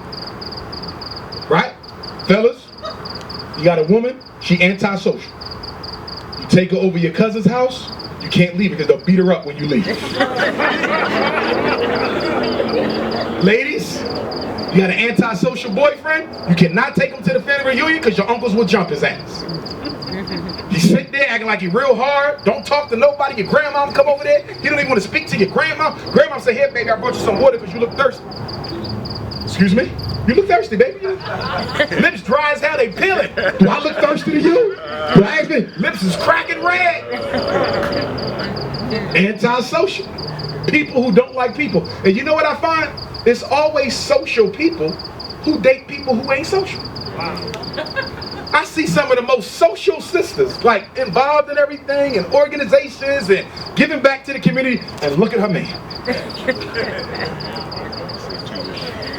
Right? Fellas, you got a woman, she antisocial. You take her over your cousin's house, you can't leave her because they'll beat her up when you leave. Ladies, you got an antisocial boyfriend, you cannot take him to the family reunion because your uncles will jump his ass. You sit there acting like you're real hard, don't talk to nobody, your grandma come over there, you don't even want to speak to your grandma. Grandma say, here baby, I brought you some water because you look thirsty. Excuse me? You look thirsty, baby. Lips dry as hell, they peeling. Do I look thirsty to you? Do I ask me? Lips is cracking red. Antisocial. People who don't like people. And you know what I find? It's always social people who date people who ain't social. I see some of the most social sisters, like involved in everything and organizations and giving back to the community, and look at her man.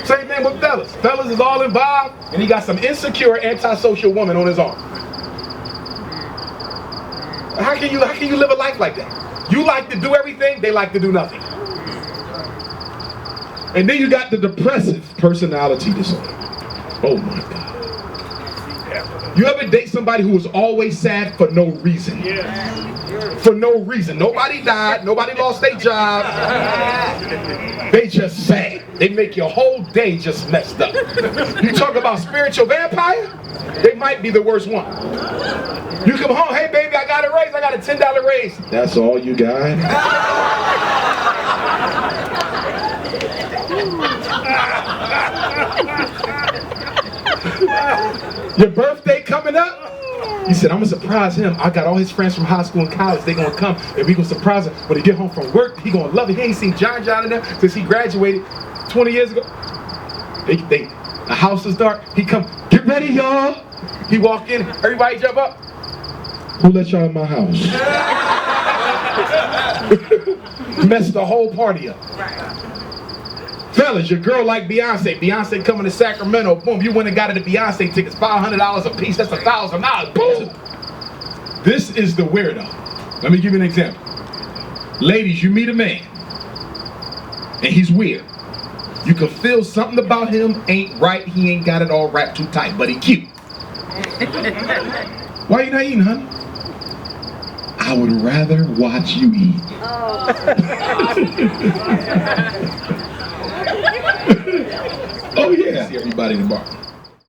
Same thing with fellas. Fellas is all involved, and he got some insecure, antisocial woman on his arm. How can you live a life like that? You like to do everything, they like to do nothing. And then you got the depressive personality disorder. Oh my God. You ever date somebody who was always sad for no reason? For no reason. Nobody died, nobody lost their job. They just sad. They make your whole day just messed up. You talk about spiritual vampire? They might be the worst one. You come home, hey baby, I got a raise, I got a $10 raise. That's all you got? Your birthday coming up? He said, I'm gonna surprise him. I got all his friends from high school and college. They gonna come and we gonna surprise him. When he get home from work, he gonna love it. He ain't seen John in there since he graduated 20 years ago. The house is dark. He come, get ready, y'all. He walk in, everybody jump up. Who let y'all in my house? Messed the whole party up. Fellas, your girl like Beyonce. Beyonce coming to Sacramento. Boom, you went and got her the Beyonce tickets. $500 a piece. That's $1,000. Boom. This is the weirdo. Let me give you an example. Ladies, you meet a man, and he's weird. You can feel something about him ain't right. He ain't got it all wrapped too tight, but he cute. Why you not eating, honey? I would rather watch you eat. Oh yeah. See everybody in the bar.